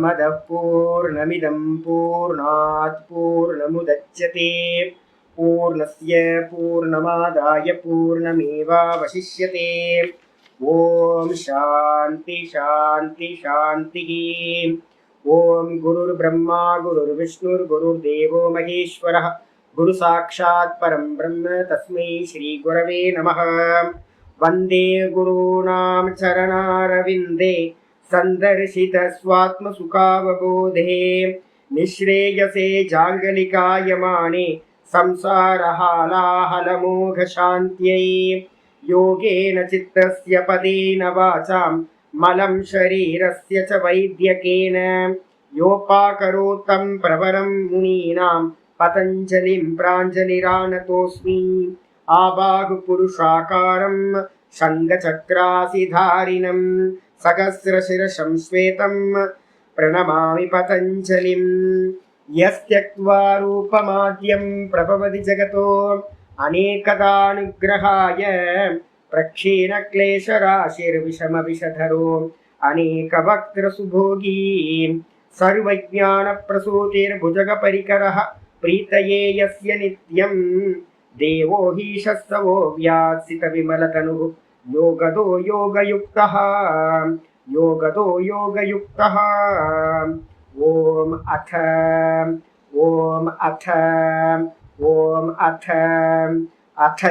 पूर्णमदः पूर्णमिदं पूर्णात् पूर्णमुदच्यते पूर्णस्य पूर्णमादाय पूर्णमेवावशिष्यते। ओम शांति शांति शांतिः। ओम गुरुर्ब्रह्मा गुरुर्विष्णुर्गुरुर्देवो महेश्वरः गुरु साक्षात् परं ब्रह्म तस्मै श्री गुरवे नमः। वंदे गुरूणां चरणारविन्दे संदर्शित स्वात्मसुखावबोधे निःश्रेयसे जाङ्गलिकायमाने संसारहालाहलमोघशान्त्यै योगेन चित्तस्य पदेन वाचां मलं शरीरस्य च वैद्यकेन योपाकरोतं प्रवरं मुनीनां पतञ्जलिं प्राञ्जलिरानतोऽस्मि। आबाहुपुरुषाकारं शङ्खचक्रासिधारिणं सहस्रशिरसं श्वेतं प्रणमामि पतञ्जलिं। यस्त्यक्त्वा रूपमाद्यं प्रभवति जगतो अनेकदानुग्रहाय प्रक्षीणक्लेशराशिर्विषमविषधरो अनेकवक्त्रसुभोगी सर्वज्ञानप्रसूतिर्भुजगपरिकरः प्रीतये यस्य नित्यं देवो हि शस्तवो व्यासितविमलतनुः योगदो योगयुक्तः योगदो योगयुक्तः। ओम अथ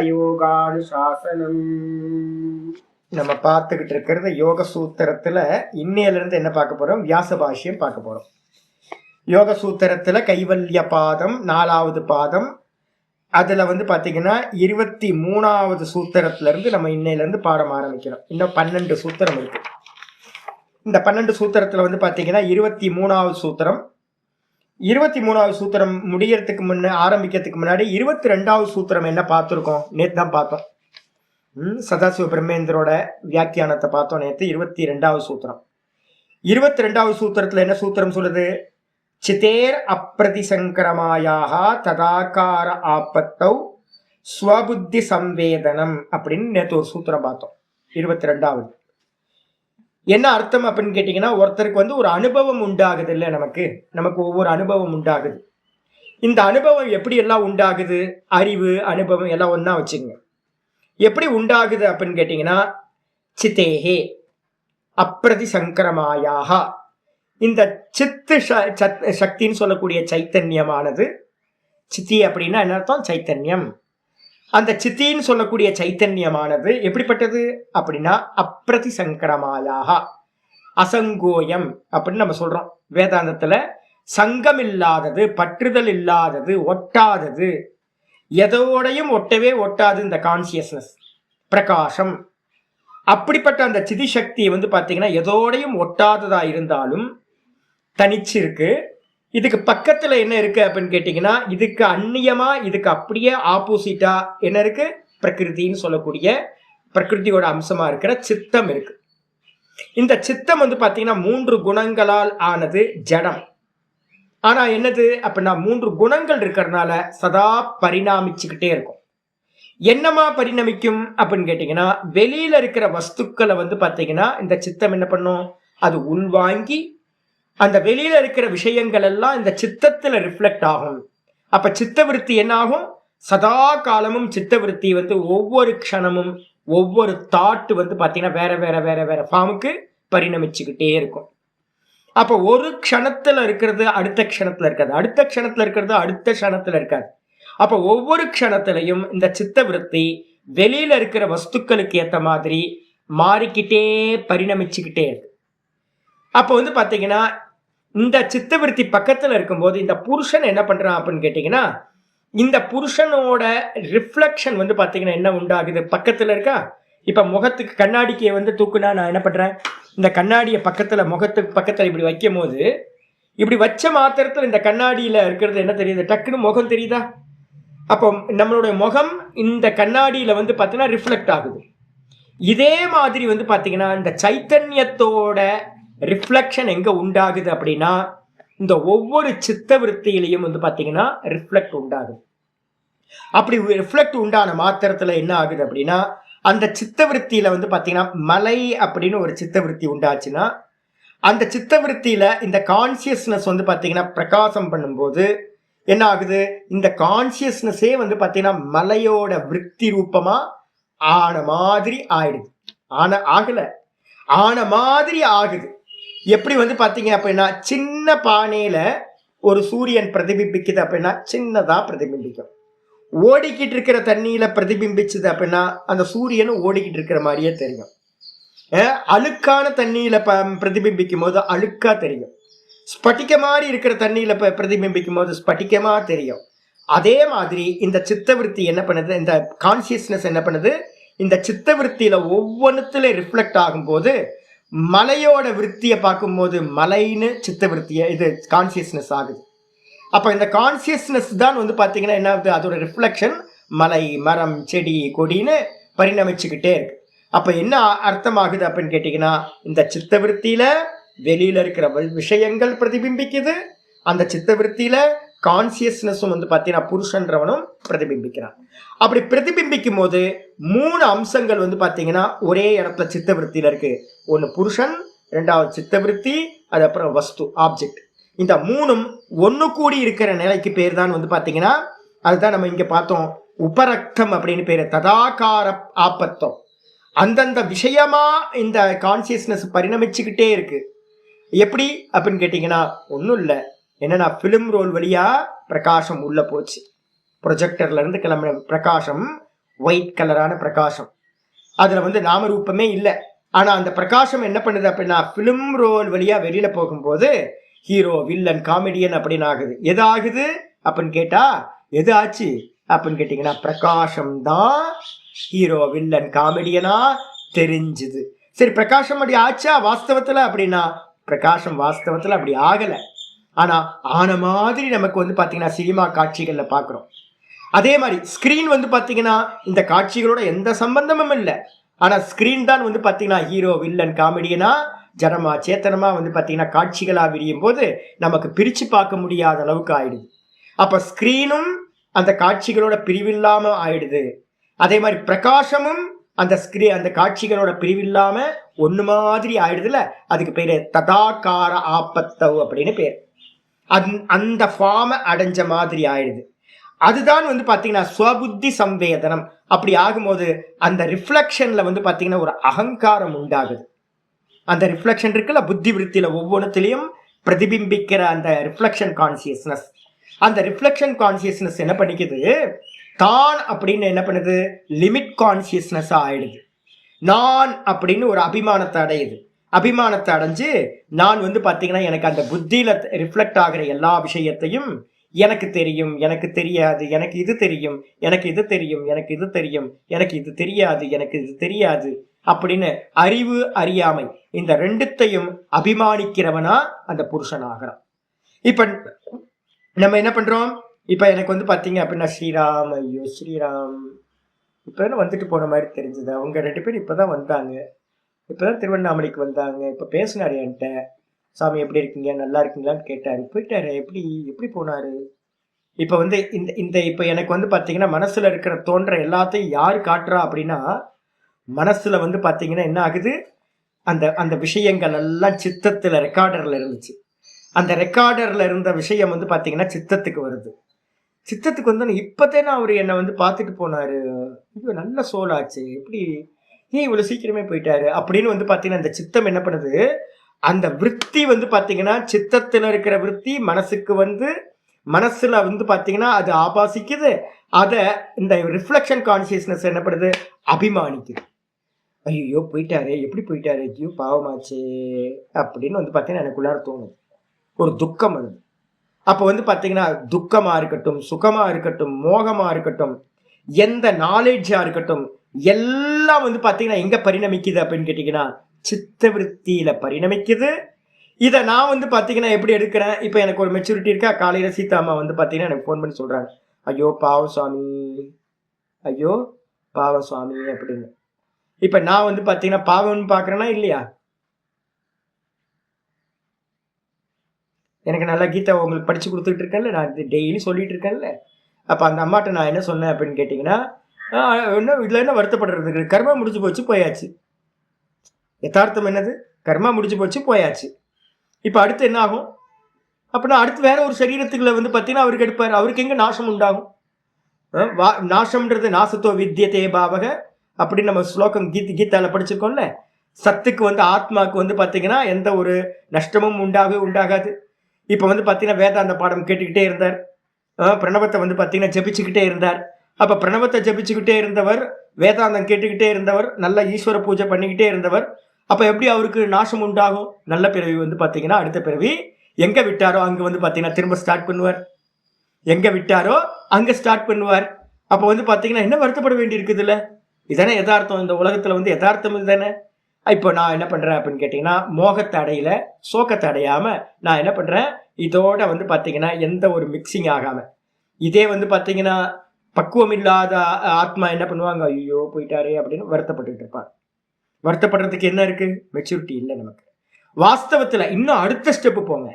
யோகானுசாசனம். நம்ம பார்த்துக்கிட்டு இருக்கிறது யோக சூத்திரத்துல இன்னையில இருந்து என்ன பார்க்க போறோம்? வியாச பாஷ்யம் பார்க்க போறோம். யோக சூத்திரத்துல கைவல்ய பாதம் 4வது பாதம், அதுல பாத்தீங்கன்னா 23வது சூத்திரத்துல இருந்து நம்ம இன்னையில இருந்து பாடம் ஆரம்பிக்கிறோம். இன்னும் 12 சூத்திரம் இருக்கு. இந்த 12 சூத்திரத்துல பாத்தீங்கன்னா 23வது சூத்திரம், 23வது சூத்திரம் முடியறதுக்கு ஆரம்பிக்கிறதுக்கு முன்னாடி 22வது சூத்திரம் என்ன பார்த்துருக்கோம்? நேற்று தான் பார்த்தோம். சதாசிவ பிரம்மேந்திரோட வியாக்கியானத்தை பார்த்தோம் நேற்று. 22வது சூத்திரம். 22வது சூத்திரத்துல என்ன சூத்திரம் சொல்லுது? சிதேர் அப்பிரதிசங்கரமாயாக ததாகார ஆப்பத்தௌ ஸ்வபுத்தி சம்வேதனம் அப்படின்னு நேற்று ஒரு சூத்திரம் பார்த்தோம். 22வது என்ன அர்த்தம் அப்படின்னு கேட்டீங்கன்னா, ஒருத்தருக்கு ஒரு அனுபவம் உண்டாகுது இல்லை, நமக்கு ஒவ்வொரு அனுபவம் உண்டாகுது. இந்த அனுபவம் எப்படி எல்லாம் உண்டாகுது? அறிவு அனுபவம் எல்லாம் ஒன்னா வச்சுங்க. எப்படி உண்டாகுது அப்படின்னு கேட்டீங்கன்னா, சித்தேஹே அப்பிரதிசங்கரமாயாக, இந்த சித்து சக்தின்னு சொல்லக்கூடிய சைத்தன்யமானது, சித்தி அப்படின்னா என்ன அர்த்தம்? சைத்தன்யம். அந்த சித்தின்னு சொல்லக்கூடிய சைத்தன்யமானது எப்படிப்பட்டது அப்படின்னா, அப்பிரதிசங்கரமாயாக, அசங்கோயம் அப்படின்னு நம்ம சொல்றோம். வேதாந்தத்துல சங்கம் இல்லாதது, பற்றுதல் இல்லாதது, ஒட்டாதது, எதோடையும் ஒட்டவே ஒட்டாது இந்த கான்சியஸ்னஸ், பிரகாசம். அப்படிப்பட்ட அந்த சிதி சக்தியை பாத்தீங்கன்னா எதோடையும் ஒட்டாததா இருந்தாலும் தனிச்சு இருக்கு. இதுக்கு பக்கத்துல என்ன இருக்கு அப்படின்னு கேட்டீங்கன்னா, இதுக்கு அந்நியமா, இதுக்கு அப்படியே ஆப்போசிட்டா என்ன இருக்கு? பிரகிருதின்னு சொல்லக்கூடிய பிரகிருதியோட அம்சமா இருக்கிற சித்தம் இருக்கு. இந்த சித்தம் பாத்தீங்கன்னா 3 குணங்களால் ஆனது, ஜடம். ஆனா என்னது அப்படின்னா, 3 குணங்கள் இருக்கிறதுனால சதா பரிணாமிச்சுக்கிட்டே இருக்கும். என்னமா பரிணமிக்கும் அப்படின்னு கேட்டீங்கன்னா, வெளியில இருக்கிற வஸ்துக்களை பாத்தீங்கன்னா இந்த சித்தம் என்ன பண்ணும்? அது உள்வாங்கி அந்த வெளியில இருக்கிற விஷயங்கள் எல்லாம் இந்த சித்தத்துல ரிஃப்ளெக்ட் ஆகும். அப்ப சித்தவிருத்தி என்ன ஆகும்? சதா காலமும் சித்தவிருத்தி ஒவ்வொரு க்ஷணமும் ஒவ்வொரு தாட்டு பாத்தீங்கன்னா வேற வேற வேற வேற ஃபார்முக்கு பரிணமிச்சுக்கிட்டே இருக்கும். அப்ப ஒரு க்ஷணத்துல இருக்கிறது அடுத்த க்ஷணத்துல இருக்காது, அடுத்த க்ஷணத்துல இருக்கிறது அடுத்த க்ஷணத்துல இருக்காது. அப்ப ஒவ்வொரு க்ஷணத்திலையும் இந்த சித்தவிருத்தி வெளியில இருக்கிற வஸ்துக்களுக்கு ஏத்த மாதிரி மாறிக்கிட்டே பரிணமிச்சுக்கிட்டே இருக்கு. அப்போ பாத்தீங்கன்னா இந்த சித்தவிருத்தி பக்கத்துல இருக்கும்போது இந்த புருஷன் என்ன பண்றான் அப்படின்னு கேட்டீங்கன்னா, இந்த புருஷனோட ரிஃப்ளெக்ஷன் பாத்தீங்கன்னா என்ன உண்டாகுது? பக்கத்துல இருக்கா. இப்ப முகத்துக்கு கண்ணாடிக்கு தூக்குனா நான் என்ன பண்றேன்? இந்த கண்ணாடியை பக்கத்துல, முகத்துக்கு பக்கத்துல இப்படி வைக்கும் போது, இப்படி வச்ச மாத்திரத்துல இந்த கண்ணாடியில இருக்கிறது என்ன தெரியுது? டக்குன்னு முகம் தெரியுதா? அப்போ நம்மளுடைய முகம் இந்த கண்ணாடியில பாத்தீங்கன்னா ரிஃப்ளெக்ட் ஆகுது. இதே மாதிரி பாத்தீங்கன்னா இந்த சைத்தன்யத்தோட ரிஃப்ளெக்ஷன் எங்க உண்டாகுது அப்படின்னா, இந்த ஒவ்வொரு சித்த விருத்தியிலையும் பாத்தீங்கன்னா ரிஃப்ளெக்ட் உண்டாகுது. அப்படி ரிஃப்ளெக்ட் உண்டான மாத்திரத்துல என்ன ஆகுது அப்படின்னா, அந்த சித்த விருத்தியில பாத்தீங்கன்னா மலை அப்படின்னு ஒரு சித்த விருத்தி உண்டாச்சுன்னா, அந்த சித்தவிருத்தியில இந்த கான்சியஸ்னஸ் வந்து பாத்தீங்கன்னா பிரகாசம் பண்ணும்போது என்ன ஆகுது, இந்த கான்சியஸ்னஸே வந்து பாத்தீங்கன்னா மலையோட விருத்தி ரூபமா ஆன மாதிரி ஆயிடுது. ஆகல, ஆன மாதிரி ஆகுது. எப்படி வந்து பாத்தீங்க அப்படின்னா, சின்ன பானையில ஒரு சூரியன் பிரதிபிம்பிக்குது அப்படின்னா சின்னதா பிரதிபிம்பிக்கும். ஓடிக்கிட்டு இருக்கிற தண்ணியில பிரதிபிம்பிச்சது அப்படின்னா அந்த சூரியனும் ஓடிக்கிட்டு இருக்கிற மாதிரியே தெரியும். அழுக்கான தண்ணியில பிரதிபிம்பிக்கும் போது அழுக்கா தெரியும். ஸ்பட்டிக்க மாதிரி இருக்கிற தண்ணியில பிரதிபிம்பிக்கும் போது ஸ்பட்டிக்கமா தெரியும். அதே மாதிரி இந்த சித்தவிருத்தி என்ன பண்ணுது, இந்த கான்சியஸ்னஸ் என்ன பண்ணுது, இந்த சித்தவிருத்தியில ஒவ்வொன்றுத்துல ரிஃப்ளெக்ட் ஆகும்போது மலையோட விருத்தியை பார்க்கும்போது மலைன்னு சித்தவிருத்திய இது கான்சியஸ்னஸ் ஆகுது. அப்ப இந்த கான்சியஸ்னஸ் தான் வந்து பாத்தீங்கன்னா என்ன ஆகுது, அதோட ரிஃப்ளெக்ஷன் மலை, மரம், செடி, கொடின்னு பரிணமிச்சுக்கிட்டே இருக்கு. அப்ப என்ன அர்த்தமாகுது அப்படின்னு கேட்டீங்கன்னா, இந்த சித்தவிருத்தியில வெளியில இருக்கிற விஷயங்கள் பிரதிபிம்பிக்குது, அந்த சித்தவிருத்தியில கான்சியஸ்னஸும் வந்து பாத்தீங்கன்னா புருஷன்றவனும் பிரதிபிம்பிக்கிறான். அப்படி பிரதிபிம்பிக்கும் போது 3 அம்சங்கள் வந்து பாத்தீங்கன்னா ஒரே இடத்துல சித்தவிருத்தியில இருக்கு. ஒன்னு புருஷன், 2வது சித்தவிருத்தி, அது அப்புறம் வஸ்து, ஆப்ஜெக்ட். இந்த 3ம் ஒன்னு கூடி இருக்கிற நிலைக்கு பேர் தான் வந்து பாத்தீங்கன்னா, அதுதான் நம்ம இங்க பார்த்தோம் உபரக்தம் அப்படின்னு பேரு, ததாகார ஆபத்தம். அந்தந்த விஷயமா இந்த கான்சியஸ்னஸ் பரிணமிச்சுக்கிட்டே இருக்கு. எப்படி அப்படின்னு கேட்டீங்கன்னா ஒன்றும் இல்லை, என்னன்னா பிலிம் ரோல் வழியா பிரகாசம் உள்ள போச்சு. ப்ரொஜெக்டர்ல இருந்து கிளம்பின பிரகாசம் ஒயிட் கலரான பிரகாசம், அதுல வந்து நாமரூபமே இல்லை. ஆனா அந்த பிரகாசம் என்ன பண்ணுது அப்படின்னா பிலிம் ரோல் வழியா வெளியில போகும்போது ஹீரோ, வில்லன், காமெடியன் அப்படின்னு ஆகுது. எது ஆகுது அப்படின்னு கேட்டா, எது ஆச்சு அப்படின்னு கேட்டீங்கன்னா பிரகாசம் தான் ஹீரோ, வில்லன், காமெடியனா தெரிஞ்சுது. சரி, பிரகாசம் அப்படி ஆச்சா வாஸ்தவத்துல அப்படின்னா பிரகாசம் வாஸ்தவத்துல அப்படி ஆகல. ஆனா ஆன மாதிரி நமக்கு வந்து பாத்தீங்கன்னா சினிமா காட்சிகள்ல பாக்குறோம். அதே மாதிரி ஸ்கிரீன் வந்து பாத்தீங்கன்னா இந்த காட்சிகளோட எந்த சம்பந்தமும் இல்லை. ஆனா ஸ்கிரீன் தான் வந்து பாத்தீங்கன்னா ஹீரோ, வில்லன், காமெடியனா ஜனமா சேத்தனமா வந்து பாத்தீங்கன்னா காட்சிகளா விரியும் போது நமக்கு பிரிச்சு பார்க்க முடியாத அளவுக்கு ஆயிடுது. அப்ப ஸ்கிரீனும் அந்த காட்சிகளோட பிரிவில்லாம ஆயிடுது. அதே மாதிரி பிரகாசமும் அந்த காட்சிகளோட பிரிவில்லாம ஒண்ணு மாதிரி ஆயிடுதுல, அதுக்கு பேரு ததாகார ஆபத்தவ் அப்படின்னு பேர். அந்த ஃபார்ம அடைஞ்ச மாதிரி ஆயிடுது. அதுதான் வந்து பாத்தீங்கன்னா ஸ்வபுத்தி சம்வேதனம். அப்படி ஆகும்போது அந்த ரிஃப்ளெக்ஷன்ல வந்து பாத்தீங்கன்னா ஒரு அகங்காரம் உண்டாகுது. அந்த ரிஃப்ளெக்ஷன் இருக்குல்ல, புத்தி விருத்தியில ஒவ்வொன்றுத்திலையும் பிரதிபிம்பிக்கிற அந்த ரிஃப்ளெக்ஷன் கான்சியஸ்னஸ், அந்த ரிஃப்ளெக்ஷன் கான்சியஸ்னஸ் என்ன பண்ணிக்குது, தான் அப்படின்னு என்ன பண்ணுது, லிமிட் கான்சியஸ்னஸ் ஆயிடுது. நான் அப்படின்னு ஒரு அபிமானத்தை அடையுது. அபிமானத்தை அடைஞ்சு நான் வந்து பாத்தீங்கன்னா எனக்கு அந்த புத்தியில ரிஃப்ளெக்ட் ஆகிற எல்லா விஷயத்தையும் எனக்கு தெரியும், எனக்கு தெரியாது, எனக்கு இது தெரியும், எனக்கு இது தெரியும், எனக்கு இது தெரியும், எனக்கு இது தெரியாது, எனக்கு இது தெரியாது அப்படின்னு அறிவு, அறியாமை இந்த ரெண்டுத்தையும் அபிமானிக்கிறவனா அந்த புருஷன் ஆகிறான். இப்ப நம்ம என்ன பண்றோம், இப்ப எனக்கு வந்து பாத்தீங்க அப்படின்னா ஸ்ரீராம், ஐயோ ஸ்ரீராம் இப்பதான் வந்துட்டு போன மாதிரி தெரிஞ்சது. அவங்க 2 பேரும் இப்பதான் வந்தாங்க, இப்பதான் திருவண்ணாமலைக்கு வந்தாங்க. இப்ப பேசினாரு என்கிட்ட, சாமி எப்படி இருக்கீங்க, நல்லா இருக்கீங்களான்னு கேட்டாரு, போயிட்டாரு. எப்படி போனாரு. இப்ப வந்து இப்ப எனக்கு வந்து பாத்தீங்கன்னா மனசுல இருக்கிற தோன்ற எல்லாத்தையும் யாரு காட்டுறா அப்படின்னா, மனசுல வந்து பாத்தீங்கன்னா என்ன ஆகுது, அந்த விஷயங்கள் எல்லாம் சித்தத்துல ரெக்கார்டர்ல இருந்துச்சு. அந்த ரெக்கார்டர்ல இருந்த விஷயம் வந்து பாத்தீங்கன்னா சித்தத்துக்கு வருது. சித்தத்துக்கு வந்து இப்பதான் அவரு என்னை வந்து பார்த்துட்டு போனாரு, இது நல்ல சோல் ஆச்சு, எப்படி ஏன் இவ்வளவு சீக்கிரமே போயிட்டாரு அப்படின்னு வந்து பாத்தீங்கன்னா அந்த சித்தம் என்ன பண்ணுது, அந்த விருத்தி வந்து பாத்தீங்கன்னா சித்தத்துல இருக்கிற விருத்தி மனசுக்கு வந்து, மனசுல வந்து பாத்தீங்கன்னா அது ஆபாசிக்குது. அத இந்த ரிஃப்ளெக்ஷன் கான்சியஸ்னஸ் என்ன பண்ணுது, அபிமானிக்குது. ஐயோ போயிட்டாரு, எப்படி போயிட்டாரு, ஐயோ பாவமாச்சு அப்படின்னு வந்து பாத்தீங்கன்னா எனக்குள்ளார தோணும், ஒரு துக்கம் வருது. அப்ப வந்து பாத்தீங்கன்னா துக்கமா இருக்கட்டும், சுகமா இருக்கட்டும், மோகமா இருக்கட்டும், எந்த நாலேஜா இருக்கட்டும், எல்லாம் வந்து பாத்தீங்கன்னா எங்க பரிணமிக்குது அப்படின்னு கேட்டீங்கன்னா சித்த விருத்தியில பரிணமிக்குது. இதை நான் வந்து பாத்தீங்கன்னா எப்படி எடுக்கிறேன், இப்ப எனக்கு ஒரு மெச்சூரிட்டி இருக்கா. காலையில சீதா அம்மா வந்து பாத்தீங்கன்னா எனக்கு போன் பண்ணி சொல்றாங்க, ஐயோ பாவம் சுவாமி, ஐயோ பாவம் சுவாமி அப்படின்னு. இப்ப நான் வந்து பாத்தீங்கன்னா பாவம்னு பாக்குறேன்னா இல்லையா, எனக்கு நல்லா கீதா உங்களுக்கு படிச்சு கொடுத்துட்டு இருக்கேன்ல, நான் டெய்லி சொல்லிட்டு இருக்கேன்ல. அப்ப அந்த அம்மாட்ட நான் என்ன சொன்னேன் அப்படின்னு கேட்டீங்கன்னா, இதுல என்ன வருத்தப்படுறதுக்கு, கர்மா முடிஞ்சு போச்சு போயாச்சு. யதார்த்தம் என்னது, கர்மா முடிஞ்சு போச்சு போயாச்சு. இப்போ அடுத்து என்ன ஆகும் அப்படின்னா அடுத்து வேற ஒரு சரீரத்துக்குள்ள வந்து பார்த்தீங்கன்னா அவருக்கு எடுப்பார். அவருக்கு எங்கே நாசம் உண்டாகும்? நாசம்ன்றது நாசத்தோ வித்தியதே பாவக அப்படின்னு நம்ம ஸ்லோகம் கீதால படிச்சிருக்கோம்ல. சத்துக்கு வந்து ஆத்மாவுக்கு வந்து பார்த்தீங்கன்னா எந்த ஒரு நஷ்டமும் உண்டாகாது. இப்போ வந்து பார்த்தீங்கன்னா வேதாந்த பாடம் கேட்டுக்கிட்டே இருந்தார். பிரணவத்தை வந்து பார்த்தீங்கன்னா ஜபிச்சுக்கிட்டே இருந்தார். அப்போ பிரணவத்தை ஜபிச்சுக்கிட்டே இருந்தவர், வேதாந்தம் கேட்டுக்கிட்டே இருந்தவர், நல்ல ஈஸ்வர பூஜை பண்ணிக்கிட்டே இருந்தவர். அப்போ எப்படி அவருக்கு நாசம் உண்டாகும்? நல்ல பிறவி வந்து பார்த்தீங்கன்னா அடுத்த பிறவி எங்கே விட்டாரோ அங்கே வந்து பார்த்தீங்கன்னா திரும்ப ஸ்டார்ட் பண்ணுவார். எங்கே விட்டாரோ அங்கே ஸ்டார்ட் பண்ணுவார். அப்போ வந்து பார்த்தீங்கன்னா என்ன வருத்தப்பட வேண்டி இருக்குதுல்ல? இதானே யதார்த்தம். இந்த உலகத்தில் வந்து யதார்த்தம் இதுதானே. இப்போ நான் என்ன பண்ணுறேன் அப்படின்னு கேட்டிங்கன்னா, மோகத்தை அடையில, சோகத்தை அடையாமல் நான் என்ன பண்ணுறேன், இதோட வந்து பார்த்தீங்கன்னா எந்த ஒரு மிக்சிங் ஆகாமல், இதே வந்து பார்த்தீங்கன்னா பக்குவம் இல்லாத ஆத்மா என்ன பண்ணுவாங்க, ஐயோ போயிட்டாரே அப்படின்னு வருத்தப்பட்டுக்கிட்டு இருப்பாங்க. வருத்தப்படுறதுக்கு என்ன இருக்குது? மெச்சூரிட்டி இல்லை நமக்கு. வாஸ்தவத்தில் இன்னும் அடுத்த ஸ்டெப்பு போங்க.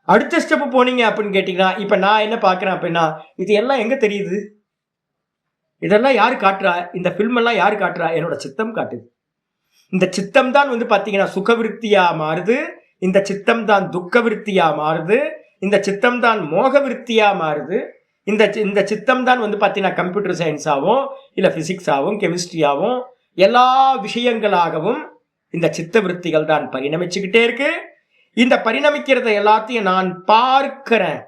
அடுத்த ஸ்டெப்பு போனீங்க அப்படின்னு கேட்டிங்கன்னா, இப்போ நான் என்ன பார்க்குறேன் அப்படின்னா, இது எல்லாம் எங்கே தெரியுது? இதெல்லாம் யார் காட்டுறா? இந்த ஃபில்ம் எல்லாம் யார் காட்டுறா? என்னோட சித்தம் காட்டுது. இந்த சித்தம் தான் வந்து பார்த்தீங்கன்னா சுகவிருத்தியா மாறுது. இந்த சித்தம் தான் துக்க விருத்தியா மாறுது. இந்த சித்தம் தான் மோக விருத்தியா மாறுது. இந்த சித்தம் தான் வந்து பார்த்தீங்கன்னா கம்ப்யூட்டர் சயின்ஸாகவும் இல்லை ஃபிசிக்ஸாகவும் கெமிஸ்ட்ரியாகவும் எல்லா விஷயங்களாகவும் இந்த சித்த விருத்திகள் தான் பரிணமிச்சுக்கிட்டே இருக்கு. இந்த பரிணமிக்கிறத எல்லாத்தையும் நான் பார்க்கிறேன்.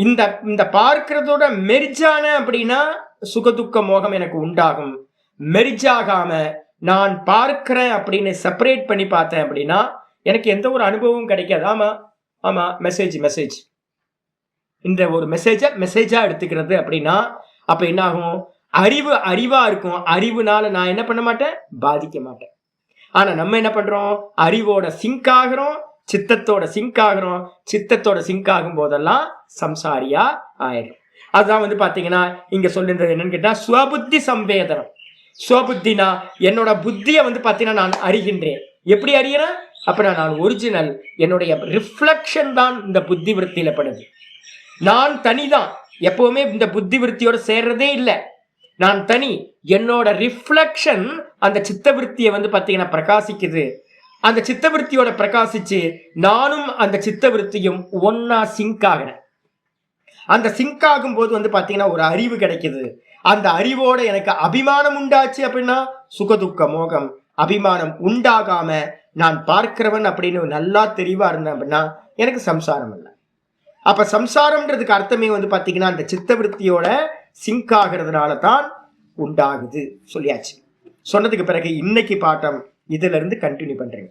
இந்த பார்க்கிறதோட மெரிஜான அப்படின்னா சுகதுக்க மோகம் எனக்கு உண்டாகும். மெரிஜாகாம நான் பார்க்கிறேன் அப்படின்னு செப்பரேட் பண்ணி பார்த்தேன் அப்படின்னா எனக்கு எந்த ஒரு அனுபவமும் கிடைக்காது. ஆமா மெசேஜ் இந்த ஒரு மெசேஜா எடுத்துக்கிறது அப்படின்னா அப்ப என்ன ஆகும்? அறிவா இருக்கும். அறிவுனால நான் என்ன பண்ண மாட்டேன், பாதிக்க மாட்டேன். ஆனா நம்ம என்ன பண்றோம், அறிவோட சிங்க் ஆகிறோம், சித்தத்தோட சிங்க் ஆகும் போதெல்லாம் சம்சாரியா ஆயிடும். அதுதான் வந்து பாத்தீங்கன்னா இங்க சொல்லிருந்தது என்னன்னு கேட்டா ஸ்வபுத்தி சம்வேதனம். ஸ்வபுத்தினா என்னோட புத்தியை வந்து பாத்தீங்கன்னா நான் அறிகின்றேன். எப்படி அறிகிறேன்? அப்ப நான் ஒரிஜினல், என்னுடைய ரிஃப்ளெக்ஷன் தான் இந்த புத்தி விருத்தியில படுது. நான் தனிதான், எப்பவுமே இந்த புத்தி விருத்தியோட சேர்றதே இல்லை. நான் தனி. என்னோட ரிஃப்ளெக்ஷன் அந்த சித்தவிருத்தியை வந்து பாத்தீங்கன்னா பிரகாசிக்குது. அந்த சித்தவிருத்தியோட பிரகாசிச்சு நானும் அந்த சித்தவிருத்தியும் ஒன்னா சிங்க் ஆகிறேன். அந்த சிங்க் ஆகும் போது வந்து பாத்தீங்கன்னா ஒரு அறிவு கிடைக்குது. அந்த அறிவோட எனக்கு அபிமானம் உண்டாச்சு அப்படின்னா சுகதுக்க மோகம் அபிமானம் உண்டாகாம நான் பார்க்கிறவன் அப்படின்னு நல்லா தெளிவா இருந்தேன் அப்படின்னா எனக்கு சம்சாரம் இல்லை. அப்ப சம்சாரம்ன்றதுக்கு அர்த்தமே வந்து பாத்தீங்கன்னா அந்த சித்தவிருத்தியோட சிங்க் ஆகிறதுனால தான் உண்டாகுது சொல்லியாச்சு. சொன்னதுக்கு பிறகு இன்னைக்கு பாட்டம் இதுல இருந்து கண்டினியூ பண்றேங்க.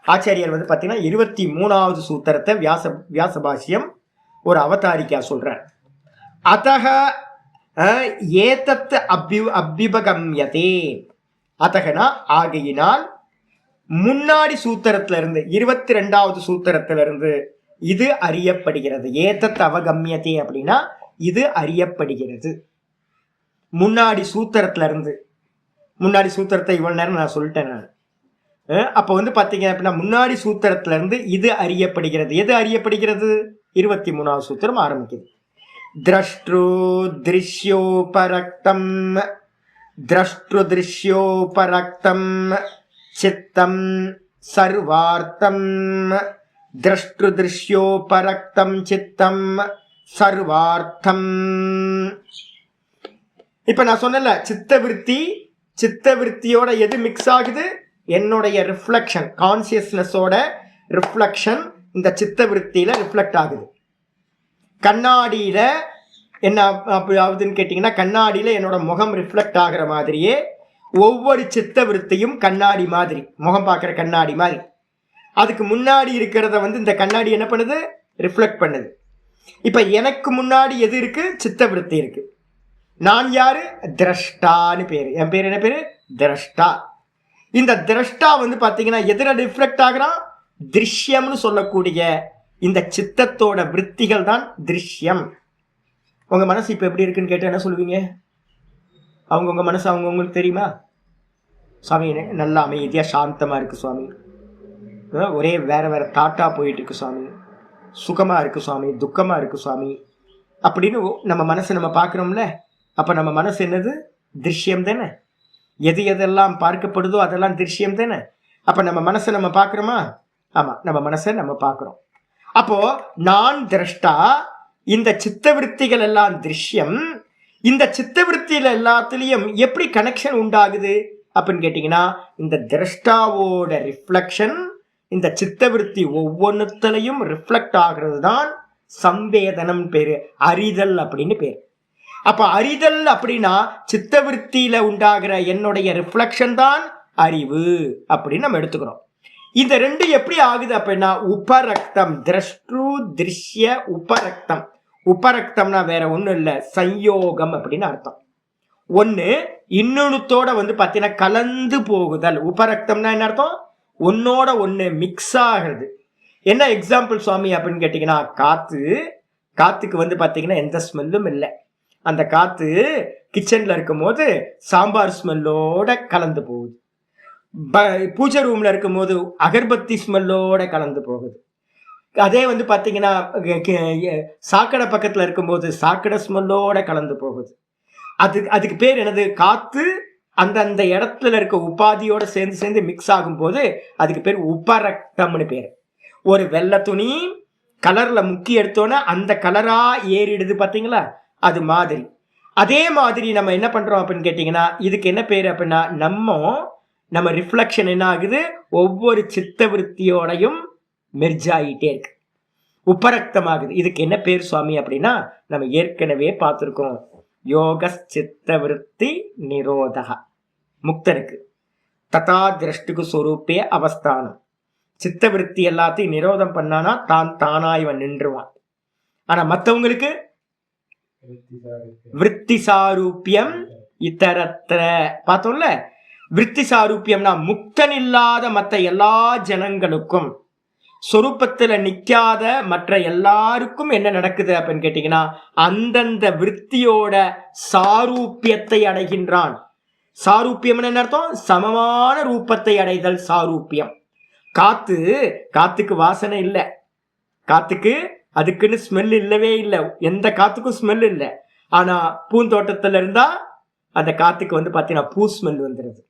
ஆச்சாரியர் வந்து பாத்தீங்கன்னா 23வது சூத்திரத்தை வியாச பாஷ்யம் ஒரு அவதாரிக்கா சொல்றார். அதக ஏதத் அபிபகம்யதே. அதகனா ஆகையினால், முன்னாடி சூத்திரத்துல இருந்து 22வது சூத்திரத்திலிருந்து இது அறியப்படுகிறது. ஏதத் அவகம்யதே அப்படின்னா இது அறியப்படுகிறது. முன்னாடி சூத்திரத்துல இருந்து, முன்னாடி சூத்திரத்தை இவ்வளவு நேரம் நான் சொல்லிட்டேன் நான். அப்போ வந்து பார்த்தீங்க அப்படின்னா முன்னாடி சூத்திரத்துல இருந்து இது அறியப்படுகிறது. எது அறியப்படுகிறது? 23வது சூத்திரம் ஆரம்பிக்குது. திரஷ்டு திருஷ்யோபரக்தம் சித்தம் சர்வார்த்தம். திரஷ்டு திருஷ்யோபரக்தம் சித்தம் சர்வார்த்தம். இப்ப நான் சொன்னல சித்தவிருத்தியோட எது மிக்ஸ் ஆகுது? என்னுடைய ரிஃப்ளெக்ஷன், கான்சியஸ்னஸோட ரிஃப்ளெக்ஷன் இந்த சித்தவிருத்தியில ரிஃப்ளெக்ட் ஆகுது. கண்ணாடியில என்ன அப்படி ஆகுதுன்னு கேட்டீங்கன்னா, கண்ணாடியில என்னோட முகம் ரிஃப்ளெக்ட் ஆகிற மாதிரியே ஒவ்வொரு சித்தவிருத்தியும் கண்ணாடி மாதிரி, முகம் பார்க்குற கண்ணாடி மாதிரி. அதுக்கு முன்னாடி இருக்கிறத வந்து இந்த கண்ணாடி என்ன பண்ணுது? ரிஃப்ளெக்ட் பண்ணுது. இப்ப எனக்கு முன்னாடி எது இருக்கு? சித்தவிருத்தி இருக்கு. நான் யாரு? திரஷ்டான்னு பேரு. என் பேர் என்ன பேரு? திரஷ்டா. இந்த திரஷ்டா வந்து பாத்தீங்கன்னா எதிர ரிஃப்ளெக்ட் ஆகிறான்? திருஷ்யம்னு சொல்லக்கூடிய இந்த சித்தத்தோட விருத்திகள் தான் திருஷ்யம். உங்க மனசு இப்ப எப்படி இருக்குன்னு கேட்டா என்ன சொல்லுவீங்க? உங்க மனசு அவங்களுக்கு தெரியுமா? சுவாமி நல்லா அமைதியா சாந்தமா இருக்கு சுவாமி, ஒரே வேற தாட்டா போயிட்டு இருக்கு சுவாமி, சுகமா இருக்கு சுவாமி, துக்கமா இருக்கு சுவாமி அப்படின்னு நம்ம மனசை நம்ம பார்க்குறோம்ல. அப்ப நம்ம மனசு என்னது? திருஷ்யம் தானே. எது எதெல்லாம் பார்க்கப்படுதோ அதெல்லாம் திருஷ்யம் தானே. அப்ப நம்ம மனசை நம்ம பார்க்கிறோமா? ஆமா, நம்ம மனசை நம்ம பார்க்கிறோம். அப்போ நான் திரஷ்டா, இந்த சித்தவிருத்திகள் எல்லாம் திருஷ்யம். இந்த சித்தவிருத்தியில எல்லாத்துலயும் எப்படி கனெக்ஷன் உண்டாகுது அப்படின்னு கேட்டீங்கன்னா, இந்த திரஷ்டாவோட ரிஃப்ளெக்ஷன் இந்த சித்தவிருத்தி ஒவ்வொன்றுத்தலையும் ரிஃப்ளெக்ட் ஆகிறது தான் சம்வேதனம் பேரு, அறிதல் அப்படின்னு பேரு. அப்ப அறிதல் அப்படின்னா சித்தவிருத்தியில உண்டாகிற என்னுடைய ரிஃப்ளெக்ஷன் தான் அறிவு அப்படின்னு நம்ம எடுத்துக்கிறோம். இந்த ரெண்டு எப்படி ஆகுது அப்படின்னா உபரக்தம், திரஷ்டு திருஷ்ய உபரக்தம். உபரக்தம்னா வேற ஒண்ணும் இல்லை, சயோகம் அப்படின்னு அர்த்தம். ஒண்ணு இன்னொன்னுத்தோட பாத்தீங்கன்னா கலந்து போகுதல். உபரக்தம்னா என்ன அர்த்தம்? ஒன்னோட ஒண்ணு மிக்ஸ் ஆகுது. என்ன எக்ஸாம்பிள் சுவாமி அப்படின்னு கேட்டீங்கன்னா, காத்துக்கு பாத்தீங்கன்னா எந்த ஸ்மெல்லும் இல்லை. அந்த காத்து கிச்சன்ல இருக்கும் போது சாம்பார் ஸ்மெல்லோட கலந்து போகுது. பூஜை ரூம்ல இருக்கும் போது அகர்பத்தி ஸ்மெல்லோட கலந்து போகுது. அதே பாத்தீங்கன்னா சாக்கடை பக்கத்துல இருக்கும்போது சாக்கடை ஸ்மெல்லோட கலந்து போகுது. அதுக்கு பேர் என்னது? காத்து அந்த இடத்துல இருக்க உபாதியோட சேர்ந்து மிக்ஸ் ஆகும் போது அதுக்கு பேர் உபரக்தம்னு பேர். ஒரு வெள்ளை துணி கலர்ல முக்கி எடுத்தோன்னா அந்த கலரா ஏறிடுது பாத்தீங்களா? அது மாதிரி. அதே மாதிரி நம்ம என்ன பண்றோம் அப்படின்னு கேட்டீங்கன்னா, இதுக்கு என்ன பேரு அப்படின்னா, நம்ம ரிஃப்ளெக்ஷன் என்ன ஆகுது? ஒவ்வொரு சித்தவிருத்தியோடையும் மெர்ஜ் ஆகிட்டே இருக்கு, உபரக்தமாகுது. இதுக்கு என்ன பேர் சுவாமி அப்படின்னா, நம்ம ஏற்கனவே பார்த்துருக்கோம், யோக சித்தவிருத்தி நிரோதக. முக்தனுக்கு ததா திரஷ்டுக்கு சொரூப்பே அவஸ்தானம். சித்தவிருத்தி எல்லாத்தையும் நிரோதம் பண்ணானா தானா இவன் நின்றுவான். ஆனா மற்றவங்களுக்கு விருத்தி சாரூபியம் இத்தரத்திர பார்த்தோம்ல. விருத்தி சாரூபியம்னா முக்தன் இல்லாத மற்ற எல்லா ஜனங்களுக்கும், சொரூபத்துல நிக்காத மற்ற எல்லாருக்கும் என்ன நடக்குது அப்படின்னு கேட்டீங்கன்னா, அந்தந்த விருத்தியோட சாரூபியத்தை அடைகின்றான். சாரூபியம் என்ன அர்த்தம்? சமமான ரூபத்தை அடைதல் சாரூபியம். காத்துக்கு வாசனை இல்லை, காத்துக்கு அதுக்குன்னு ஸ்மெல் இல்லவே இல்லை, எந்த காத்துக்கும் ஸ்மெல் இல்லை. ஆனா பூந்தோட்டத்துல இருந்தா அந்த காத்துக்கு பாத்தீங்கன்னா பூ ஸ்மெல் வந்துடுது.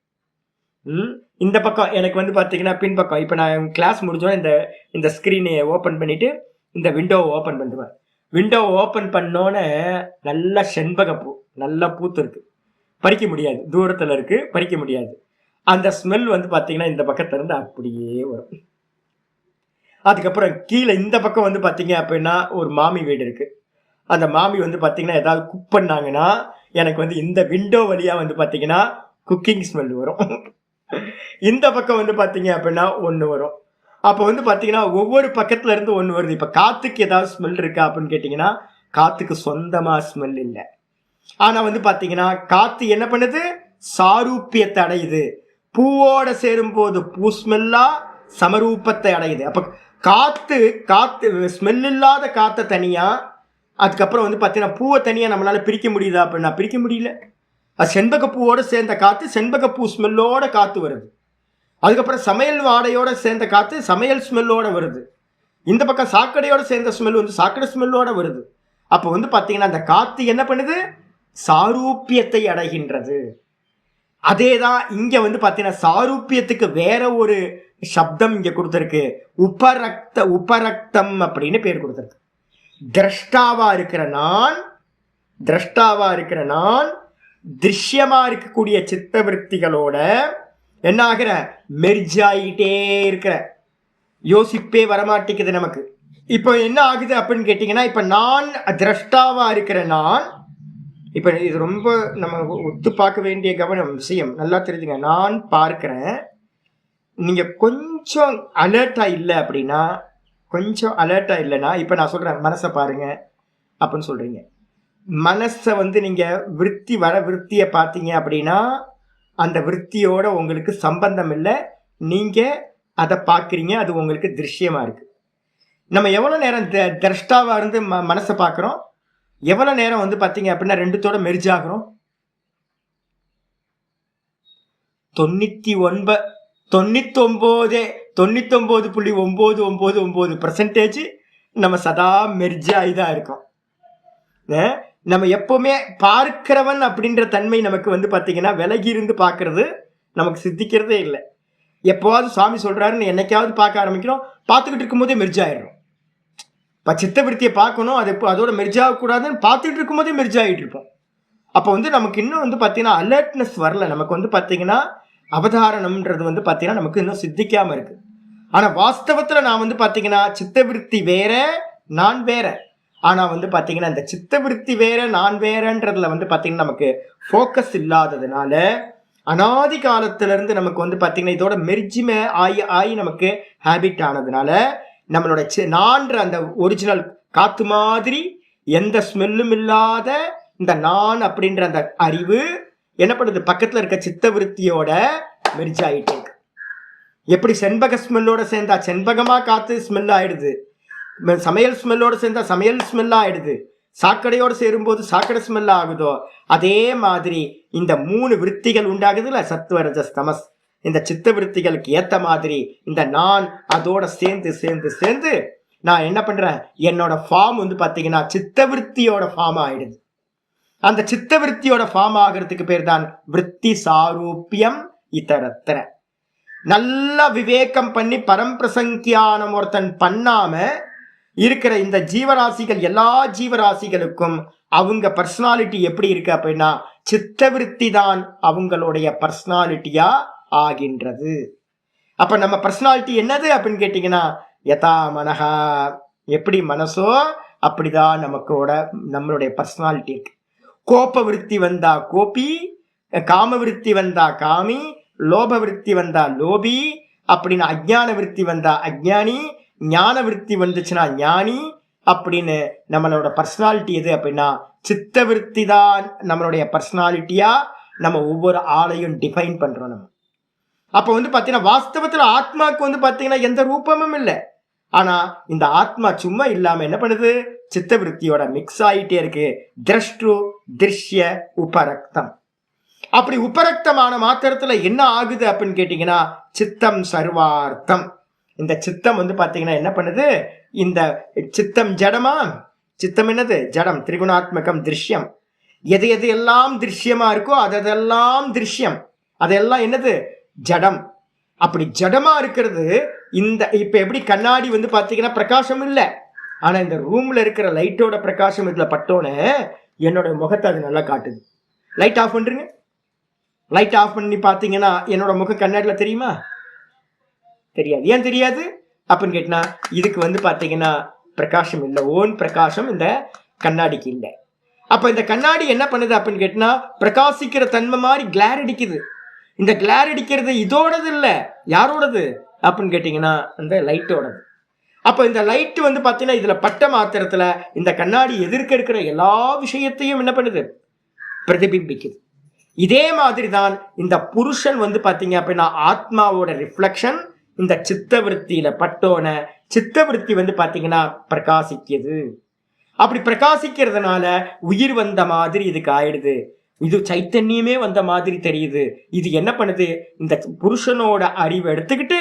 இந்த பக்கம் எனக்கு பாத்தீங்கன்னா பின்பக்கம், இப்ப நான் கிளாஸ் முடிஞ்சோன்னு இந்த ஸ்கிரீனை ஓபன் பண்ணிட்டு இந்த விண்டோவை ஓபன் பண்ணுவேன். விண்டோவை ஓபன் பண்ணோன்னு நல்ல செண்பகப்பூ நல்லா பூத்து இருக்கு, பறிக்க முடியாது, தூரத்துல இருக்கு, பறிக்க முடியாது. அந்த ஸ்மெல் பாத்தீங்கன்னா இந்த பக்கத்துல இருந்து அப்படியே வரும். அதுக்கப்புறம் கீழே இந்த பக்கம் பாத்தீங்க அப்படின்னா ஒரு மாமி வீடு இருக்கு. அந்த மாமி பாத்தீங்கன்னா ஏதாவது குக் பண்ணாங்கன்னா எனக்கு இந்த விண்டோ வழியா பாத்தீங்கன்னா குக்கிங் ஸ்மெல் வரும். இந்த பக்கம் பாத்தீங்க அப்படின்னா ஒண்ணு வரும். அப்ப பாத்தீங்கன்னா ஒவ்வொரு பக்கத்துல இருந்து ஒண்ணு வருது. இப்ப காத்துக்கு ஏதாவது ஸ்மெல் இருக்கா அப்படின்னு கேட்டீங்கன்னா, காத்துக்கு சொந்தமா ஸ்மெல் இல்லை. ஆனா பாத்தீங்கன்னா காத்து என்ன பண்ணுது? சாரூபியத்தை அடையுது. பூவோட சேரும் போது பூ ஸ்மெல்லா சமரூபத்தை அடையுது. அப்ப காத்து ஸ்மெல் இல்லாத காத்தை தனியா, அதுக்கப்புறம் பாத்தீங்கன்னா பூவை தனியா நம்மளால பிரிக்க முடியுதா அப்படின்னா பிரிக்க முடியல. அது செண்பக பூவோட சேர்ந்த காத்து செண்பக பூ ஸ்மெல்லோட காத்து வருது. அதுக்கப்புறம் சமையல் வாடையோட சேர்ந்த காத்து சமையல் ஸ்மெல்லோட வருது. இந்த பக்கம் சாக்கடையோட சேர்ந்த ஸ்மெல் சாக்கடை ஸ்மெல்லோட வருது. அப்போ பாத்தீங்கன்னா அந்த காத்து என்ன பண்ணுது? சாரூபியத்தை அடைகின்றது. அதேதான் இங்க பாத்தீங்கன்னா சாரூபியத்துக்கு வேற ஒரு சப்தம் இங்க கொடுத்திருக்கு, உபரக்தம் அப்படின்னு பேர் கொடுத்திருக்கு. திரஷ்டாவா இருக்கிற நான் திருஷ்யமா இருக்கக்கூடிய சித்தவிருத்திகளோட என்ன ஆகிற? மெர்ஜ் ஆகிட்டே இருக்கிற, யோசிப்பே வரமாட்டேங்குது நமக்கு. இப்போ என்ன ஆகுது அப்படின்னு கேட்டீங்கன்னா, இப்ப நான் திரஷ்டாவா இருக்கிற நான், இப்ப இது ரொம்ப நம்ம ஒத்து பார்க்க வேண்டிய விஷயம், நல்லா தெரிஞ்சுங்க. நான் பார்க்கிறேன், நீங்க கொஞ்சம் அலர்ட்டா இல்லை அப்படின்னா, இப்ப நான் சொல்றேன் மனசை பாருங்க அப்படின்னு சொல்றீங்க. மனசை நீங்க விருத்தியை பார்த்தீங்க அப்படின்னா அந்த விருத்தியோட உங்களுக்கு சம்பந்தம் இல்லை, நீங்க அதை பார்க்குறீங்க, அது உங்களுக்கு திருஷ்யமா இருக்கு. நம்ம எவ்வளவு நேரம் திரஷ்டாவா இருந்து மனசை பார்க்குறோம், எவ்வளவு நேரம் பார்த்தீங்க அப்படின்னா ரெண்டுத்தோட மெர்ஜ் ஆகிறோம்? 99.999% நம்ம சதா மெர்ஜ் ஆகிதான் இருக்கோம். நம்ம எப்பவுமே பார்க்கிறவன் அப்படின்ற தன்மை நமக்கு பாத்தீங்கன்னா விலகி இருந்து பார்க்கறது நமக்கு சித்திக்கிறதே இல்லை. எப்போவாவது சுவாமி சொல்றாருன்னு என்னைக்காவது பார்க்க ஆரம்பிக்கிறோம், பார்த்துக்கிட்டு இருக்கும்போதே மெர்ஜ் ஆயிடுறோம். இப்போ சித்தவிருத்தியை பார்க்கணும், அது இப்போ அதோட மெர்ஜ் ஆகக்கூடாதுன்னு பார்த்துட்டு இருக்கும்போதே மெர்ஜ் ஆகிட்டு இருப்போம். அப்போ நமக்கு இன்னும் பார்த்தீங்கன்னா அலர்ட்னஸ் வரல. நமக்கு பார்த்தீங்கன்னா அவதாரணம்ன்றது பார்த்தீங்கன்னா நமக்கு இன்னும் சித்திக்காமல் இருக்கு. ஆனால் வாஸ்தவத்தில் நான் பார்த்தீங்கன்னா சித்தவிருத்தி வேற, நான் வேற. ஆனால் பார்த்தீங்கன்னா இந்த சித்தவிருத்தி வேற, நான் வேறன்றதுல பார்த்தீங்கன்னா நமக்கு ஃபோக்கஸ் இல்லாததுனால அனாதி காலத்திலிருந்து நமக்கு பார்த்தீங்கன்னா இதோட மெர்ஜிமே ஆகி நமக்கு ஹேபிட் ஆனதுனால நம்மளோட நான்ற அந்த ஒரிஜினல் காத்து மாதிரி எந்த ஸ்மெல்லும் இல்லாத இந்த நான் அப்படின்ற அந்த அறிவு என்ன பண்ணுது, பக்கத்தில் இருக்க சித்தவிருத்தியோட மெர்ஜ் ஆகிட்டு இருக்கு. எப்படி செண்பக ஸ்மெல்லோட சேர்ந்தா செண்பகமாக காத்து ஸ்மெல் ஆயிடுது, சமையல் ஸ்மெல்லோட சேர்ந்தா சமையல் ஸ்மெல் ஆயிடுது, சாக்கடையோடு சேரும்போது சாக்கடை ஸ்மெல் ஆகுதோ, அதே மாதிரி இந்த 3 விருத்திகள் உண்டாகுதுல, சத்துவ ரஜஸ் தமஸ், இந்த சித்த விருத்திகளுக்கு ஏற்ற மாதிரி இந்த நான் அதோட சேர்ந்து சேர்ந்து சேர்ந்து நான் என்ன பண்றேன், என்னோட ஃபார்ம் பார்த்தீங்கன்னா சித்தவிருத்தியோட ஃபார்ம் ஆயிடுது. அந்த சித்தவிருத்தியோட ஃபார்ம் ஆகிறதுக்கு பேர் தான் விருத்தி சாரூபியம் இதரத்திர. நல்லா விவேகம் பண்ணி பரம்பிரசங்கியானம் ஒருத்தன் பண்ணாம இருக்கிற இந்த ஜீவராசிகள், எல்லா ஜீவராசிகளுக்கும் அவங்க பர்சனாலிட்டி எப்படி இருக்கு அப்படின்னா சித்தவிருத்தி தான் அவங்களுடைய பர்சனாலிட்டியா ஆகின்றது. அப்ப நம்ம பர்சனாலிட்டி என்னது அப்படின்னு கேட்டீங்கன்னா யதா மனஹா, எப்படி மனசோ அப்படிதான் நம்மளுடைய பர்சனாலிட்டி இருக்கு. கோப விருத்தி வந்தா கோபி, காம விருத்தி வந்தா காமி, லோப விருத்தி வந்தா லோபி, அப்படின்னு அஜ்ஞான விருத்தி வந்தா அஜ்ஞானி, ஞான விருத்தி வந்துச்சுன்னா ஞானி அப்படின்னு நம்மளோட பர்சனாலிட்டி எது அப்படின்னா சித்த விருத்தி தான் நம்மளுடைய பர்சனாலிட்டியா நம்ம ஒவ்வொரு ஆளையும் டிஃபைன் பண்றோம். நம்ம அப்போ பார்த்தீங்கன்னா வாஸ்தவத்தில் ஆத்மாவுக்கு பார்த்தீங்கன்னா எந்த ரூபமும் இல்லை. ஆனா இந்த ஆத்மா சும்மா இல்லாம என்ன பண்ணுது, சித்த விருத்தியோட மிக்ஸ் ஆகிட்டே இருக்கு. திரஷ்டு திருஷ்ய உபரக்தம். அப்படி உபரக்தமான மாத்திரத்துல என்ன ஆகுது அப்படின்னு கேட்டீங்கன்னா சித்தம் சர்வார்த்தம். இந்த சித்தம் பார்த்தீங்கன்னா என்ன பண்ணுது, இந்த சித்தம் ஜடமா, சித்தம் என்னது ஜடம், திரிகுணாத்மகம் திருஷ்யம். எது எது எல்லாம் திருஷ்யமா இருக்கோ அதெல்லாம் திருஷ்யம், அதெல்லாம் என்னது ஜடம். அப்படி ஜடமா இருக்கிறது இந்த இப்ப எப்படி கண்ணாடி பார்த்தீங்கன்னா பிரகாசம் இல்லை, ஆனா இந்த ரூம்ல இருக்கிற லைட்டோட பிரகாசம் இதுல பட்டோன்னு என்னோட முகத்தை அது நல்லா காட்டுது. லைட் ஆஃப் பண்றீங்க, லைட் ஆஃப் பண்ணி பார்த்தீங்கன்னா என்னோட முகம் கண்ணாடியில் தெரியுமா? தெரியாது. ஏன் தெரியாது அப்படின்னு கேட்டினா இதுக்கு பார்த்தீங்கன்னா பிரகாசம் இல்லை, ஓன் பிரகாசம் இந்த கண்ணாடிக்கு இல்லை. அப்போ இந்த கண்ணாடி என்ன பண்ணுது அப்படின்னு கேட்டினா பிரகாசிக்கிற தன்மை மாதிரி கிளார் அடிக்குது. இந்த கிளார் அடிக்கிறது இதோடது இல்லை, யாரோடது அப்படின்னு கேட்டிங்கன்னா அந்த லைட்டோடது. அப்போ இந்த லைட்டு பார்த்தீங்கன்னா இதில் பட்ட மாத்திரத்தில் இந்த கண்ணாடி எதிர்க்க இருக்கிற எல்லா விஷயத்தையும் என்ன பண்ணுது, பிரதிபிம்பிக்குது. இதே மாதிரி தான் இந்த புருஷன் பார்த்தீங்க அப்படின்னா ஆத்மாவோட ரிஃப்ளெக்ஷன் இந்த சித்தவிருத்தியில பட்டோன சித்தவிருத்தி பார்த்தீங்கன்னா பிரகாசிக்குது. அப்படி பிரகாசிக்கிறதுனால உயிர் வந்த மாதிரி இதுக்கு ஆயிடுது, இது சைத்தன்யமே வந்த மாதிரி தெரியுது. இது என்ன பண்ணுது, இந்த புருஷனோட அறிவை எடுத்துக்கிட்டு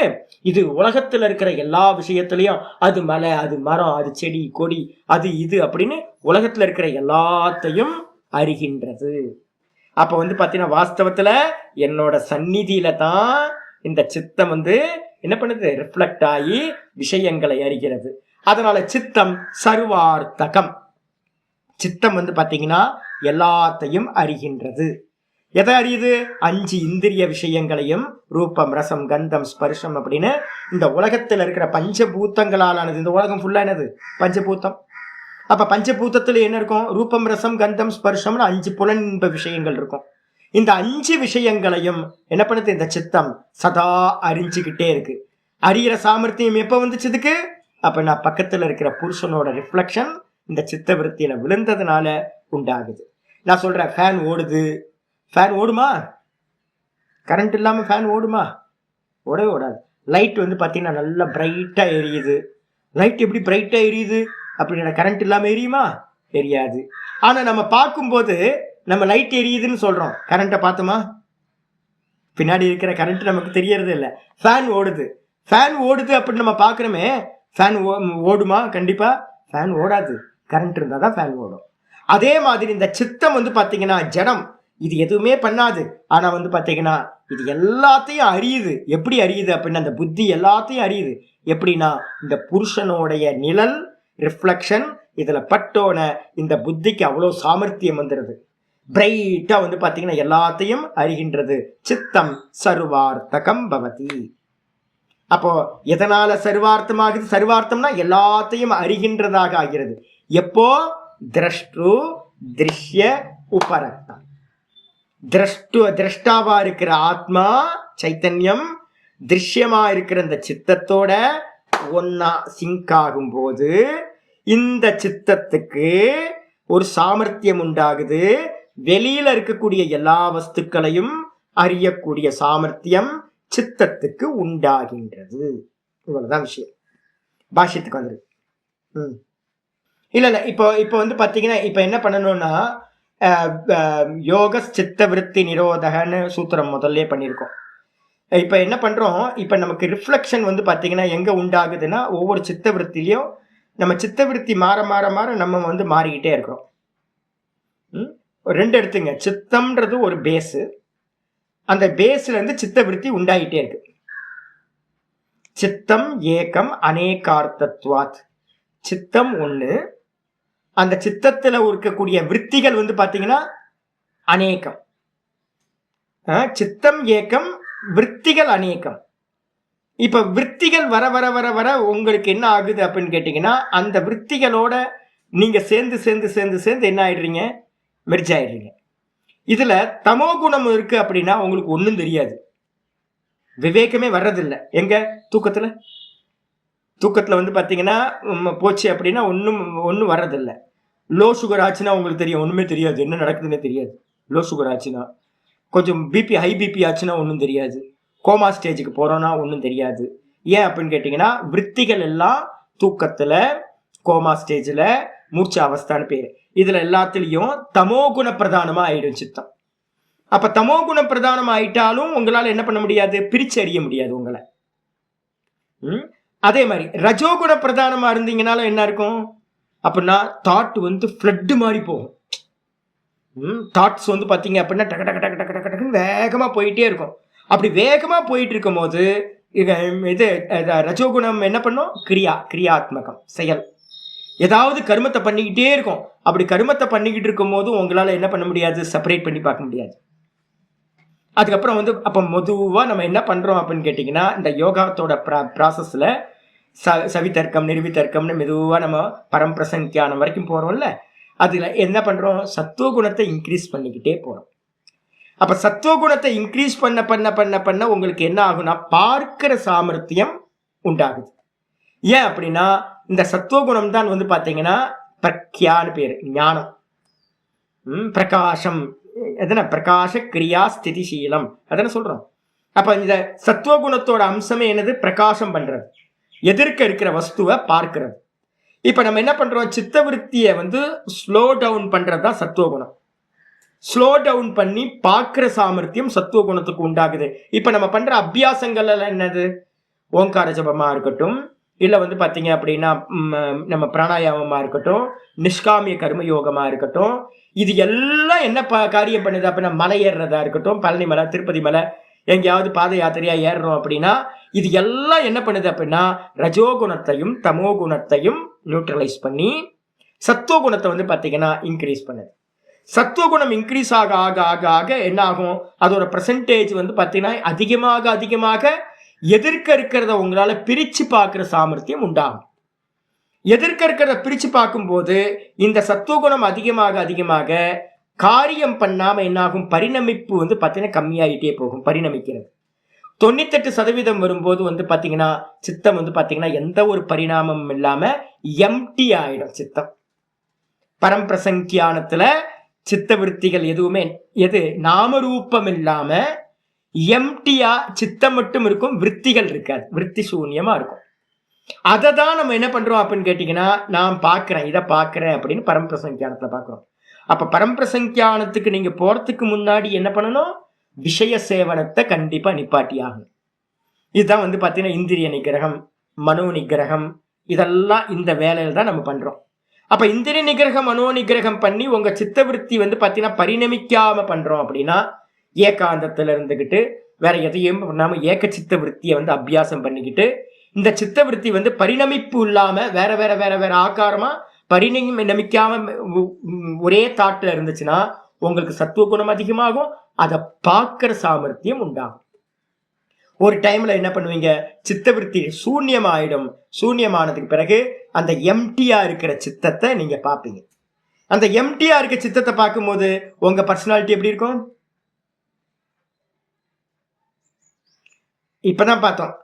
இது உலகத்துல இருக்கிற எல்லா விஷயத்திலையும் அது மலை, அது மரம், அது செடி கொடி, அது இது அப்படின்னு உலகத்துல இருக்கிற எல்லாத்தையும் அறிகின்றது. அப்ப பார்த்தீங்கன்னா வாஸ்தவத்துல என்னோட சந்நிதியில தான் இந்த சித்தம் என்ன பண்ணுது, ரிஃப்ளெக்ட் ஆகி விஷயங்களை அறிகிறது. அதனால சித்தம் சர்வார்த்தகம். சித்தம் பார்த்தீங்கன்னா எல்லாத்தையும் அறிகின்றது. எதை அறியுது, 5 இந்திரிய விஷயங்களையும், ரூபம் ரசம் கந்தம் ஸ்பர்ஷம் அப்படின்னு இந்த உலகத்தில் இருக்கிற பஞ்சபூத்தங்களாலானது. இந்த உலகம் ஃபுல்லா என்னது, பஞ்சபூத்தம். அப்ப பஞ்சபூத்தத்துல என்ன இருக்கும், ரூபம் ரசம் கந்தம் ஸ்பர்ஷம்னு 5 புலன்ப விஷயங்கள் இருக்கும். இந்த 5 விஷயங்களையும் என்ன பண்ணுது, இந்த சித்தம் சதா அறிஞ்சுக்கிட்டே இருக்கு. அறிகிற சாமர்த்தியம் எப்ப வந்துச்சுதுக்கு, அப்ப நான் பக்கத்துல இருக்கிற புருஷனோட ரிஃப்ளெக்ஷன் இந்த சித்த விருத்தியில விழுந்ததுனால உண்டாகுது. நான் சொல்றேன், ஃபேன் ஓடுது, ஃபேன் ஓடுமா? கரண்ட் இல்லாம ஃபேன் ஓடுமா? ஓடவே ஓடாது. லைட் பார்த்தீங்கன்னா நல்லா பிரைட்டா எரியுது. லைட் எப்படி பிரைட்டா எரியுது அப்படின்னா கரண்ட் இல்லாம எரியுமா? எரியாது. ஆனா நம்ம பார்க்கும்போது நம்ம லைட் எரியுதுன்னு சொல்றோம், கரண்ட்டை பார்த்தோமா? பின்னாடி இருக்கிற கரண்ட் நமக்கு தெரியறது இல்லை. ஃபேன் ஓடுது, ஃபேன் ஓடுது அப்படின்னு நம்ம பார்க்குறோமே, ஃபேன் ஓடுமா? கண்டிப்பா ஃபேன் ஓடாது. கரண்ட் இருந்தால் தான் ஃபேன் ஓடும். அதே மாதிரி இந்த சித்தம் பார்த்தீங்கன்னா ஜடம், இது எதுவுமே பண்ணாது. ஆனால் பார்த்தீங்கன்னா இது எல்லாத்தையும் அறியுது. எப்படி அறியுது அப்படின்னா அந்த புத்தி எல்லாத்தையும் அறியுது. எப்படின்னா இந்த புருஷனுடைய நிழல் ரிஃப்ளெக்ஷன் இதுல பட்டோன இந்த புத்திக்கு அவ்வளவு சாமர்த்தியம் வந்துடுது. பிரைட்டா வந்து பாத்தீங்கன்னா எல்லாத்தையும் அறிகின்றது. சித்தம் சர்வார்த்தகம் பவதி. அப்போ எதனால சர்வார்த்தமாகுது? சர்வார்த்தம்னா எல்லாத்தையும் அறிகின்றதாக ஆகிறது. எப்போ? திரஷ்டு திருஷ்ய உபரக்தம். திரஷ்டாவா இருக்கிற ஆத்மா சைத்தன்யம் திருஷ்யமா இருக்கிற இந்த சித்தத்தோட ஒன்னா சிங்க் ஆகும் போது இந்த சித்தத்துக்கு ஒரு சாமர்த்தியம் உண்டாகுது. வெளியில இருக்கக்கூடிய எல்லா வஸ்துக்களையும் அறியக்கூடிய சாமர்த்தியம் சித்தத்துக்கு உண்டாகின்றது. இவ்வளவுதான் விஷயம். பாஷ்யத்துக்கு வந்துரு. இல்ல இப்போ வந்து பாத்தீங்கன்னா இப்ப என்ன பண்ணணும்னா யோக சித்த விருத்தி நிரோதகன்னு சூத்திரம் முதல்ல பண்ணியிருக்கோம். இப்ப என்ன பண்றோம்? இப்ப நமக்கு ரிஃப்ளெக்ஷன் வந்து பாத்தீங்கன்னா எங்க உண்டாகுதுன்னா ஒவ்வொரு சித்த விருத்திலையும் நம்ம சித்த விருத்தி மாற மாற மாற நம்ம வந்து மாறிக்கிட்டே இருக்கிறோம். ரெண்டு எடுத்துங்க. சித்தம்ன்றது ஒரு பேஸு. அந்த பேஸ்ல இருந்து சித்த விருத்தி உண்டாகிட்டே இருக்கு. சித்தம் ஏகம் அநேகார்த்தத்வாத். சித்தம் ஒண்ணு, அந்த சித்தத்துல இருக்கக்கூடிய விற்த்திகள் வந்து பாத்தீங்கன்னா அநேகம். சித்தம் ஏகம், விற்த்திகள் அநேகம். இப்ப விற்த்திகள் வர வர வர வர உங்களுக்கு என்ன ஆகுது அப்படின்னு கேட்டீங்கன்னா அந்த விற்த்திகளோட நீங்க சேர்ந்து சேர்ந்து சேர்ந்து சேர்ந்து என்ன ஆயிடுறீங்க? மெர்ஜ் ஆயிடுறீங்க. இதுல தமோ குணம் இருக்கு அப்படின்னா உங்களுக்கு ஒன்றும் தெரியாது. விவேகமே வர்றதில்லை. எங்க? தூக்கத்துல வந்து பாத்தீங்கன்னா போச்சு அப்படின்னா ஒன்றும் வர்றதில்லை. லோ சுகர் ஆச்சுன்னா உங்களுக்கு தெரியும், ஒண்ணுமே தெரியாது, என்ன நடக்குதுன்னு தெரியாது. லோ சுகர் ஆச்சுன்னா, கொஞ்சம் பிபி ஹை பிபி ஆச்சுன்னா ஒன்றும் தெரியாது. கோமா ஸ்டேஜுக்கு போறோம்னா ஒன்றும் தெரியாது. ஏன் அப்படின்னு கேட்டீங்கன்னா விற்த்திகள் எல்லாம் தூக்கத்துல கோமா ஸ்டேஜ்ல மூர்ச்ச அவஸ்தான்னு பேரு. இதுல எல்லாத்துலயும் தமோ குண பிரதானமா ஆயிடும் சித்தம். அப்ப தமோ குண பிரதானம் ஆயிட்டாலும் உங்களால என்ன பண்ண முடியாது? பிரிச்சு அறிய முடியாது உங்களை. அதே மாதிரி ரஜோகுண பிரதானமா இருந்தீங்கனாலும் என்ன இருக்கும் அப்படின்னா தாட் வந்து ஃப்ளட் மாதிரி போகும். தாட்ஸ் வந்து பாத்தீங்க அப்படின்னா டக்கு டக்கு டக்கு டக்கு டக்குன்னு வேகமா போயிட்டே இருக்கும். அப்படி வேகமா போயிட்டு இருக்கும் போது இது ரஜோகுணம் என்ன பண்ணும்? கிரியாத்மகம் செயல். ஏதாவது கர்மத்தை பண்ணிக்கிட்டே இருக்கும். அப்படி கர்மத்தை பண்ணிக்கிட்டு இருக்கும் போது உங்களால என்ன பண்ண முடியாது? செப்பரேட் பண்ணி பார்க்க முடியாது. அதுக்கப்புறம் வந்து அப்ப மெதுவா நம்ம என்ன பண்றோம் அப்படின்னு கேட்டீங்கன்னா இந்த யோகாத்தோட ப்ராசஸ்ல சவிதர்க்கம் நிர்விதர்க்கம்னு மெதுவா நம்ம பரம்பிரசங்கியானம் வரைக்கும் போறோம்ல, அதுல என்ன பண்றோம்? சத்துவ குணத்தை இன்க்ரீஸ் பண்ணிக்கிட்டே போறோம். அப்ப சத்துவ குணத்தை இன்க்ரீஸ் பண்ண பண்ண பண்ண பண்ண உங்களுக்கு என்ன ஆகும்னா பார்க்கிற சாமர்த்தியம் உண்டாகுது. ஏன் அப்படின்னா இந்த சத்துவகுணம் தான் வந்து பாத்தீங்கன்னா பிரக்யான்னு பேரு, ஞானம், பிரகாசம். எதனா பிரகாச கிரியா ஸ்திதிசீலம் அதன சொல்றோம். அப்ப இந்த சத்துவகுணத்தோட அம்சமே என்னது? பிரகாசம் பண்றது, எதிர்க்க இருக்கிற வஸ்துவை பார்க்கிறது. இப்ப நம்ம என்ன பண்றோம்? சித்தவிருத்தியை வந்து ஸ்லோ டவுன் பண்றதுதான் சத்துவகுணம். ஸ்லோ டவுன் பண்ணி பார்க்கிற சாமர்த்தியம் சத்துவகுணத்துக்கு உண்டாகுது. இப்ப நம்ம பண்ற அபியாசங்கள் எல்லாம் என்னது? ஓங்கார ஜபமா இருக்கட்டும், இல்ல வந்து பாத்தீங்க அப்படின்னா நம்ம பிராணாயாமமா இருக்கட்டும், நிஷ்காமிய கர்ம யோகமா இருக்கட்டும், இது எல்லாம் என்ன காரியம் பண்ணுது அப்படின்னா மலை ஏறுறதா இருக்கட்டும், பழனி மலை, திருப்பதி மலை, எங்கேயாவது பாத யாத்திரையா ஏறுறோம் அப்படின்னா இது எல்லாம் என்ன பண்ணுது அப்படின்னா ரஜோகுணத்தையும் தமோ குணத்தையும் நியூட்ரலைஸ் பண்ணி சத்துவகுணத்தை வந்து பாத்தீங்கன்னா இன்க்ரீஸ் பண்ணுது. சத்துவகுணம் இன்க்ரீஸ் ஆக ஆக ஆக ஆக என்ன ஆகும்? அதோட பெர்சன்டேஜ் வந்து பாத்தீங்கன்னா அதிகமாக அதிகமாக எதிர்க்க இருக்கிறத உங்களால பிரிச்சு பார்க்கிற சாமர்த்தியம் உண்டாகும். எதிர்க்க இருக்கிறத பிரிச்சு பார்க்கும் போது இந்த சத்துவகுணம் அதிகமாக அதிகமாக காரியம் பண்ணாம என்னாகும்? பரிணமிப்பு வந்து பாத்தீங்கன்னா கம்மியாயிட்டே போகும். பரிணமிக்கிறது 98% வரும்போது வந்து பாத்தீங்கன்னா சித்தம் வந்து பாத்தீங்கன்னா எந்த ஒரு பரிணாமமும் இல்லாம எம்டி ஆயிடும் சித்தம். பரம்பிரசங்கியானத்துல சித்த விருத்திகள் எதுவுமே எது நாமரூபம் இல்லாம எம்டியா சித்தம் மட்டும் இருக்கும், விற்த்திகள் இருக்காது, விற்பி சூன்யமா இருக்கும். அதை தான் நம்ம என்ன பண்றோம் அப்படின்னு கேட்டீங்கன்னா நான் பாக்குறேன், இதை பாக்குறேன் அப்படின்னு பரம்பிரசங்கியானத்துல பாக்குறோம். அப்ப பரம்பிரசங்கியானத்துக்கு நீங்க போறதுக்கு முன்னாடி என்ன பண்ணணும்? விஷய சேவனத்தை கண்டிப்பா நிப்பாட்டி ஆகும். இதுதான் வந்து பாத்தீங்கன்னா இந்திரிய நிகிரகம், மனோ நிகிரகம், இதெல்லாம் இந்த வேலையில தான் நம்ம பண்றோம். அப்ப இந்திரிய நிகிரகம் மனோ நிகிரகம் பண்ணி உங்க சித்தவிருத்தி வந்து பாத்தீங்கன்னா பரிணமிக்காம பண்றோம் அப்படின்னா ஏகாந்தத்துல இருந்துகிட்டு வேற எதையும் பண்ணாம ஏக சித்த விற்த்தியை அபியாசம் பண்ணிக்கிட்டு, இந்த சித்த விற்பி பரிணமிப்பு இல்லாம வேற வேற வேற வேற ஆக்காரமா பரிணமிக்காம ஒரே தாட்டுல இருந்துச்சுன்னா உங்களுக்கு சத்துவ குணம் அதிகமாகும், அதை பார்க்கிற சாமர்த்தியம் உண்டாகும். ஒரு டைம்ல என்ன பண்ணுவீங்க, சித்தவிருத்தி சூன்யமாயிடும். சூன்யமானதுக்கு பிறகு அந்த எம்டியா இருக்கிற சித்தத்தை நீங்க பார்ப்பீங்க. அந்த எம்டியா இருக்க சித்தத்தை பார்க்கும்போது உங்க பர்சனாலிட்டி எப்படி இருக்கும்? இப்பதான் பார்த்தோம்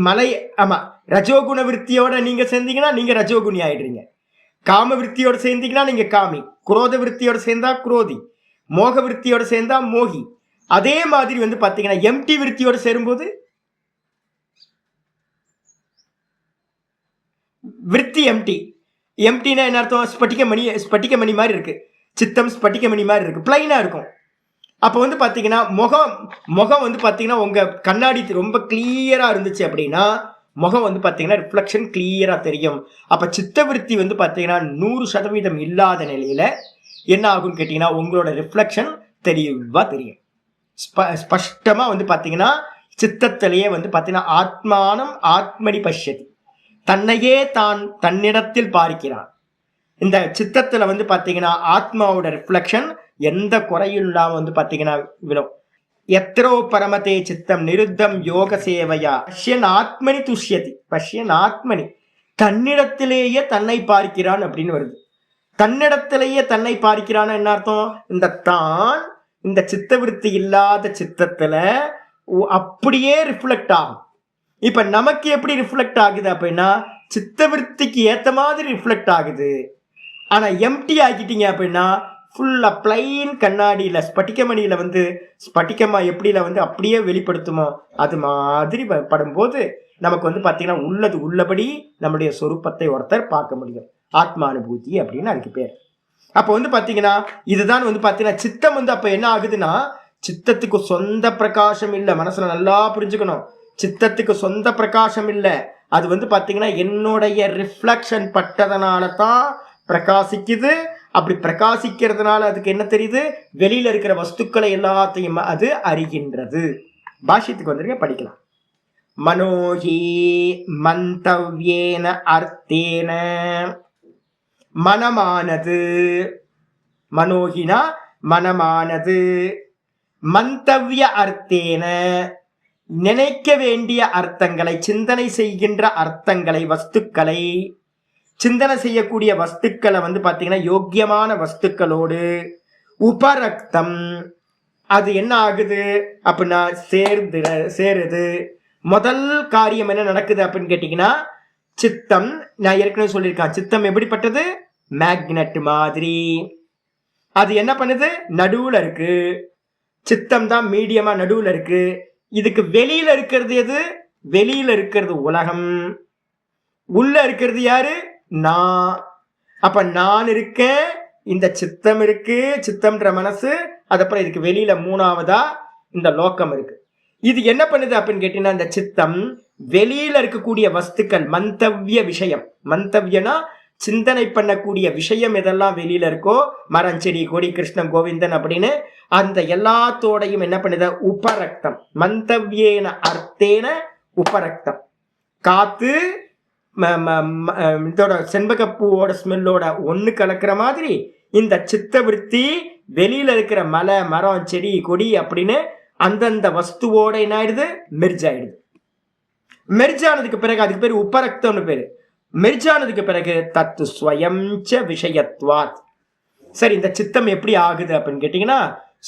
மலை. ஆமா, ரஜோகுண விற்த்தியோட நீங்க சேர்ந்தீங்கன்னா நீங்க ரஜோகுணி ஆயிடுறீங்க. காம விற்த்தியோட சேர்ந்தீங்கன்னா நீங்க காமி, குரோத விற்த்தியோட சேர்ந்தா குரோதி, மோக விற்த்தியோட சேர்ந்தா மோகி. அதே மாதிரி பாத்தீங்கன்னா எம்டி விற்த்தியோட சேரும்போது விற்பி எம்டி. எம்டினா என்ன அர்த்தம்? ஸ்பட்டிக மணி மாதிரி இருக்கு, சித்தம் ஸ்பட்டிக மணி மாதிரி இருக்கு, பிளைனா இருக்கும். அப்போ பாத்தீங்கன்னா முகம் பாத்தீங்கன்னா உங்க கண்ணாடி ரொம்ப கிளியரா இருந்துச்சு அப்படின்னா முகம் பாத்தீங்கன்னா ரிஃப்ளெக்ஷன் கிளியரா தெரியும். அப்ப சித்தவிருத்தி பாத்தீங்கன்னா 100% இல்லாத நிலையில என்ன ஆகும்னு கேட்டீங்கன்னா உங்களோட ரிஃப்ளெக்ஷன் தெளிவா தெரியும். ஸ்பஷ்டமா பாத்தீங்கன்னா சித்தத்திலேயே பாத்தீங்கன்னா ஆத்மானம் ஆத்மனி பஷ்யதி, தன்னையே தான் தன்னிடத்தில் பார்க்கிறான். இந்த சித்தத்துல பாத்தீங்கன்னா ஆத்மாவோட ரிஃப்ளெக்ஷன் எந்த குறையும் இல்லாம பாத்தீங்கன்னா விடும். எத்ரோ பரமதே சித்தம் நிருத்தம் யோக சேவையா பஷ்யன் ஆத்மனி துஷ்யதி. பஷ்யன் ஆத்மனி, தன்னிடத்திலேயே தன்னை பார்க்கிறான் அப்படின்னு வருது. தன்னிடத்திலேயே தன்னை பார்க்கிறான் என்ன அர்த்தம்? இந்த சித்தவிருத்தி இல்லாத சித்தத்துல அப்படியே ரிஃப்ளெக்ட் ஆகும். இப்ப நமக்கு எப்படி ரிஃப்ளெக்ட் ஆகுது அப்படின்னா சித்தவிருத்திக்கு ஏத்த மாதிரி ரிஃப்ளெக்ட் ஆகுது. ஆனா எம்டி ஆக்கிட்டீங்க அப்படின்னா ஃபுல்லா பிளைன் கண்ணாடியில ஸ்பட்டிகமணியில ஸ்பட்டிகமா எப்படில அப்படியே வெளிப்படுத்துமோ அது மாதிரி படும்போது நமக்கு பாத்தீங்கன்னா உள்ளது உள்ளபடி நம்முடைய சொரூபத்தை ஒருத்தர் பார்க்க முடியும். ஆத்மானுபூதி அப்படின்னு அதுக்கு பேர். அப்போ பாத்தீங்கன்னா இதுதான் பாத்தீங்கன்னா சித்தம் அப்ப என்ன ஆகுதுன்னா சித்தத்துக்கு சொந்த பிரகாசம் இல்லை. மனசுல நல்லா புரிஞ்சுக்கணும், சித்தத்துக்கு சொந்த பிரகாசம் இல்லை. அது பாத்தீங்கன்னா என்னுடைய ரிஃப்ளெக்ஷன் பட்டதனால தான் பிரகாசிக்குது. அப்படி பிரகாசிக்கிறதுனால அதுக்கு என்ன தெரியுது? வெளியில இருக்கிற வஸ்துக்களை எல்லாத்தையும் அது அறிகின்றது. பாஷ்யத்துக்கு வந்துருங்க, படிக்கலாம். மனோஹி மந்தவ்யேன அர்த்தேன, மனமானது, மனோகினா மனமானது, மந்தவ்ய அர்த்தேன நினைக்க வேண்டிய அர்த்தங்களை, சிந்தனை செய்கின்ற அர்த்தங்களை, வஸ்துக்களை, சிந்தனை செய்யக்கூடிய வஸ்துக்களை பாத்தீங்கன்னா யோக்கியமான வஸ்துக்களோடு உபரக்தம் அது என்ன ஆகுது அப்படின்னா சேருது. முதல் காரியம் என்ன நடக்குது அப்படின்னு கேட்டீங்கன்னா சித்தம், நான் ஏற்கனவே சொல்லியிருக்கேன், சித்தம் எப்படிப்பட்டது? மேக்னெட் மாதிரி. அது என்ன பண்ணுது? நடுவுல இருக்கு. சித்தம் தான் மீடியமா நடுவுல இருக்கு. இதுக்கு வெளியில இருக்கிறது எது? வெளியில இருக்கிறது உலகம், உள்ள இருக்கிறது யாரு? நான். அப்ப நான் இருக்கேன், இந்த சித்தம் இருக்கு, சித்தம்ன்ற மனசு, அதுக்கப்புறம் இதுக்கு வெளியில மூணாவதா இந்த லோகம் இருக்கு. இது என்ன பண்ணுது அப்படின்னு கேட்டீங்கன்னா இந்த சித்தம் வெளியில இருக்கக்கூடிய வஸ்துக்கள், மந்தவ்ய விஷயம், மந்தவ்யனா சிந்தனை பண்ணக்கூடிய விஷயம் எதெல்லாம் வெளியில இருக்கோ, மரம் செடி கொடி கிருஷ்ணன் கோவிந்தன் அப்படின்னு அந்த எல்லாத்தோடையும் என்ன பண்ணுது? உபரக்தம். மந்தவ்யேன அர்த்தேன உபரக்தம். காத்து இதோட செண்பகப்பூவோட ஸ்மெல்லோட ஒண்ணு கலக்கிற மாதிரி இந்த சித்த விற்பி வெளியில இருக்கிற மலை மரம் செடி கொடி அப்படின்னு அந்தந்த வஸ்துவோட என்ன ஆயிடுது? மெர்ஜ் ஆயிடுது. மெர்ஜ் ஆனதுக்கு பிறகு அதுக்கு பேரு உபரக்தம்னு பேரு. மெர்ஜ் ஆனதுக்கு பிறகு தத்து ஸ்வயம்ச விஷயத்வாத். சரி, இந்த சித்தம் எப்படி ஆகுது அப்படின்னு கேட்டீங்கன்னா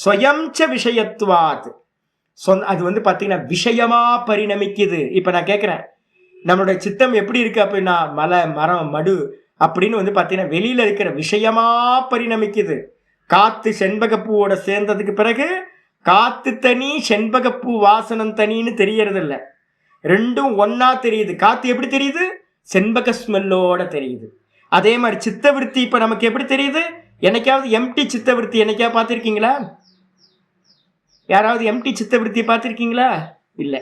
ஸ்வயம்ச விஷயத்வாத். அது பாத்தீங்கன்னா விஷயமா பரிணமிக்குது. இப்ப நான் கேட்கிறேன், நம்மளுடைய சித்தம் எப்படி இருக்கு அப்படின்னா மலை மரம் மடு அப்படின்னு பாத்தீங்கன்னா வெளியில இருக்கிற விஷயமா பரிணமிக்குது. காத்து செண்பகப்பூவோட சேர்ந்ததுக்கு பிறகு காத்து தனி செண்பகப்பூ வாசனம் தனின்னு தெரியறது இல்லை, ரெண்டும் ஒன்னா தெரியுது. காத்து எப்படி தெரியுது? செண்பக ஸ்மெல்லோட தெரியுது. அதே மாதிரி சித்தவிருத்தி இப்ப நமக்கு எப்படி தெரியுது? என்னைக்காவது எம்டி சித்தவிருத்தி என்னைக்காவது பார்த்திருக்கீங்களா? யாராவது எம்டி சித்தவிருத்தி பார்த்திருக்கீங்களா? இல்லை.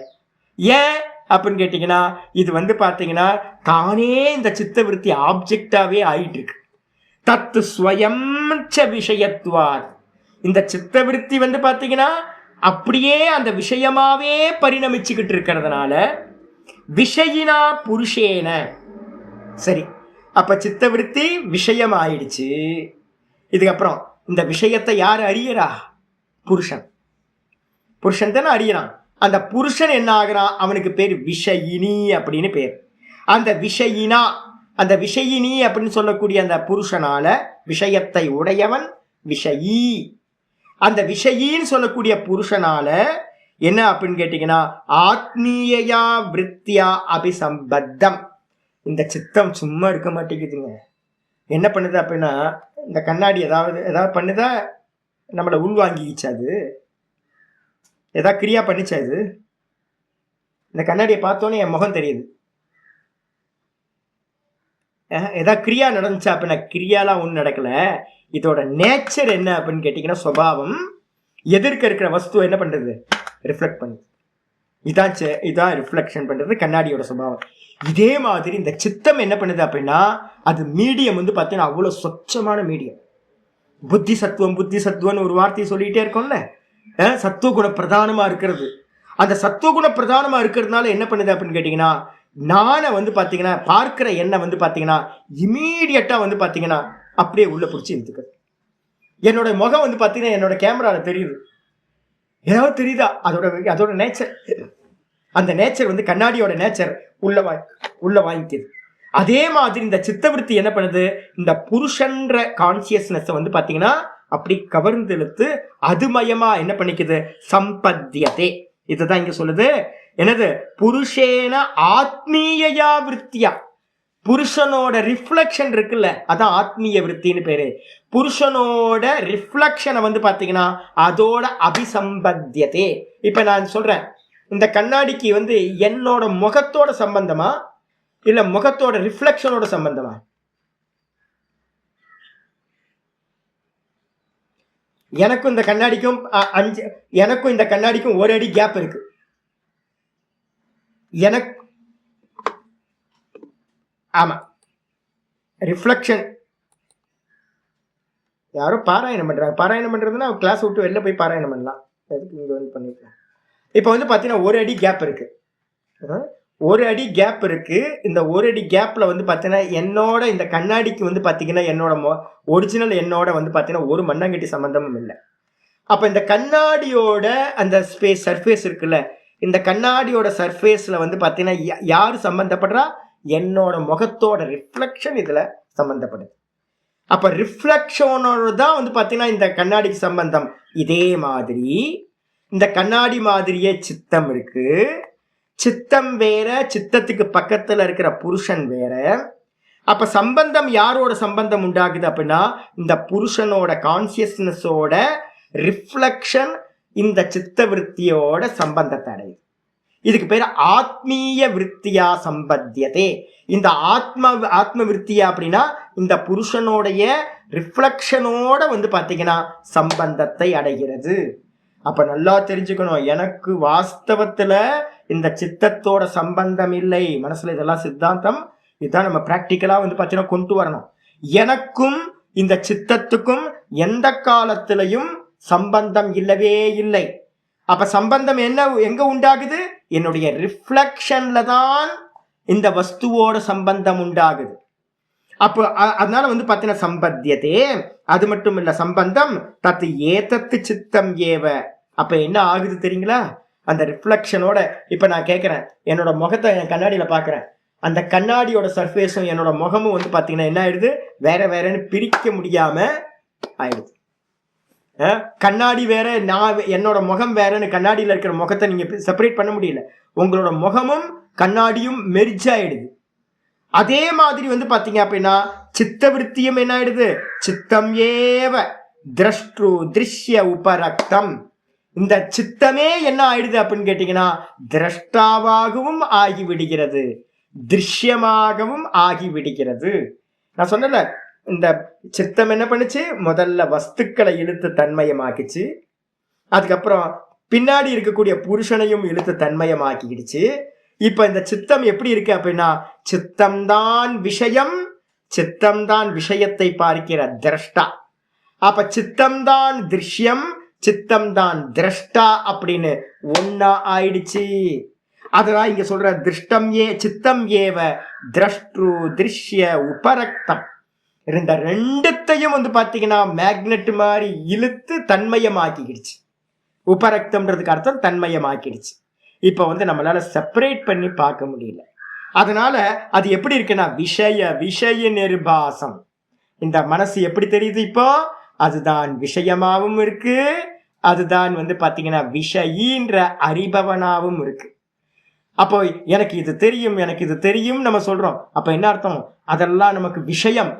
ஏன் அப்படின்னு கேட்டீங்கன்னா இது பாத்தீங்கன்னா தானே இந்த சித்தவிருத்தி ஆப்ஜெக்டாவே ஆயிட்டு இருக்கு. தத்து ஸ்வயம் விஷயத்துவார். இந்த சித்தவிருத்தி பாத்தீங்கன்னா அப்படியே அந்த விஷயமாவே பரிணமிச்சுக்கிட்டு இருக்கிறதுனால விஷயினா புருஷேன. சரி, அப்ப சித்தவிருத்தி விஷயம் ஆயிடுச்சு. இதுக்கப்புறம் இந்த விஷயத்தை யார் அறியறா? புருஷன். புருஷன் தானே அறியறான். அந்த புருஷன் என்ன ஆகிறான்? அவனுக்கு பேர் விஷயினி அப்படின்னு பேர். அந்த விஷயினா, அந்த விஷயினி அப்படின்னு சொல்லக்கூடிய அந்த புருஷனால விஷயத்தை உடையவன் விஷயி. அந்த விஷயின்னு சொல்லக்கூடிய புருஷனால என்ன அப்படின்னு கேட்டீங்கன்னா ஆத்மீயா விருத்தியா அபிசம்பத்தம். இந்த சித்தம் சும்மா இருக்க மாட்டேங்குதுங்க. என்ன பண்ணுது அப்படின்னா, இந்த கண்ணாடி ஏதாவது பண்ணுதா? நம்மளை உள்வாங்கிச்சு. அது ஏதாவது கிரியா பண்ணிச்சு. அது இந்த கண்ணாடியை பார்த்தோன்னே என் முகம் தெரியுது. ஏதாவது கிரியா நடந்துச்சா அப்படின்னா? கிரியாலாம் ஒன்றும் நடக்கல. இதோட நேச்சர் என்ன அப்படின்னு கேட்டீங்கன்னா சுபாவம். எதிர்க்க இருக்கிற வஸ்து என்ன பண்றது? ரிஃப்ளெக்ட் பண்ணுது. இதான் ரிஃப்ளெக்ஷன் பண்றது கண்ணாடியோட சுபாவம். இதே மாதிரி இந்த சித்தம் என்ன பண்ணுது அப்படின்னா, அது மீடியம் வந்து பார்த்தீங்கன்னா அவ்வளோ சொச்சமான மீடியம். புத்தி சத்துவம்னு ஒரு வார்த்தையை சொல்லிட்டே இருக்கோம்ல. சத்துவகுண பிரதானமா இருக்கிறது. அந்த சத்துவகுண பிரதானமா இருக்கிறதுனால என்ன பண்ணுது அப்படின்னு கேட்டீங்கன்னா, நானை வந்து பார்த்தீங்கன்னா பார்க்கிற எண்ணம் வந்து பார்த்தீங்கன்னா இமீடியட்டா வந்து பார்த்தீங்கன்னா அப்படியே உள்ள பிடிச்சி இழுத்துக்கிறது. என்னோட முகம் வந்து பார்த்தீங்கன்னா என்னோட கேமரால தெரியுது. ஏதாவது தெரியுதா? அதோட நேச்சர். அந்த நேச்சர் வந்து கண்ணாடியோட நேச்சர் உள்ள வாங்கிக்குது. அதே மாதிரி இந்த சித்தவிருத்தி என்ன பண்ணுது? இந்த புருஷன்ற கான்சியஸ்னஸ் வந்து பாத்தீங்கன்னா அப்படி கவர்ந்து இழுத்து அதுமயமா என்ன பண்ணிக்குது? சம்பத்தியதே. இதுதான் இங்க சொல்லுது. என்னது? புருஷேன ஆத்மீயா விருத்தியா. புருஷனோட ரிஃப்ளெக்ஷன் இருக்குல்ல, அதான் ஆத்மீய விருத்தின்னு பேரு. புருஷனோட ரிஃப்ளெக்ஷனை வந்து பாத்தீங்கன்னா அதோட அபிசம்பத்தியதே. இப்ப நான் சொல்றேன், இந்த கண்ணாடிக்கு வந்து என்னோட முகத்தோட சம்பந்தமா இல்ல முகத்தோட ரிஃப்ளெக்ஷனோட சம்பந்தமா? எனக்கும் இந்த கண்ணாடிக்கும் ஒரு அடி கேப் இருக்கு. எனக்கு ஆமா, ரிஃப்ளெக்ஷன். யாரும் பாராயணம் பண்றாங்க. பாராயணம் பண்றதுன்னா கிளாஸ் விட்டு வெளில போய் பாராயணம் பண்ணலாம். எதுக்கு இங்க வந்து பண்ணிக்கலாம்? இப்போ வந்து பார்த்தீங்கன்னா ஒரு அடி கேப் இருக்கு. ஒரு அடி கேப் இருக்கு. இந்த ஒரு அடி கேப்ல வந்து பார்த்தீங்கன்னா என்னோட இந்த கண்ணாடிக்கு வந்து பார்த்தீங்கன்னா என்னோட ஒரிஜினல் என்னோட வந்து பார்த்தீங்கன்னா ஒரு மண்ணாங்கட்டி சம்பந்தமும் இல்லை. அப்போ இந்த கண்ணாடியோட அந்த ஸ்பேஸ் சர்ஃபேஸ் இருக்குல்ல, இந்த கண்ணாடியோட சர்ஃபேஸ்ல வந்து பார்த்தீங்கன்னா யார் சம்பந்தப்படுறா? என்னோட முகத்தோட ரிஃப்ளெக்ஷன் இதுல சம்பந்தப்படுது. அப்ப ரிஃப்ளெக்ஷனோட தான் வந்து பார்த்தீங்கன்னா இந்த கண்ணாடிக்கு சம்பந்தம். இதே மாதிரி இந்த கண்ணாடி மாதிரியே சித்தம் இருக்கு. சித்தம் வேற, சித்தத்துக்கு பக்கத்துல இருக்கிற புருஷன் வேற. அப்ப சம்பந்தம் யாரோட சம்பந்தம் உண்டாகுது அப்படின்னா இந்த புருஷனோட கான்சியஸ்னஸோட ரிஃப்ளெக்ஷன் இந்த சித்த விருத்தியோட சம்பந்தத்தை அடையுது. இதுக்கு பேர் ஆத்மீய விருத்தியா சம்பத்தியதே. இந்த ஆத்ம விருத்தியா அப்படின்னா இந்த புருஷனோடைய ரிஃப்ளெக்ஷனோட வந்து பாத்தீங்கன்னா சம்பந்தத்தை அடைகிறது. அப்ப நல்லா தெரிஞ்சுக்கணும், எனக்கு வாஸ்தவத்துல இந்த சித்தத்தோட சம்பந்தம் இல்லை. மனசுல இதெல்லாம் சித்தாந்தம், இதுதான் நம்ம பிராக்டிக்கலா வந்து பாத்தீங்கன்னா கொண்டு வரணும். எனக்கும் இந்த சித்தத்துக்கும் எந்த காலத்திலையும் சம்பந்தம் இல்லவே இல்லை. அப்ப சம்பந்தம் எங்க உண்டாகுது? என்னுடைய ரிஃப்ளெக்ஷன்ல தான் இந்த வஸ்துவோட சம்பந்தம் உண்டாகுது. அப்போ அதனால வந்து பாத்தீங்கன்னா சம்பத்தியதே. அது மட்டும் இல்ல, சம்பந்தம் தத்து ஏதத்து சித்தம் ஏவ. அப்ப என்ன ஆகுது தெரியுங்களா? அந்த ரிஃப்ளெக்ஷனோட இப்ப நான் கேட்கிறேன், என்னோட முகத்தை என் கண்ணாடியில பாக்குறேன். அந்த கண்ணாடியோட சர்ஃபேஸும் என்னோட முகமும் வந்து பாத்தீங்கன்னா என்ன ஆயிடுது? வேற வேறன்னு பிரிக்க முடியாம ஆயிடுது. கண்ணாடி வேற, நான் என்னோட முகம் வேறன்னு கண்ணாடியில் இருக்கிற முகத்தை நீங்க செப்பரேட் பண்ண முடியல. உங்களோட முகமும் கண்ணாடியும் மெர்ஜ் ஆயிடுது. அதே மாதிரி வந்து பாத்தீங்க அப்படின்னா சித்த விருத்தியும் என்ன ஆயிடுது? சித்தம் ஏவ திரஷ்டு திருஷ்ய உபரக்தம். இந்த சித்தமே என்ன ஆயிடுது அப்படின்னு கேட்டீங்கன்னா திரஷ்டாவாகவும் ஆகிவிடுகிறது, திருஷ்யமாகவும் ஆகிவிடுகிறது. நான் சொன்னல, இந்த சித்தம் என்ன பண்ணுச்சு? முதல்ல வஸ்துக்களை இழுத்து தன்மயமாக்கிச்சு. அதுக்கப்புறம் பின்னாடி இருக்கக்கூடிய புருஷனையும் இழுத்து தன்மயமாக்கிடுச்சு. இப்ப இந்த சித்தம் எப்படி இருக்கு அப்படின்னா சித்தம்தான் விஷயம், சித்தம்தான் விஷயத்தை பார்க்கிற திரஷ்டா. அப்ப சித்தம்தான் திருஷ்யம், சித்தம் தான் திரஷ்டா அப்படின்னு ஒன்னா ஆயிடுச்சு. அதெல்லாம் இங்க சொல்ற திருஷ்டம் சித்தம் ஏவ திரஷ்டு திருஷ்ய உபரக்தம். இந்த ரெண்டுத்தையும் வந்து பாத்தீங்கன்னா மேக்னெட் மாதிரி இழுத்து தன்மயமாக்கிடுச்சு. உபரக்தம்ன்றதுக்கு அர்த்தம் தன்மயமாக்கிடுச்சு. இப்ப வந்து நம்மளால செப்பரேட் பண்ணி பார்க்க முடியல. அதனால அது எப்படி இருக்குன்னா விஷய நிர்பாசம். இந்த மனசு எப்படி தெரியுது இப்போ? அதுதான் விஷயமாவும் இருக்கு, அதுதான் வந்து பாத்தீங்கன்னா விஷயின்ற அறிபவனாவும் இருக்கு. அப்போ எனக்கு இது தெரியும், எனக்கு இது தெரியும் நம்ம சொல்றோம். அப்ப என்ன அர்த்தம்? அதெல்லாம் நமக்கு விஷயம்.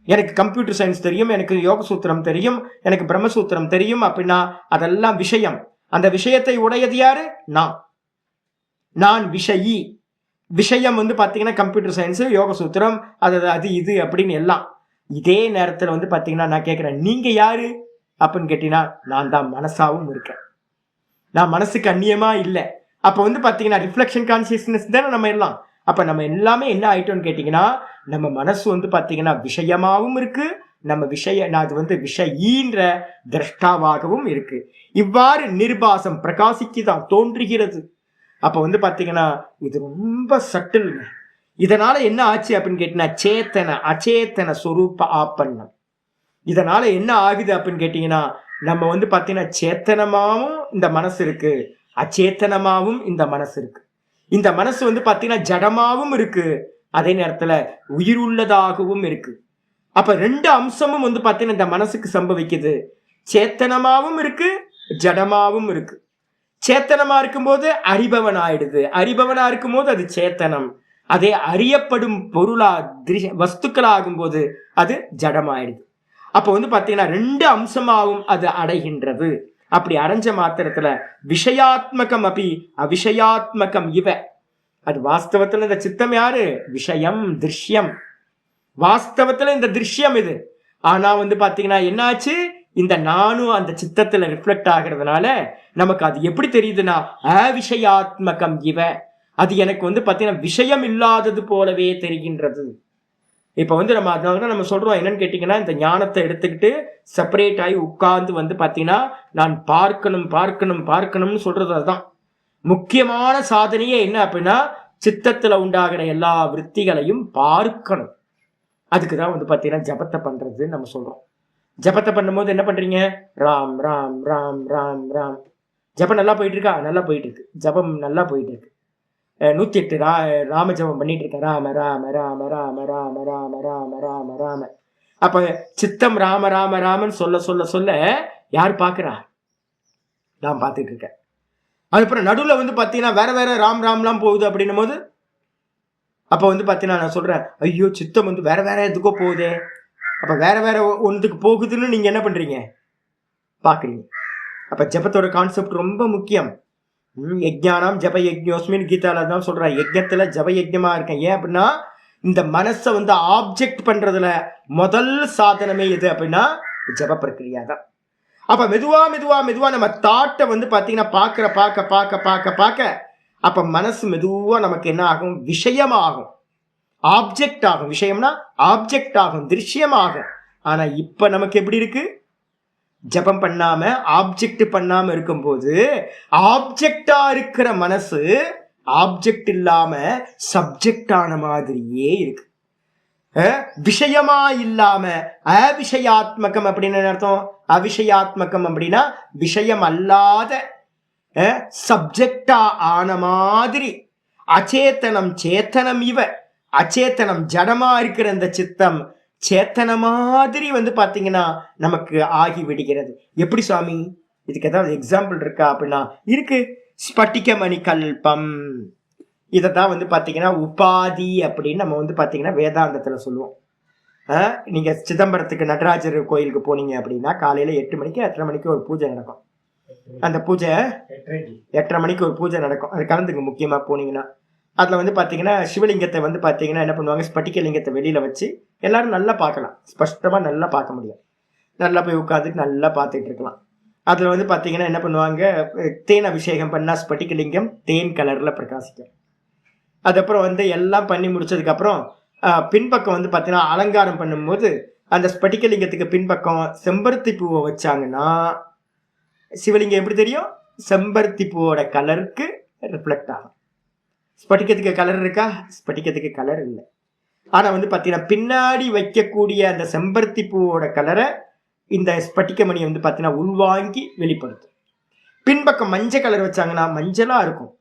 எனக்கு கம்ப்யூட்டர் சயின்ஸ் தெரியும், எனக்கு யோக சூத்திரம் தெரியும், எனக்கு பிரம்மசூத்திரம் தெரியும் அப்படின்னா அதெல்லாம் விஷயம். அந்த விஷயத்தை உடையது யாரு? நான் விஷயி. விஷயம் வந்து பாத்தீங்கன்னா கம்ப்யூட்டர் சயின்ஸ், யோக சூத்திரம், அது இது அப்படின்னு எல்லாம். இதே நேரத்துல வந்து பாத்தீங்கன்னா நான் கேட்கிறேன், நீங்க யாரு அப்படின்னு கேட்டீங்கன்னா நான் தான் மனசாவும் இருக்கேன். நான் மனசுக்கு அந்நியமா இல்லை. அப்ப வந்து பாத்தீங்கன்னா ரிஃப்ளெக்ஷன் கான்சியஸ்னஸ் தானே நம்ம எல்லாம். அப்ப நம்ம எல்லாமே என்ன ஆயிட்டோம்னு கேட்டீங்கன்னா நம்ம மனசு வந்து பாத்தீங்கன்னா விஷயமாவும் இருக்கு, நம்ம அது வந்து விஷயின்ற திரஷ்டாவாகவும் இருக்கு. இவ்வாறு நிர்பாசம் பிரகாசிக்குதான், தோன்றுகிறது. அப்ப வந்து பாத்தீங்கன்னா இது ரொம்ப சட்டில். இதனால என்ன ஆச்சு அப்படின்னு கேட்டீங்கன்னா சேத்தன அச்சேத்தன சொரூப ஆப்பன்னம். இதனால என்ன ஆகுது அப்படின்னு கேட்டீங்கன்னா நம்ம வந்து பாத்தீங்கன்னா சேத்தனமாவும் இந்த மனசு இருக்கு, அச்சேத்தனமாவும் இந்த மனசு இருக்கு. இந்த மனசு வந்து பாத்தீங்கன்னா ஜடமாவும் இருக்கு, அதே நேரத்துல உயிர் உள்ளதாகவும் இருக்கு. அப்ப ரெண்டு அம்சமும் வந்து பாத்தீங்கன்னா இந்த மனசுக்கு சம்பவிக்குது. சேத்தனமாவும் இருக்கு, ஜடமாவும் இருக்கு. சேத்தனமா இருக்கும்போது அறிபவன் ஆயிடுது, அறிபவனா இருக்கும்போது அது சேத்தனம். அதே அறியப்படும் பொருளா வஸ்துக்களாகும் போது அது ஜடமாயிடுது. அப்ப வந்து பாத்தீங்கன்னா ரெண்டு அம்சமாவும் அது அடைகின்றது. அப்படி அடைஞ்ச மாத்திரத்துல விஷயாத்மகம் அப்படி அவிஷயாத்மகம் இவ. அது வாஸ்தவத்துல இந்த சித்தம் யாரு? விஷயம், திருஷ்யம். வாஸ்தவத்துல இந்த திருஷ்யம் இது. ஆனா வந்து பாத்தீங்கன்னா என்னாச்சு, இந்த நானும் அந்த சித்தத்துல ரிஃப்ளெக்ட் ஆகிறதுனால நமக்கு அது எப்படி தெரியுதுன்னா அவிஷயாத்மகம் இவ. அது எனக்கு வந்து பாத்தீங்கன்னா விஷயம் இல்லாதது போலவே தெரிகின்றது. இப்ப வந்து நம்ம அதனாலதான் நம்ம சொல்றோம் என்னன்னு கேட்டீங்கன்னா இந்த ஞானத்தை எடுத்துக்கிட்டு செப்பரேட் ஆகி உட்கார்ந்து வந்து பாத்தீங்கன்னா நான் பார்க்கணும் பார்க்கணும் பார்க்கணும்னு சொல்றது. அதுதான் முக்கியமான சாதனையே. என்ன அப்படின்னா சித்தத்துல உண்டாகிற எல்லா விருத்திகளையும் பார்க்கணும். அதுக்குதான் வந்து பாத்தீங்கன்னா ஜபத்தை பண்றது நம்ம சொல்றோம். ஜபத்தை பண்ணும்போது என்ன பண்றீங்க? ராம் ராம் ராம் ராம் ராம். ஜபம் நல்லா போயிட்டு இருக்கா? நல்லா போயிட்டு இருக்கு. ஜபம் நல்லா போயிட்டு இருக்கு. 108 ராம ஜபம் பண்ணிட்டு இருக்கேன். ராம ராம ராம ராம ராம ராம ராம ராம ராம. அப்ப சித்தம் ராம ராம ராமன் சொல்ல சொல்ல சொல்ல யார் பாக்குறா? நான் பார்த்துட்டு இருக்கேன். அதுக்கப்புறம் நடுவுல வந்து பாத்தீங்கன்னா வேற வேற ராம் ராம்லாம் போகுது அப்படின்னும் போது அப்ப வந்து பாத்தீங்கன்னா நான் சொல்றேன், ஐயோ சித்தம் வந்து வேற வேற எதுக்கோ போகுதே. அப்ப வேற வேற ஒன்றுக்கு போகுதுன்னு நீங்க என்ன பண்றீங்க? பாக்குறீங்க. அப்ப ஜபத்தோட கான்செப்ட் ரொம்ப முக்கியம். யஜ்ஞானம் ஜப யஜ்ஞோஸ்மின் கீதால தான் சொல்றேன், யஜ்ஞத்துல ஜப யஜ்ஞமா இருக்கேன். ஏன் அப்படின்னா இந்த மனசை வந்து ஆப்ஜெக்ட் பண்றதுல முதல் சாதனமே எது அப்படின்னா ஜப பிரக்கிரியா தான். அப்ப மெதுவா மெதுவா மெதுவா நம்ம தாட்டை வந்து பாத்தீங்கன்னா பார்க்க பார்க்க பார்க்க பார்க்க பார்க்க அப்ப மனசு மெதுவா நமக்கு என்ன ஆகும்? விஷயமாகும், ஆப்ஜெக்ட் ஆகும். விஷயம்னா ஆப்ஜெக்ட் ஆகும், திருஷ்யமாகும். ஆனா இப்ப நமக்கு எப்படி இருக்கு? ஜபம் பண்ணாம ஆப்ஜெக்ட் பண்ணாம இருக்கும்போது ஆப்ஜெக்டா இருக்கிற மனசு ஆப்ஜெக்ட் இல்லாம சப்ஜெக்ட் ஆன மாதிரியே இருக்கு. விஷயமா இல்லாம அவிஷயாத்மகம் அப்படின்னு அர்த்தம். அவிஷயாத்மகம் அப்படின்னா விஷயம் அல்லாத சப்ஜெக்டா ஆன மாதிரி. அச்சேத்தனம் சேத்தனம் இவ. அச்சேத்தனம் ஜடமா இருக்கிற இந்த சித்தம் சேத்தன மாதிரி வந்து பாத்தீங்கன்னா நமக்கு ஆகி விடுகிறது. எப்படி சுவாமி? இதுக்கு ஏதாவது எக்ஸாம்பிள் இருக்கா அப்படின்னா இருக்கு. ஸ்பட்டிக மணி கல்பம். இதைத்தான் வந்து பாத்தீங்கன்னா உபாதி அப்படின்னு நம்ம வந்து பாத்தீங்கன்னா வேதாந்தத்துல சொல்லுவோம். நீங்க சிதம்பரத்துக்கு நடராஜர் கோயிலுக்கு போனீங்க அப்படின்னா காலையில 8 மணிக்கு 8:30 மணிக்கு ஒரு பூஜை நடக்கும். அந்த பூஜை 8:30 மணிக்கு ஒரு பூஜை நடக்கும். அது கலந்துங்க முக்கியமா போனீங்கன்னா. அதுல வந்து பாத்தீங்கன்னா சிவலிங்கத்தை வந்து பாத்தீங்கன்னா என்ன பண்ணுவாங்க, ஸ்பட்டிக லிங்கத்தை வெளியில வச்சு எல்லாரும் நல்லா பார்க்கலாம், ஸ்பஷ்டமா நல்லா பார்க்க முடியும். நல்லா போய் உட்காந்துட்டு நல்லா பார்த்துட்டு இருக்கலாம். அதுல வந்து பாத்தீங்கன்னா என்ன பண்ணுவாங்க, தேன் அபிஷேகம் பண்ணா ஸ்பட்டிக லிங்கம் தேன் கலர்ல பிரகாசிக்கும். அதுக்கப்புறம் வந்து எல்லாம் பண்ணி முடிச்சதுக்கு அப்புறம் பின்பக்கம் வந்து பாத்தீங்கன்னா அலங்காரம் பண்ணும்போது அந்த ஸ்பட்டிக லிங்கத்துக்கு பின்பக்கம் செம்பருத்தி பூவை வச்சாங்கன்னா சிவலிங்கம் எப்படி தெரியும்? செம்பருத்தி பூவோட கலருக்கு ரிஃப்ளெக்ட் ஆகும். ஸ்பட்டிகத்துக்கு கலர் இருக்கா? ஸ்பட்டிகத்துக்கு கலர் இல்லை. ஆனா பாத்தீங்கன்னா பின்னாடி வைக்கக்கூடிய அந்த செம்பருத்தி பூவோட கலரை இந்த ஸ்பட்டிகமணி பாத்தீங்கன்னா உள்வாங்கி வெளிப்படுத்தும். பின்பக்கம் மஞ்சள் கலர் வச்சாங்கன்னா மஞ்சளா இருக்கும்.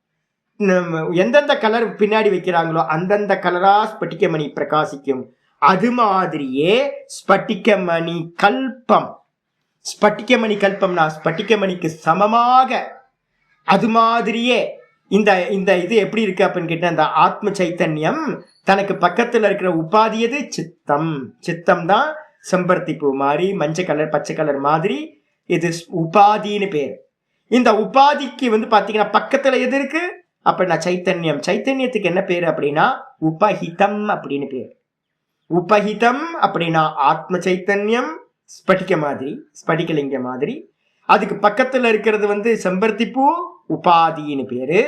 எந்தெந்த கலர் பின்னாடி வைக்கிறாங்களோ அந்தந்த கலரா ஸ்பட்டிகமணி பிரகாசிக்கும். அது மாதிரியே ஸ்பட்டிகமணி கல்பம். ஸ்பட்டிகமணி கல்பம்னா ஸ்பட்டிகமணிக்கு சமமாக அது மாதிரியே இந்த இந்த இது எப்படி இருக்கு அப்படின்னு கேட்ட, அந்த ஆத்ம சைத்தன்யம் தனக்கு பக்கத்துல இருக்கிற உபாதி எது? சித்தம். சித்தம் தான் செம்பருத்தி பூ மாதிரி மஞ்சள் கலர் பச்சை கலர் மாதிரி இது உபாதின்னு பேர். இந்த உபாதிக்கு பாத்தீங்கன்னா பக்கத்துல எது இருக்கு அப்படின்னா சைத்தன்யம். சைத்தன்யத்துக்கு என்ன பேரு அப்படின்னா உபஹிதம் அப்படின்னு பேர். உபஹிதம் அப்படின்னா ஆத்ம சைத்தன்யம் ஸ்பட்டிக மாதிரி, ஸ்பட்டிகலிங்க மாதிரி. அதுக்கு பக்கத்துல இருக்கிறது செம்பருத்தி பூ, உபாதின்னு பேரு.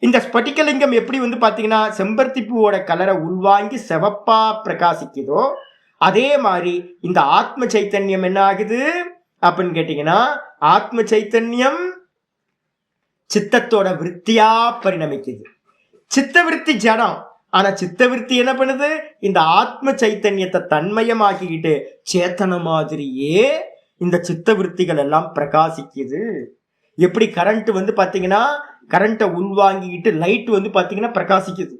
இந்த ஸ்பட்டிகலிங்கம் எப்படி பாத்தீங்கன்னா செம்பருத்தி பூவோட கலரை உள்வாங்கி செவப்பா பிரகாசிக்குதோ அதே மாதிரி இந்த ஆத்ம சைத்தன்யம் என்ன ஆகுது அப்படின்னு கேட்டீங்கன்னா, ஆத்ம சைத்தன்யம் சித்தத்தோட விருத்தியா பரிணமிக்குது. சித்த விருத்தி ஜடம். ஆனா சித்த விருத்தி என்ன பண்ணுது? இந்த ஆத்ம சைத்தன்யத்தை தன்மயமாக்கிக்கிட்டு சேத்தன மாதிரியே இந்த சித்த விருத்திகள் எல்லாம் பிரகாசிக்குது. எப்படி கரண்ட் பாத்தீங்கன்னா கரண்ட்டை உள்வாங்கிக்கிட்டு லைட் பாத்தீங்கன்னா பிரகாசிக்குது.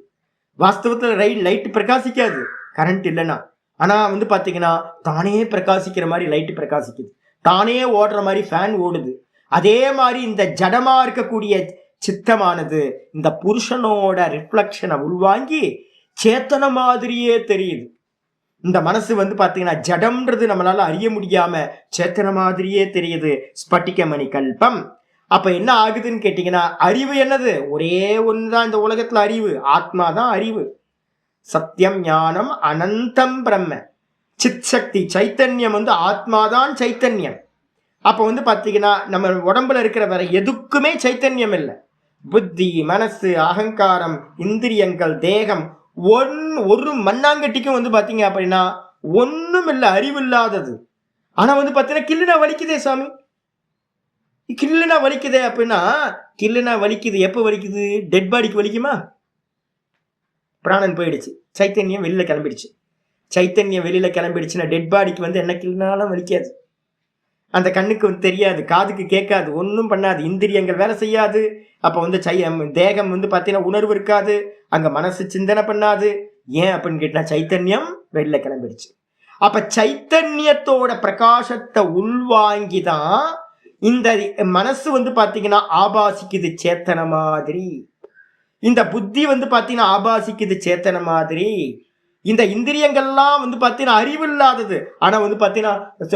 வாஸ்தவத்துல லைட் பிரகாசிக்காது கரண்ட் இல்லைன்னா. ஆனா பாத்தீங்கன்னா தானே பிரகாசிக்கிற மாதிரி லைட் பிரகாசிக்குது. தானே ஓடுற மாதிரி ஃபேன் ஓடுது. அதே மாதிரி இந்த ஜடமா இருக்கக்கூடிய சித்தமானது இந்த புருஷனோட ரிஃப்ளெக்ஷனை உள்வாங்கி சேத்தன மாதிரியே தெரியுது. இந்த மனசு பாத்தீங்கன்னா ஜடம்ன்றது நம்மளால அறிய முடியாம சேத்தன மாதிரியே தெரியுது. ஸ்பட்டிகமணி கல்பம். அப்ப என்ன ஆகுதுன்னு கேட்டீங்கன்னா, அறிவு என்னது? ஒரே ஒண்ணுதான் இந்த உலகத்துல அறிவு. ஆத்மா தான் அறிவு. சத்தியம் ஞானம் அனந்தம் பிரம்ம. சித் சக்தி சைத்தன்யம் ஆத்மாதான் சைத்தன்யம். அப்ப பாத்தீங்கன்னா நம்ம உடம்புல இருக்கிற வேற எதுக்குமே சைத்தன்யம் இல்லை. புத்தி, மனசு, அகங்காரம், இந்திரியங்கள், தேகம் ஒரு மண்ணாங்கட்டிக்கும் பாத்தீங்க அப்படின்னா ஒண்ணும் இல்லை, அறிவு இல்லாதது. ஆனா பாத்தீங்கன்னா கில்லுனா வலிக்குதே சாமி, கில்லுனா வலிக்குதே அப்படின்னா, கில்லுனா வலிக்குது. எப்போ வலிக்குது? டெட் பாடிக்கு வலிக்குமா? பிராணன் போயிடுச்சு, சைத்தன்யம் வெளியில கிளம்பிடுச்சு. சைத்தன்யம் வெளியில கிளம்பிடுச்சுன்னா டெட் பாடிக்கு என்ன கில்லுனாலும் வலிக்காது. அந்த கண்ணுக்கு தெரியாது, காதுக்கு கேட்காது, ஒன்றும் பண்ணாது, இந்திரியங்கள் வேலை செய்யாது. அப்போ தேகம் பார்த்தீங்கன்னா உணர்வு இருக்காது, அங்கே மனசு சிந்தனை பண்ணாது. ஏன் அப்படின்னு கேட்டா சைத்தன்யம் வெளியில கிளம்பிடுச்சு. அப்ப சைத்தன்யத்தோட பிரகாசத்தை உள்வாங்கி தான் இந்த மனசு பார்த்தீங்கன்னா ஆபாசிக்குது சேத்தன மாதிரி. இந்த புத்தி பார்த்தீங்கன்னா ஆபாசிக்குது சேத்தன மாதிரி. இந்த இந்திரியங்கள்லாம் பார்த்தீங்கன்னா அறிவு இல்லாதது. ஆனா பார்த்தீங்கன்னா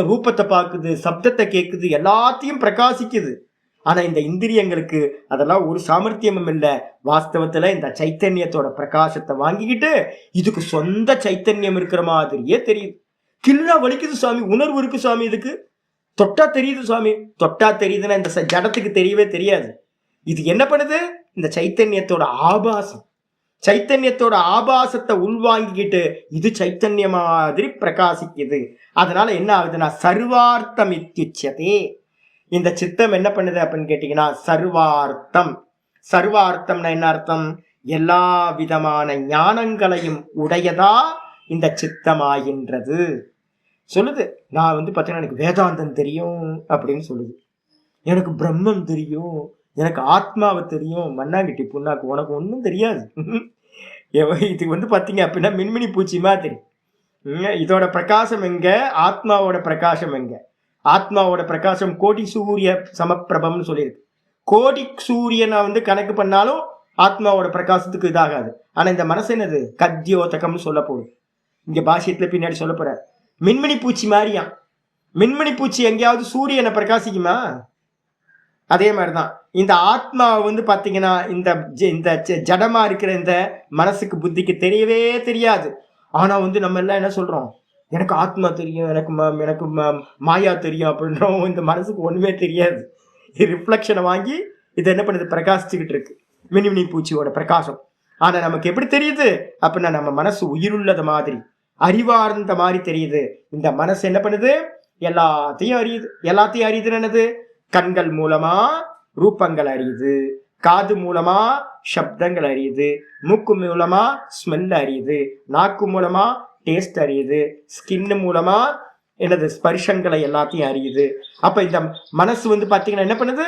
ரூபத்தை பார்க்குது, சப்தத்தை கேட்குது, எல்லாத்தையும் பிரகாசிக்குது. ஆனா இந்த இந்திரியங்களுக்கு அதெல்லாம் ஒரு சாமர்த்தியமும் இல்லை. வாஸ்தவத்துல இந்த சைத்தன்யத்தோட பிரகாசத்தை வாங்கிக்கிட்டு இதுக்கு சொந்த சைத்தன்யம் இருக்கிற மாதிரியே தெரியுது. கில்லுனா வலிக்குது சாமி, உணர்வு இருக்கு சாமி, இதுக்கு தொட்டா தெரியுது சாமி. தொட்டா தெரியுதுன்னா இந்த ஜடத்துக்கு தெரியவே தெரியாது. இது என்ன பண்ணுது? இந்த சைத்தன்யத்தோட ஆபாசம். சைத்தன்யத்தோட ஆபாசத்தை உள்வாங்கிக்கிட்டு இது சைத்தன்ய மாதிரி பிரகாசிக்குது. அதனால என்ன ஆகுதுன்னா சர்வார்த்தம் இத்தியுச்சதே. இந்த சித்தம் என்ன பண்ணுது அப்படின்னு கேட்டீங்கன்னா சர்வார்த்தம். சர்வார்த்தம்னா என்ன அர்த்தம்? எல்லா விதமான ஞானங்களையும் உடையதா இந்த சித்தமாகின்றது சொல்லுது. நான் பார்த்தீங்கன்னா எனக்கு வேதாந்தம் தெரியும் அப்படின்னு சொல்லுது, எனக்கு பிரம்மம் தெரியும், எனக்கு ஆத்மாவை தெரியும். மண்ணாங்கிட்டி புண்ணாக்கு, உனக்கு ஒன்றும் தெரியாது. இது பார்த்தீங்க அப்படின்னா மின்மினி பூச்சி மாதிரி. இதோட பிரகாசம் எங்க? ஆத்மாவோட பிரகாசம் எங்க? ஆத்மாவோட பிரகாசம் கோடி சூரிய சமப்பிரபம்னு சொல்லியிருக்கு. கோடி சூரியனை கணக்கு பண்ணாலும் ஆத்மாவோட பிரகாசத்துக்கு இதாகாது. ஆனா இந்த மனசு என்னது? கத்யோதகம்னு சொல்ல போகுது. இங்க பாஷ்யத்துல பின்னாடி சொல்ல போற மின்மினி பூச்சி மாதிரியா. மின்மினி பூச்சி எங்கேயாவது சூரியனை பிரகாசிக்குமா? அதே மாதிரிதான் இந்த ஆத்மா பாத்தீங்கன்னா இந்த ஜடமா இருக்கிற இந்த மனசுக்கு புத்திக்கு தெரியவே தெரியாது. ஆனா நம்ம எல்லாம் என்ன சொல்றோம்? எனக்கு ஆத்மா தெரியும், எனக்கு மாயா தெரியும் அப்படின்றோம். இந்த மனசுக்கு ஒண்ணுமே தெரியாது. ரிஃப்ளெக்ஷனை வாங்கி இது என்ன பண்ணுது? பிரகாசிச்சுக்கிட்டு இருக்கு மினிமினி பூச்சியோட பிரகாசம். ஆனா நமக்கு எப்படி தெரியுது அப்படின்னா நம்ம மனசு உயிருள்ளது மாதிரி, அறிவார்ந்த மாதிரி தெரியுது. இந்த மனசு என்ன பண்ணுது? எல்லாத்தையும் அறியுது. எல்லாத்தையும் அறியுதுன்னு என்னது? கண்கள் மூலமா ரூபங்கள் அறியுது, காது மூலமா சப்தங்கள் அறியுது, மூக்கு மூலமா ஸ்மெல் அறியுது, நாக்கு மூலமா டேஸ்ட் அறியுது, ஸ்கின் மூலமா எனது ஸ்பர்ஷங்களை எல்லாத்தையும் அறியுது. அப்ப இந்த மனசு வந்து பாத்தீங்கன்னா என்ன பண்ணுது,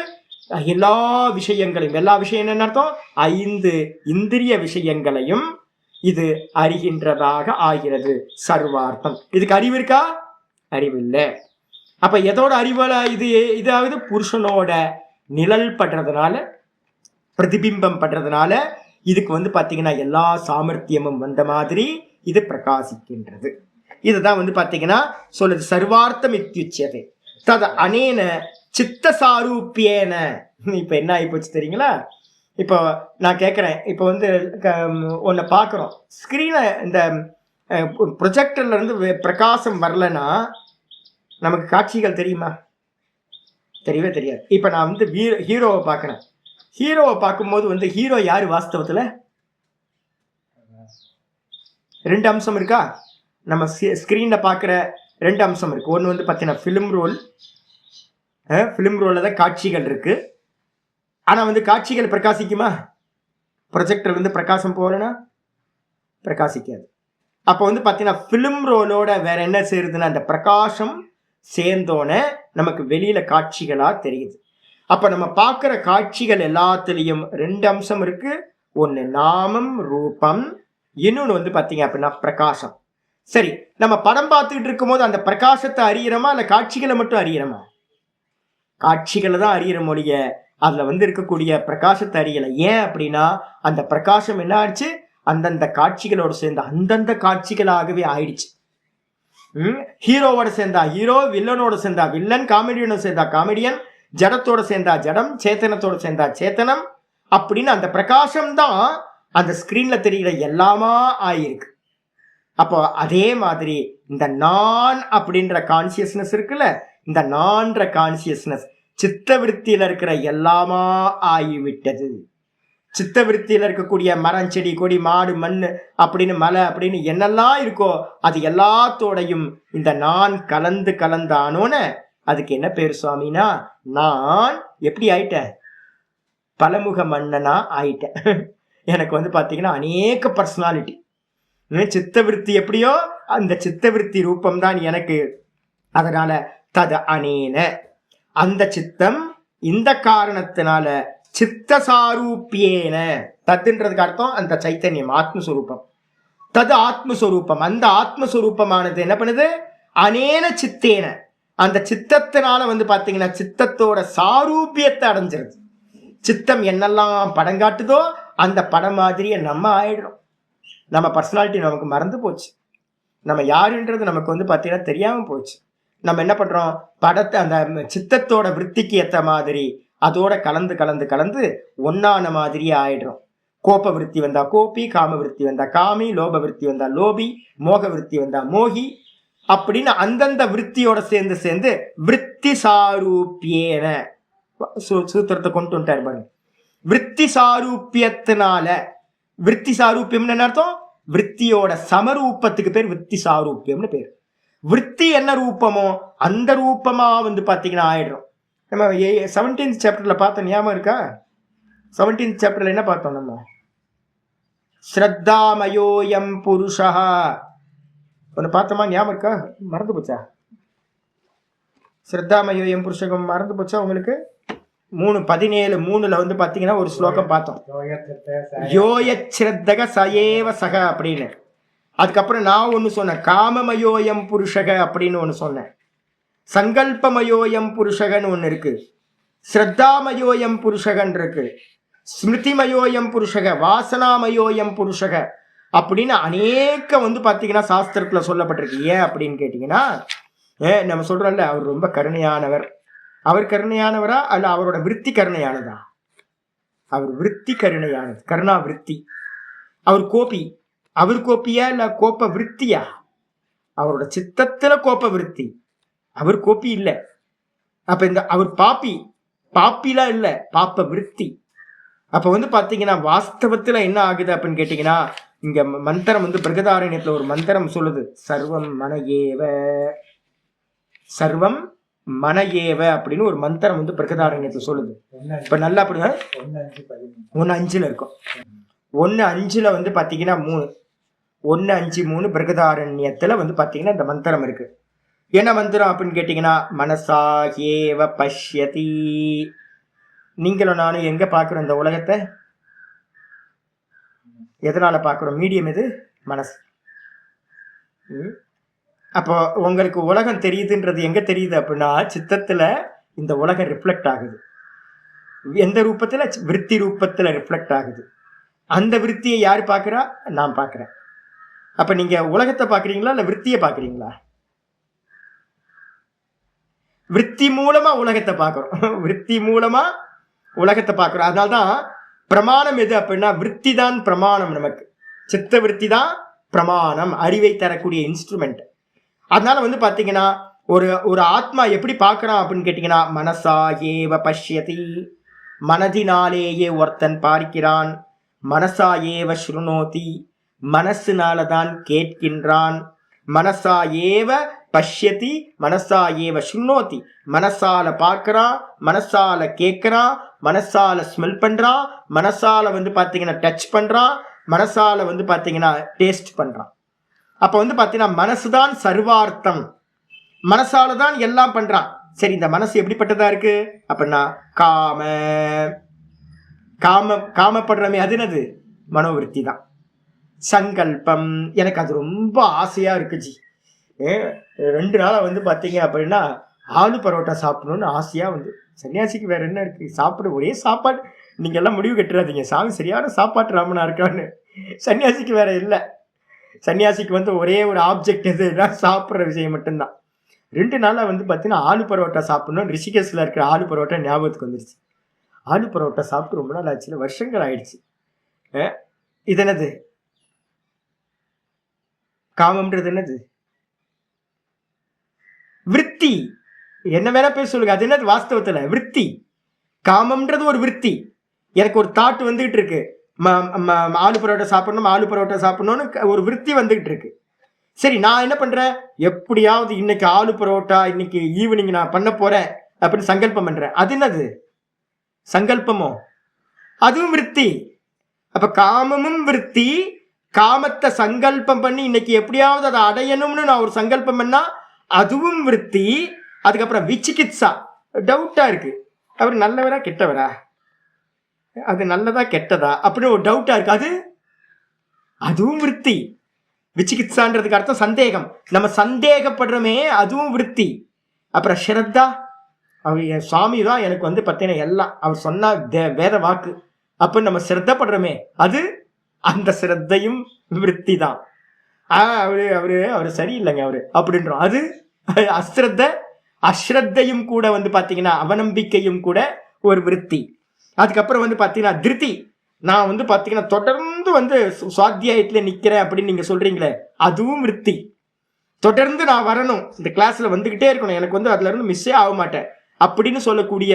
எல்லா விஷயங்களையும், எல்லா விஷயம் என்ன அர்த்தம், 5 இந்திரிய விஷயங்களையும் இது அறிகின்றதாக ஆகிறது. சர்வார்த்தம். இதுக்கு அறிவு இருக்கா? அறிவு இல்லை. அப்ப எதோட அறிவால இது இதாவது புருஷனோட நிழல் படுறதுனால, பிரதிபிம்பம் படுறதுனால இதுக்கு வந்து பாத்தீங்கன்னா எல்லா சாமர்த்தியமும் வந்த மாதிரி இது பிரகாசிக்கின்றது. இதுதான் வந்து பாத்தீங்கன்னா சொல்லுது சர்வார்த்தம் இத்யுச்யதே தத அனேன சித்த சாரூபியேன. இப்ப என்ன ஆகி போச்சு தெரியுங்களா? இப்போ நான் கேட்குறேன், இப்போ வந்து ஒன்று பார்க்குறோம், ஸ்க்ரீனை இந்த ப்ரொஜெக்டர்ல இருந்து பிரகாசம் வரலன்னா நமக்கு காட்சிகள் தெரியுமா? தெரியவே தெரியாது. இப்போ நான் வந்து ஹீரோவை பார்க்குறேன். ஹீரோவை பார்க்கும்போது வந்து ஹீரோ யார் வாஸ்தவத்தில்? 2 அம்சம் இருக்கா? நம்ம ஸ்க்ரீனில் பார்க்குற 2 அம்சம் இருக்குது. ஒன்று வந்து பார்த்தீங்கன்னா ஃபிலிம் ரோலில் தான் காட்சிகள் இருக்குது. ஆனால் வந்து காட்சிகள் பிரகாசிக்குமா? ப்ரொஜெக்டர்லேருந்து பிரகாசம் போகலன்னா பிரகாசிக்காது. அப்போ வந்து பார்த்தீங்கன்னா ஃபிலிம் ரோலோட வேற என்ன சேருதுன்னா அந்த பிரகாசம் சேர்ந்தோன்னே நமக்கு வெளியில் காட்சிகளாக தெரியுது. அப்போ நம்ம பார்க்குற காட்சிகள் எல்லாத்துலேயும் 2 அம்சம் இருக்குது. ஒன்று நாமம் ரூபம், இன்னொன்று வந்து பார்த்தீங்க அப்படின்னா பிரகாசம். சரி, நம்ம படம் பார்த்துக்கிட்டு இருக்கும்போது அந்த பிரகாசத்தை அறியிறோமா இல்லை காட்சிகளை மட்டும் அறியிறோமா? காட்சிகளை தான் அறியிற மொழிய, அதில் வந்து இருக்கக்கூடிய பிரகாசத்தை அறியலை. ஏன் அப்படின்னா அந்த பிரகாசம் என்ன ஆயிடுச்சு, அந்தந்த காட்சிகளோடு சேர்ந்த அந்தந்த காட்சிகளாகவே ஆயிடுச்சு. ஹீரோவோட சேர்ந்தா ஹீரோ, வில்லனோட சேர்ந்தா வில்லன், காமெடியனோட சேர்ந்தா காமெடியன், ஜடத்தோட சேர்ந்தா ஜடம், சேத்தனத்தோட சேர்ந்தா சேத்தனம், அப்படின்னு அந்த பிரகாசம் தான் அந்த ஸ்கிரீன்ல தெரிகிற எல்லாமா ஆயிருக்கு. அப்போ அதே மாதிரி இந்த நான் அப்படின்ற கான்சியஸ்னஸ் இருக்குல்ல, இந்த நான்ற கான்சியஸ்னஸ் சித்தவிருத்தியில இருக்கிற எல்லாமா ஆகிவிட்டது. சித்தவிருத்தியில இருக்கக்கூடிய மரம், செடி, கொடி, மாடு, மண் அப்படின்னு மலை அப்படின்னு என்னெல்லாம் இருக்கோ அது எல்லாத்தோடையும் இந்த நான் கலந்தானோன்னு அதுக்கு என்ன பேர் சுவாமினா, நான் எப்படி ஆயிட்டேன்? பலமுக மன்னனா ஆயிட்டேன். எனக்கு வந்து பாத்தீங்கன்னா அநேக பர்சனாலிட்டி. சித்தவிருத்தி எப்படியோ அந்த சித்தவிருத்தி ரூபம் தான் எனக்கு. அதனால தத அனேன அந்த சித்தம் இந்த காரணத்தினால சித்த சாரூபியேன, தத்துன்றதுக்கு அர்த்தம் அந்த சைத்தன்யம் ஆத்மஸ்வரூபம். தது ஆத்மஸ்வரூபம், அந்த ஆத்மஸ்வரூபமானது என்ன பண்ணுது, அனேன சித்தேன அந்த சித்தத்தினால வந்து பாத்தீங்கன்னா சித்தத்தோட சாரூபியத்தை அடைஞ்சிருது. சித்தம் என்னெல்லாம் படம் காட்டுதோ அந்த படம் மாதிரியே நம்ம ஆயிடுறோம். நம்ம பர்சனாலிட்டி நமக்கு மறந்து போச்சு, நம்ம யாருன்றது நமக்கு வந்து பார்த்தீங்கன்னா தெரியாமல் போச்சு. நம்ம என்ன பண்ணுறோம், படத்தை அந்த சித்தத்தோட விற்த்திக்கு ஏற்ற மாதிரி அதோட கலந்து ஒன்னான மாதிரியே ஆயிடுறோம். கோப விருத்தி வந்தா கோபி, காம விருத்தி வந்தா காமி, லோப விருத்தி வந்தா லோபி, மோக விருத்தி வந்தா மோகி, அப்படின்னு அந்தந்த விற்த்தியோட சேர்ந்து விற்பி சாரூபியேன சூத்திரத்தை கொண்டு வந்துட்டார் பாருங்க. விற்பி சாரூபியத்தினால, விற்பி சாரூபியம்னு என்ன அர்த்தம், விற்த்தியோட சமரூபத்துக்கு பேர் விற்பி சாரூபியம்னு பேர். விற்பி என்ன ரூபமோ அந்த ரூபமா வந்து பாத்தீங்கன்னா ஆயிடுறோம். நம்ம 17th சாப்டர்ல பார்த்த ஞாபகம் இருக்கா? 17th சாப்டர்ல என்ன பார்த்தோம் நம்ம? ஸ்ரத்தாமயோயம் புருஷா ஒன்று பார்த்தோமா? ஞாபகம் இருக்கா? மறந்து போச்சா? ஸ்ரத்தாமயோயம் புருஷகம் மறந்து போச்சா உங்களுக்கு? 3:17 வந்து பாத்தீங்கன்னா ஒரு ஸ்லோகம் பார்த்தோம், யோயச்ரத்தக சயேவ சக அப்படின்னு. அதுக்கப்புறம் நான் ஒன்று சொன்னேன், காமமயோயம் புருஷக அப்படின்னு ஒன்று சொன்னேன். சங்கல்பமயோயம் புருஷகன்னு ஒன்று இருக்கு, ஸ்ரத்தாமயோயம் புருஷகன் இருக்கு, ஸ்மிருதிமயோயம் புருஷக, வாசனாமயோயம் புருஷக அப்படின்னு அநேக வந்து பார்த்தீங்கன்னா சாஸ்திரத்தில் சொல்லப்பட்டிருக்கு. ஏன் அப்படின்னு கேட்டிங்கன்னா, நம்ம சொல்கிறோம்ல அவர் ரொம்ப கருணையானவர். அவர் கருணையானவரா அல்ல அவரோட விருத்தி கருணையானதா? அவர் விருத்தி கருணையானது, கருணா விருத்தி. அவர் கோபி, அவர் கோப்பியா இல்ல கோப்ப விருத்தியா? அவரோட சித்தத்துல கோப்ப விருத்தி, அவர் கோப்பி இல்லை. அப்ப இந்த அவர் பாப்பிலாம் இல்லை, பாப்ப விருத்தி. அப்ப வந்து பாத்தீங்கன்னா வாஸ்தவத்துல என்ன ஆகுது அப்படின்னு கேட்டீங்கன்னா, இங்க மந்திரம் வந்து பிரகதாரண்யத்துல ஒரு மந்திரம் சொல்லுது, சர்வம் மன ஏவ, சர்வம் மன ஏவ அப்படின்னு ஒரு மந்திரம் வந்து பிரகதாரண்யத்துல சொல்லுது. இப்ப நல்லா அப்படிங்க 1:5 இருக்கும். 1:5 வந்து பாத்தீங்கன்னா 3, 1:5-3 பிரகதாரண்யத்துல வந்து பாத்தீங்கன்னா இந்த மந்திரம் இருக்கு. என்ன மந்திரம் அப்படின்னு கேட்டீங்கன்னா, மனசா ஏவ பஷ்யதி. நீங்களும் நானும் எங்க பாக்குறோம் இந்த உலகத்தை? எதனால பாக்குறோம்? மீடியம் எது? மனசு. அப்போ உங்களுக்கு உலகம் தெரியுதுன்றது எங்க தெரியுது அப்படின்னா, சித்தத்துல இந்த உலகம் ரிஃப்ளெக்ட் ஆகுது. எந்த ரூபத்துல? விருத்தி ரூபத்துல ரிஃப்ளெக்ட் ஆகுது. அந்த விருத்தியை யாரு பாக்குறா? நான் பாக்குறேன். அப்ப நீங்க உலகத்தை பாக்குறீங்களா இல்ல விருத்தியை பாக்குறீங்களா? விருத்தி மூலமா உலகத்தை பாக்குறோம். விருத்தி மூலமா உலகத்தை பாக்குறோம். அதனால்தான் பிரமாணம் எது அப்படின்னா, விருத்தி தான் பிரமாணம். நமக்கு சித்த விருத்தி தான் பிரமாணம், அறிவை தரக்கூடிய இன்ஸ்ட்ருமெண்ட். அதனால வந்து பாத்தீங்கன்னா ஒரு ஆத்மா எப்படி பார்க்கறான் அப்படின்னு கேட்டீங்கன்னா, மனசா ஏவ பஷ்யதி, மனதினாலேயே ஒருத்தன் பார்க்கிறான். மனசா ஏவ ஸ்ருணோதி, மனசுனாலதான் கேட்கின்றான். மனசா ஏவ பஷ்யதி, மனசா ஏவ ஸ்ருணோதி, மனசால பார்க்கறான், மனசால கேட்கறான், மனசால ஸ்மெல் பண்றான், மனசால வந்து பாத்தீங்கன்னா டச் பண்றான், மனசால வந்து பாத்தீங்கன்னா டேஸ்ட் பண்றான். அப்ப வந்து பாத்தீங்கன்னா மனசுதான் சர்வார்த்தம், மனசாலதான் எல்லாம் பண்றான். சரி, இந்த மனசு எப்படிப்பட்டதா இருக்கு அப்படின்னா, காமப்படுறமே, அது என்னது? மனோவிருத்தி தான். சங்கல்பம், எனக்கு அது ரொம்ப ஆசையா இருக்குச்சு. 2 நாளா வந்து பாத்தீங்க அப்படின்னா ஆலு பரோட்டா சாப்பிடணும்னு ஆசையா வந்து, சன்னியாசிக்கு வேற என்ன இருக்கு? சாப்பிட ஒரே சாப்பாடு. நீங்க எல்லாம் முடிவு கட்டுறாதீங்க, சாமி சரியான சாப்பாட்டு ராமனா இருக்கான்னு. சன்னியாசிக்கு வேற இல்லை. சன்னியாசிக்கு வந்து ஒரே ஒரு ஆப்ஜெக்ட் எதுனா சாப்பிட்ற விஷயம் மட்டும்தான். 2 நாளா வந்து பார்த்தீங்கன்னா ஆலு பரோட்டா சாப்பிடணும். ரிஷிகேஷ்ல இருக்கிற ஆலு பரோட்டா ஞாபகத்துக்கு வந்துருச்சு. ஆலு பரோட்டா சாப்பிட்டு ரொம்ப நாள் ஆச்சுல, வருஷங்கள் ஆயிடுச்சு. இது என்னது? காமம்ன்றது என்னது? விருத்தி. என்ன வேணா பேச சொல்லுங்க, அது என்னது? வாஸ்தவத்துல விருத்தி. காமம்ன்றது ஒரு விருத்தி. எனக்கு ஒரு தாட் வந்துகிட்டு இருக்கு, ஆலு பரோட்டா சாப்பிடணும், ஆலு பரோட்டா சாப்பிடணும்னு ஒரு விருத்தி வந்துகிட்டு இருக்கு. சரி, நான் என்ன பண்றேன்? எப்படியாவது இன்னைக்கு ஆலு பரோட்டா இன்னைக்கு ஈவினிங் நான் பண்ண போறேன் அப்படின்னு சங்கல்பம் பண்றேன். அது என்னது? சங்கல்பமோ? அதுவும் விருத்தி. அப்ப காமமும் விருத்தி. காமத்தை சங்கல்பம் பண்ணி இன்னைக்கு எப்படியாவது அதை அடையணும்னு நான் ஒரு சங்கல்பம் பண்ணா அதுவும் விருத்தி. அதுக்கப்புறம் விசிகித்சா, டவுட்டா இருக்கு, அவர் நல்லவரா கெட்டவரா, அது நல்லதா கெட்டதா அப்படின்னு ஒரு டவுட்டா இருக்கு, அதுவும் விருத்தி. விசிகித்சான்றதுக்கு அர்த்தம் சந்தேகம். நம்ம சந்தேகப்படுறோமே, அதுவும் விருத்தி. அப்புறம் ஸ்ரத்தா, அவர் என் சுவாமி தான் எனக்கு வந்து பார்த்தீங்கன்னா எல்லாம், அவர் சொன்னா வேத வாக்கு அப்படின்னு நம்ம ஸ்ரத்தப்படுறோமே, அந்த ஸ்ரத்தையும் விருத்தி தான். அவரு சரியில்லைங்க அவரு அப்படின்றோம், அது அஸ்ரத்த. அஸ்ரத்தையும் கூட வந்து பார்த்தீங்கன்னா அவநம்பிக்கையும் கூட ஒரு விருத்தி. அதுக்கப்புறம் வந்து பார்த்தீங்கன்னா திருத்தி. நான் வந்து பார்த்தீங்கன்னா தொடர்ந்து வந்து சுவாத்தியாயத்தில் நிற்கிறேன் அப்படின்னு நீங்கள் சொல்கிறீங்களே, அதுவும் விருத்தி. தொடர்ந்து நான் வரணும், இந்த கிளாஸில் வந்துக்கிட்டே இருக்கணும், எனக்கு வந்து அதுல இருந்து மிஸ்ஸே ஆக மாட்டேன் அப்படின்னு சொல்லக்கூடிய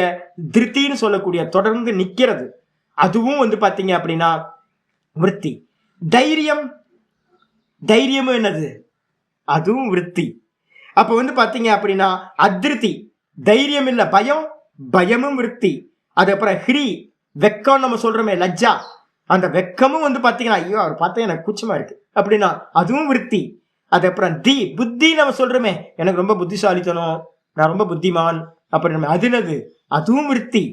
திருத்தின்னு சொல்லக்கூடிய தொடர்ந்து நிற்கிறது, அதுவும் வந்து பார்த்தீங்க அப்படின்னா விருத்தி. தைரியம், தைரியமும் என்னது? அதுவும் விருத்தி. அப்போ வந்து பார்த்தீங்க அப்படின்னா அதிருத்தி, தைரியம் இல்லை பயம், பயமும் விருத்தி. அதுக்கப்புறம் ஹிரி, வெக்கம் நம்ம சொல்றோமே, லஜ்ஜா, அந்த வெக்கமும் வந்து பாத்தீங்கன்னா ஐயோ அவர் பார்த்தா எனக்கு கூச்சமா இருக்கு அப்படின்னா அதுவும் விருத்தி. அதுக்கப்புறம் புத்தி நம்ம சொல்றோமே, எனக்கு ரொம்ப புத்திசாலித்தனம், நான் ரொம்ப புத்திமான் அப்படின்னு, அது என்னது? அதுவும் விருத்தி.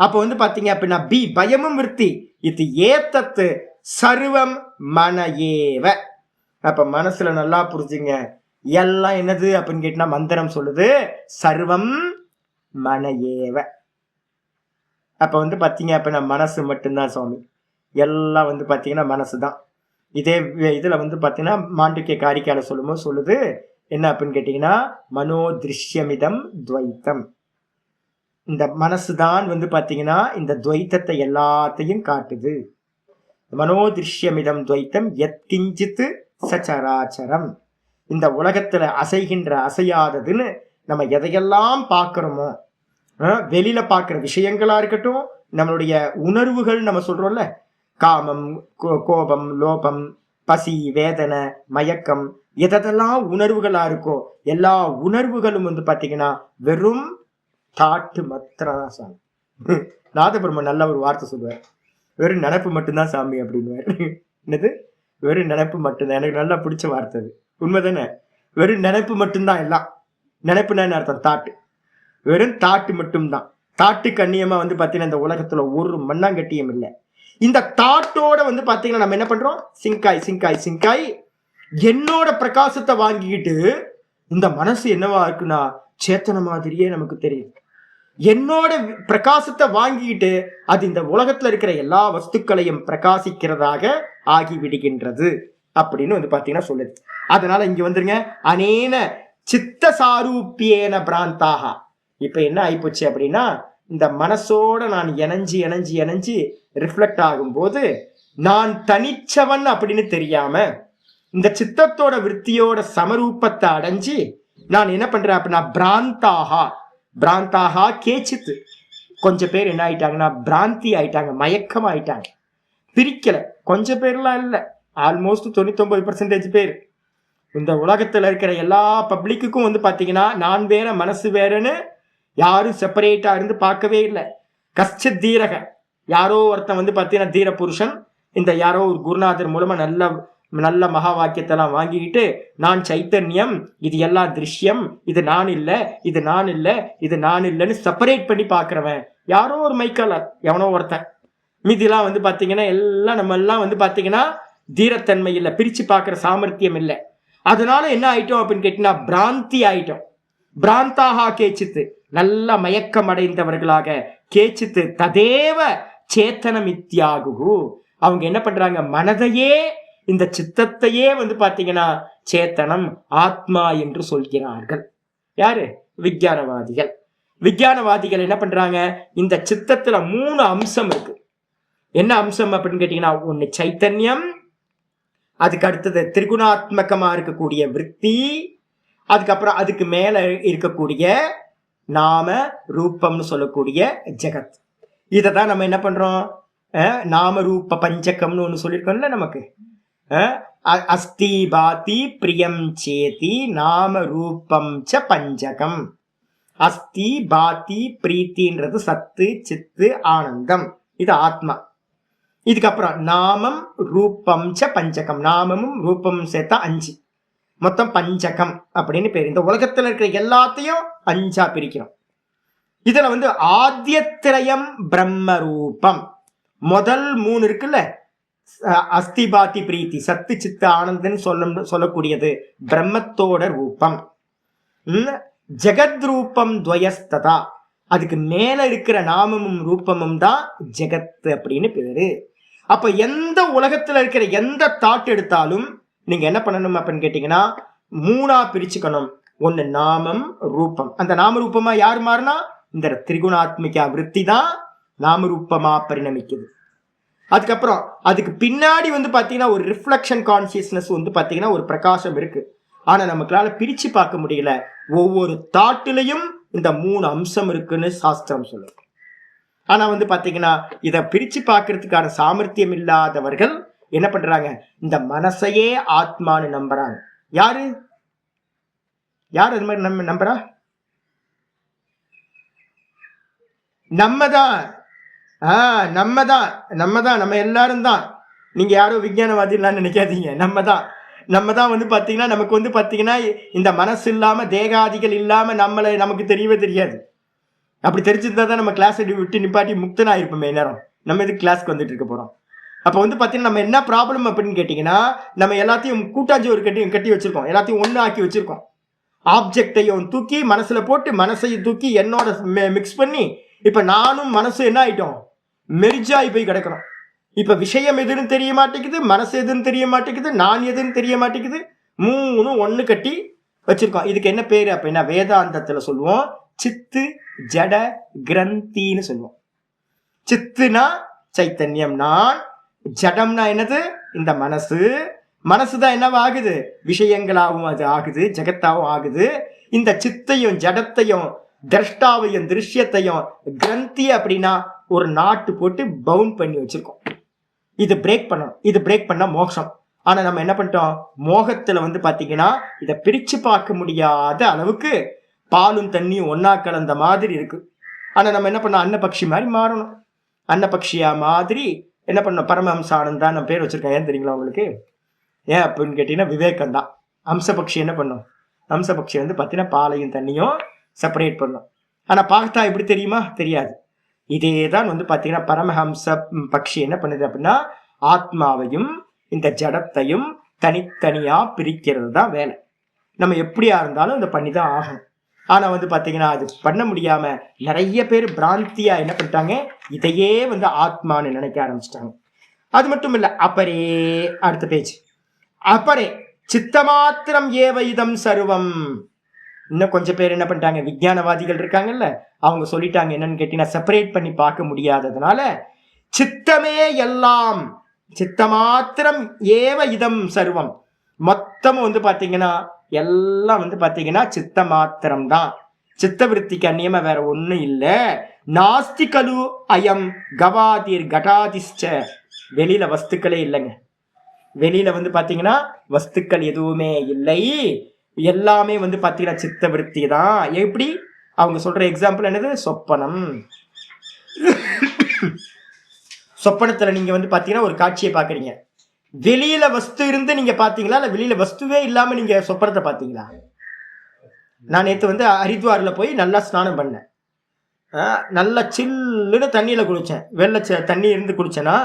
அப்ப வந்து பாத்தீங்க அப்படின்னா பயமும் விருத்தி. இது ஏத்தத்து சர்வம் மன ஏவ. அப்ப மனசுல நல்லா புரிஞ்சுங்க, எல்லாம் என்னது அப்படின்னு கேட்டா மந்திரம் சொல்லுது, சர்வம் மன ஏவ. அப்ப வந்து பாத்தீங்க அப்படின்னா மனசு மட்டும்தான் சுவாமி, எல்லாம் வந்து பாத்தீங்கன்னா மனசு தான். இதே இதுல வந்து பாத்தீங்கன்னா மாண்டிக்ய காரிக்கால சொல்லும்போது சொல்லுது என்ன அப்படின்னு கேட்டீங்கன்னா, மனோதிருஷ்யமிதம் துவைத்தம். இந்த மனசுதான் வந்து பாத்தீங்கன்னா இந்த துவைத்தத்தை எல்லாத்தையும் காட்டுது. மனோதிருஷ்யமிதம் துவைத்தம் எத்கிஞ்சித்து சச்சராச்சரம். இந்த உலகத்துல அசைகின்ற அசையாததுன்னு நம்ம எதையெல்லாம் பார்க்கிறோமோ, வெளியில பார்க்கிற விஷயங்களா இருக்கட்டும், நம்மளுடைய உணர்வுகள் நம்ம சொல்றோம்ல, காமம், கோபம், லோபம், பசி, வேதனை, மயக்கம், எதெல்லாம் உணர்வுகளா இருக்கோ எல்லா உணர்வுகளும் வந்து பாத்தீங்கன்னா வெறும் தாட்டு மாத்திரம் தான் சாமி. நாதபிரம்ம நல்ல ஒரு வார்த்தை சொல்லுவார், வெறும் நினைப்பு மட்டும்தான் சாமி அப்படின்னுவார். என்னது, வெறும் நினைப்பு மட்டும்தான். எனக்கு நல்லா பிடிச்ச வார்த்தை அது. உண்மைதானே? வெறும் நினைப்பு மட்டும்தான் எல்லாம். நினைப்புனா என்ன அர்த்தம்? தாட்டு. வெறும் தாட்டு மட்டும்தான். தாட்டு கண்ணியமா வந்து பாத்தீங்கன்னா இந்த உலகத்துல ஒரு மண்ணாங்கட்டியம் இல்லை. இந்த தாட்டோட வந்து பாத்தீங்கன்னா நம்ம என்ன பண்றோம்? சிங்காய் சிங்காய் சிங்காய் என்னோட பிரகாசத்தை வாங்கிக்கிட்டு இந்த மனசு என்னவா இருக்குன்னா சேத்தன மாதிரியே நமக்கு தெரியுது. என்னோட பிரகாசத்தை வாங்கிக்கிட்டு அது இந்த உலகத்துல இருக்கிற எல்லா வஸ்துக்களையும் பிரகாசிக்கிறதாக ஆகிவிடுகின்றது அப்படின்னு வந்து பாத்தீங்கன்னா சொல்லுது. அதனால இங்க வந்துருங்க, அனேன சித்த சாரூப்பியேன பிராந்தாக. இப்ப என்ன ஆயிப்போச்சு அப்படின்னா, இந்த மனசோட நான் இணைஞ்சு இணைஞ்சு இணைஞ்சு ரிஃப்ளெக்ட் ஆகும்போது நான் தனிச்சவன் அப்படின்னு தெரியாம இந்த சித்தத்தோட விற்த்தியோட சமரூபத்தை அடைஞ்சு நான் என்ன பண்றேன் அப்படின்னா பிராந்தாகா. பிராந்தாகா கேச்சித்து. கொஞ்சம் பேர் என்ன ஆயிட்டாங்கன்னா பிராந்தி ஆயிட்டாங்க, மயக்கம் ஆயிட்டாங்க. பிரிக்கல. கொஞ்சம் பேர்லாம் இல்லை, ஆல்மோஸ்ட் 99% பேர். இந்த உலகத்துல இருக்கிற எல்லா பப்ளிக்குக்கும் வந்து பாத்தீங்கன்னா நான் வேற மனசு வேறன்னு யாரும் செப்பரேட்டா இருந்து பார்க்கவே இல்லை. கஷ்ட தீரக யாரோ ஒருத்தன் வந்து பாத்தீங்கன்னா தீர புருஷன் இந்த யாரோ ஒரு குருநாதர் மூலமா நல்ல நல்ல மகா வாக்கியத்தெல்லாம் வாங்கிக்கிட்டு நான் சைத்தன்யம், இது எல்லாம் திருஷ்யம், இது நான் இல்லை, இது நான் இல்லை, இது நான் இல்லைன்னு செப்பரேட் பண்ணி பாக்குறவன் யாரோ ஒரு மைக்காலர் எவனோ ஒருத்தன். மீதிலாம் வந்து பாத்தீங்கன்னா எல்லாம் நம்ம எல்லாம் வந்து பாத்தீங்கன்னா தீரத்தன்மை இல்லை, பிரிச்சு பார்க்குற சாமர்த்தியம் இல்லை. அதனால என்ன ஆயிட்டோம் அப்படின்னு கேட்டீங்கன்னா பிராந்தி ஆயிட்டோம். பிராந்தாக கேச்சித்து, நல்ல மயக்கம் அடைந்தவர்களாக, கேச்சித்து ததேவ சேத்தனம் இத்தியாகு. அவங்க என்ன பண்றாங்க, மனதையே இந்த சித்தத்தையே வந்து பாத்தீங்கன்னா சேத்தனம் ஆத்மா என்று சொல்கிறார்கள். யாரு? விஞ்ஞானவாதிகள். விஞ்ஞானவாதிகள் என்ன பண்றாங்க, இந்த சித்தத்துல 3 அம்சம் இருக்கு. என்ன அம்சம் அப்படின்னு கேட்டீங்கன்னா, ஒண்ணு சைத்தன்யம், அதுக்கு அடுத்தது திரிகுணாத்மகமா இருக்கக்கூடிய விற்பி, அதுக்கப்புறம் அதுக்கு மேல இருக்கக்கூடிய நாம ரூபம்னு சொல்லக்கூடிய ஜெகத். இதை தான் நம்ம என்ன பண்றோம், நாம ரூப பஞ்சகம்னு ஒண்ணு சொல்லியிருக்கோம்ல நமக்கு. அஸ்தி பாதி பிரியம் சேதி நாம ரூபம் ச பஞ்சகம். அஸ்தி பாதி பிரீத்தின்றது சத்து சித்து ஆனந்தம், இது ஆத்மா. இதுக்கப்புறம் நாமம் ரூபம் ச பஞ்சகம், நாமமும் ரூபமும் சேர்த்தா 5, மொத்தம் பஞ்சகம் அப்படின்னு பேர். இந்த உலகத்துல இருக்கிற எல்லாத்தையும் 5ஆ பிரிக்கிறோம். இதுல வந்து ஆத்யத்ரயம் பிரம்ம ரூபம், முதல் 3 இருக்குல்ல, அஸ்திபாதி பிரீத்தி சத்து சித்த ஆனந்தன் சொல்லக்கூடியது பிரம்மத்தோட ரூபம். ஜெகத் ரூபம் துவயஸ்ததா, அதுக்கு மேல இருக்கிற நாமமும் ரூபமும் தான் ஜெகத் அப்படின்னு பேரு. அப்ப எந்த உலகத்துல இருக்கிற எந்த தாட் எடுத்தாலும் நீங்க என்ன பண்ணணும் அப்படின்னு கேட்டீங்கன்னா 3ஆ பிரிச்சுக்கணும். ஒண்ணு நாமம் ரூபம். அந்த நாம ரூபமா யார் மாறினா இந்த திரிகுணாத்மிகா விருத்தி தான் நாம ரூபமா பரிணமிக்குது. அதுக்கப்புறம் அதுக்கு பின்னாடி வந்து பாத்தீங்கன்னா ஒரு ரிஃப்ளெக்ஷன் கான்சியஸ்னஸ் வந்து பாத்தீங்கன்னா ஒரு பிரகாசம் இருக்கு. ஆனா நமக்களால பிரிச்சு பார்க்க முடியல. ஒவ்வொரு தாட்டிலையும் இந்த 3 அம்சம் இருக்குன்னு சாஸ்திரம் சொல்லுது. ஆனா வந்து பாத்தீங்கன்னா இதை பிரிச்சு பார்க்கறதுக்கான சாமர்த்தியம் இல்லாதவர்கள் என்ன பண்றாங்க, இந்த மனசையே ஆத்மான்னு நம்புறாங்க. யாரு யார் அது மாதிரி நம்புறா? நம்ம எல்லாரும் தான். நீங்க யாரும் விஞ்ஞானவாதிலாம் நினைக்காதீங்க. நம்ம தான் வந்து பாத்தீங்கன்னா நமக்கு வந்து பாத்தீங்கன்னா இந்த மனசு இல்லாம தேகாதிகள் இல்லாம நமக்கு தெரியவே தெரியாது. அப்படி தெரிஞ்சிருந்தா தான் நம்ம கிளாஸ் விட்டு நிப்பாட்டி முக்தனா இருப்போமே நேரம். நம்ம எதுக்கு கிளாஸ்க்கு வந்துட்டு இருக்க போறோம்? அப்ப வந்து பாத்தீங்கன்னா நம்ம என்ன ப்ராப்ளம் அப்படின்னு கேட்டீங்கன்னா, நம்ம எல்லாத்தையும் கூட்டாஞ்சோறு கட்டி வச்சிருக்கோம், எல்லாத்தையும் ஒண்ணு ஆக்கி வச்சிருக்கோம். ஆப்ஜெக்டையும் தூக்கி மனசுல போட்டு மனசையும் தூக்கி என்னோட மிக்ஸ் பண்ணி இப்ப நானும் மனசு என்ன ஆயிட்டோம், மெர்ஜாய் போய் கிடக்கிறோம். இப்ப விஷயம் எதுன்னு தெரிய மாட்டேங்குது, மனசு எதுன்னு தெரிய மாட்டேங்குது, நான் எதுன்னு தெரிய மாட்டேங்குது, 3 ஒண்ணு கட்டி வச்சிருக்கோம். இதுக்கு என்ன பேரு அப்படின்னா வேதாந்தத்துல சொல்லுவோம் சித்து ஜட கிரந்தின்னு சொல்லுவோம். சித்துனா சைத்தன்யம் நான், ஜடம்னா என்னது இந்த மனசுதான் என்னவா ஆகுது, விஷயங்களாகவும் அது ஆகுது, ஜெகத்தாவும் ஆகுது. இந்த சித்தையும் ஜடத்தையும் திரஷ்டாவையும் திருஷ்யத்தையும் கிரந்தி அப்படின்னா ஒரு நாட்டு போட்டு பவுண்ட் பண்ணி வச்சிருக்கோம். இது பிரேக் பண்ணணும். இது பிரேக் பண்ணா மோட்சம். ஆனா நம்ம என்ன பண்ணிட்டோம், மோகத்துல வந்து பாத்தீங்கன்னா இதை பிரிச்சு பார்க்க முடியாத அளவுக்கு பாலும் தண்ணியும் ஒன்னா கலந்த மாதிரி இருக்கு. ஆனா நம்ம என்ன பண்ணோம், அன்னபக்ஷி மாதிரி மாறணும். அன்னபக்ஷியா மாதிரி என்ன பண்ணோம், பரமஹம்ச ஆனந்தா நம்ம பேர் வச்சிருக்கேன். ஏன் தெரியுங்களா உங்களுக்கு? ஏன் அப்படின்னு கேட்டீங்கன்னா விவேகம் தான். ஹம்சபக்ஷி என்ன பண்ணும், ஹம்சபக்ஷி வந்து பார்த்தீங்கன்னா பாலையும் தண்ணியும் செப்பரேட் பண்ணும். ஆனா பார்த்தா எப்படி தெரியுமா, தெரியாது. இதே தான் வந்து பார்த்தீங்கன்னா பரமஹம்ச பக்ஷி என்ன பண்ணுது அப்படின்னா ஆத்மாவையும் இந்த ஜடத்தையும் தனித்தனியா பிரிக்கிறது தான் வேலை. நம்ம எப்படியா இருந்தாலும் இதை பண்ணி தான் ஆகணும். ஆனா வந்து பாத்தீங்கன்னா அது பண்ண முடியாம நிறைய பேர் பிராந்தியா என்ன பண்ணிட்டாங்க, இதையே வந்து ஆத்மான்னு நினைக்க ஆரம்பிச்சிட்டாங்க. அது மட்டும் இல்ல, அப்பரே அடுத்த பேஜ், அப்பரே சித்தமாத்திரம் ஏவ இதம் சர்வம். இன்னும் கொஞ்சம் பேர் என்ன பண்ணிட்டாங்க, விஞ்ஞானவாதிகள் இருக்காங்கல்ல, அவங்க சொல்லிட்டாங்க என்னன்னு கேட்டீங்கன்னா செப்பரேட் பண்ணி பார்க்க முடியாததுனால சித்தமே எல்லாம், சித்தமாத்திரம் ஏவ இதம் சர்வம், மொத்தமும் வந்து பாத்தீங்கன்னா எல்லாம் வந்து பாத்தீங்கன்னா சித்த மாத்திரம் தான், சித்த விருத்திக்கு அந்நியமா வேற ஒண்ணும் இல்ல. நாஸ்தி கலு அயம் கவாதிர் கடாதிஷ்ட, வெளியில வஸ்துக்களே இல்லைங்க. வெளியில வந்து பாத்தீங்கன்னா வஸ்துக்கள் எதுவுமே இல்லை, எல்லாமே வந்து பாத்தீங்கன்னா சித்த விருத்தி தான். எப்படி அவங்க சொல்ற எக்ஸாம்பிள் என்னது, சொப்பனம். சொப்பனத்துல நீங்க வந்து பாத்தீங்கன்னா ஒரு காட்சியை பாக்குறீங்க, வெளியில வஸ்து இருந்து நீங்க பாத்தீங்களா, இல்ல வெளியில வஸ்துவே இல்லாம நீங்க சொப்பனத்தை பாத்தீங்களா? நான் நேற்று வந்து ஹரித்வார்ல போய் நல்லா ஸ்நானம் பண்ணேன், நல்லா சில்லுன்னு தண்ணியில குளிச்சேன். வெள்ள தண்ணி இருந்து குளிச்சேனா,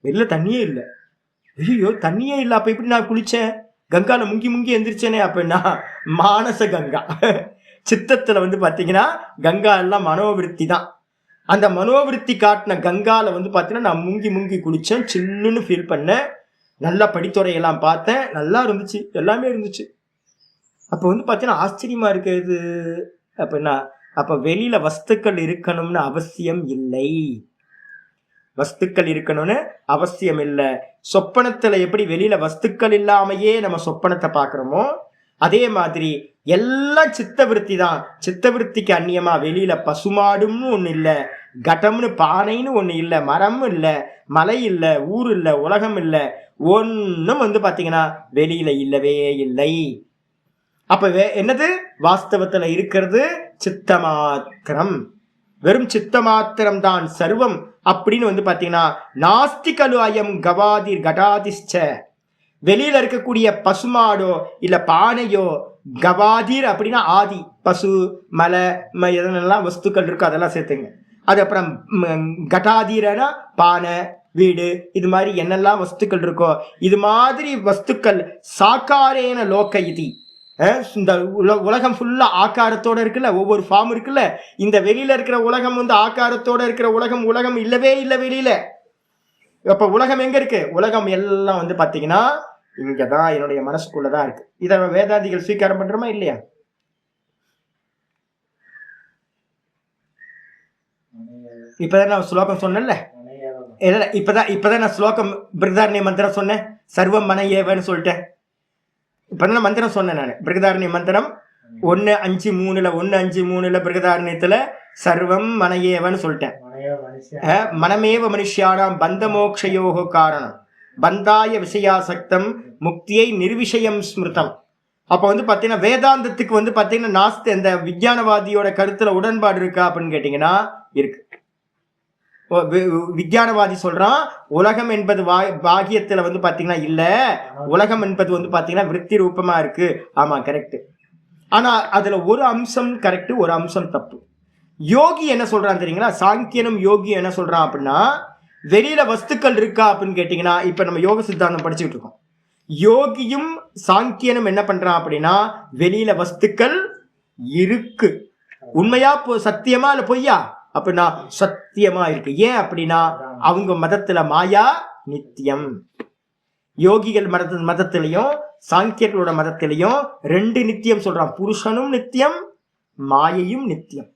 வெளில தண்ணியே இல்லை. ஐயோ தண்ணியே இல்லை, அப்ப எப்படி நான் குளிச்சேன்? கங்கால முங்கி முங்கி எந்திரிச்சேனே. அப்படின்னா மானச கங்கா. சித்தத்துல வந்து பாத்தீங்கன்னா கங்கா எல்லாம் மனோவிருத்தி தான். அந்த மனோவிருத்தி காட்டின கங்கால வந்து பாத்தீங்கன்னா நான் முங்கி முங்கி குளிச்சேன், சில்லுன்னு ஃபீல் பண்ணேன், நல்லா படித்துறையெல்லாம் பார்த்தேன், நல்லா இருந்துச்சு, எல்லாமே இருந்துச்சு. அப்ப வந்து பாத்தீங்கன்னா ஆச்சரியமா இருக்குது. அப்படின்னா அப்ப வெளியில வஸ்துக்கள் இருக்கணும்னு அவசியம் இல்லை, வஸ்துக்கள் இருக்கணும்னு அவசியம் இல்லை. சொப்பனத்துல எப்படி வெளியில வஸ்துக்கள் இல்லாமையே நம்ம சொப்பனத்தை பாக்குறோமோ, அதே மாதிரி எல்லாம் சித்தவிருத்தி தான். சித்தவிருத்திக்கு அந்நியமா வெளியில பசுமாடும்னு ஒண்ணு இல்லை, கடம்னு பானைன்னு ஒண்ணு இல்லை, மரம் இல்லை, மலை இல்லை, ஊர் இல்லை, உலகம் இல்லை, ஒன்னும் வந்து பாத்தீங்கன்னா வெளியில இல்லவே இல்லை. அப்ப என்னது, வாஸ்தவத்துல இருக்கிறது சித்த மாத்திரம், வெறும் சித்த மாத்திரம் தான் சர்வம் அப்படின்னு வந்து பாத்தீங்கன்னா நாஸ்தி கலு அயம் கவாதிர் கடாதிஷ்ட, வெளியில இருக்கக்கூடிய பசுமாடோ இல்ல பானையோ, கவாதிர் அப்படின்னா ஆதி, பசு மலை எதெல்லாம் வஸ்துக்கள் இருக்கோ அதெல்லாம் சேர்த்துங்க. அது அப்புறம் கடாதீரனா பானை வீடு, இது மாதிரி என்னெல்லாம் வஸ்துக்கள் இருக்கோ இது மாதிரி வஸ்துக்கள் சாக்காரேன லோக இதி, இந்த உலகம் ஃபுல்லா ஆக்காரத்தோட இருக்குல்ல, ஒவ்வொரு ஃபார்ம் இருக்குல்ல, இந்த வெளியில இருக்கிற உலகம் வந்து ஆக்காரத்தோட இருக்கிற உலகம், உலகம் இல்லவே இல்லை வெளியில. அப்ப உலகம் எங்க இருக்கு, உலகம் எல்லாம் வந்து பாத்தீங்கன்னா இங்கதான் என்னுடைய மனசுக்குள்ளதான் இருக்கு. இத வேதாந்திகள் ஸ்வீகாரம் பண்றோமா இல்லையா? இப்பதான் நான் ஸ்லோகம் சொன்னேன்ல, இப்பதான் நான் ஸ்லோகம் பிருகதாரண்ய மந்திரம் சொன்னேன், சர்வம் மன ஏவன்னு சொல்லிட்டேன். இப்பதான் மந்திரம் சொன்னேன் நான், பிருகதாரண்ய மந்திரம் 1:5:3 1:5:3 பிருகதாரண்யத்துல சர்வம் மனையேவன்னு சொல்லிட்டேன். மனமேவ மனுஷியானாம் பந்த மோக்ஷயோக காரணம் பந்தாய விஷயாசக்தம் முக்தியை நிர்விஷயம் ஸ்மிருதம். அப்ப வந்து பாத்தீங்கன்னா வேதாந்தத்துக்கு வந்து பாத்தீங்கன்னா நாஸ்தி, அந்த விஞ்ஞானவாதியோட கருத்துல உடன்பாடு இருக்கா அப்படின்னு கேட்டீங்கன்னா இருக்கு. விஞ்ஞானவாதி சொல்றான் உலகம் என்பது பாகியத்துல வந்து பாத்தீங்கன்னா இல்ல, உலகம் என்பது வந்து பாத்தீங்கன்னா விருத்தி ரூபமா இருக்கு. ஆமா கரெக்ட். ஆனா அதுல ஒரு அம்சம் கரெக்ட், ஒரு அம்சம் தப்பு. யோகி என்ன சொல்றான் தெரியுங்களா, சாங்கியனும் யோகி என்ன சொல்றான் அப்படின்னா வெளியில வஸ்துக்கள் இருக்கா அப்படின்னு கேட்டீங்கன்னா, இப்ப நம்ம யோக சித்தாந்தம் படிச்சுட்டு இருக்கோம், யோகியும் சாங்கியனும் என்ன பண்றான் அப்படின்னா வெளியில வஸ்துக்கள் இருக்கு. உண்மையா சத்தியமா இல்ல பொய்யா அப்படின்னா சத்தியமா இருக்கு. ஏன் அப்படின்னா அவங்க மதத்துல மாயா நித்தியம். யோகிகள் மதத்திலையும் சாங்கியர்களோட மதத்திலையும் 2 நித்தியம் சொல்றான், புருஷனும் நித்தியம் மாயையும் நித்தியம்,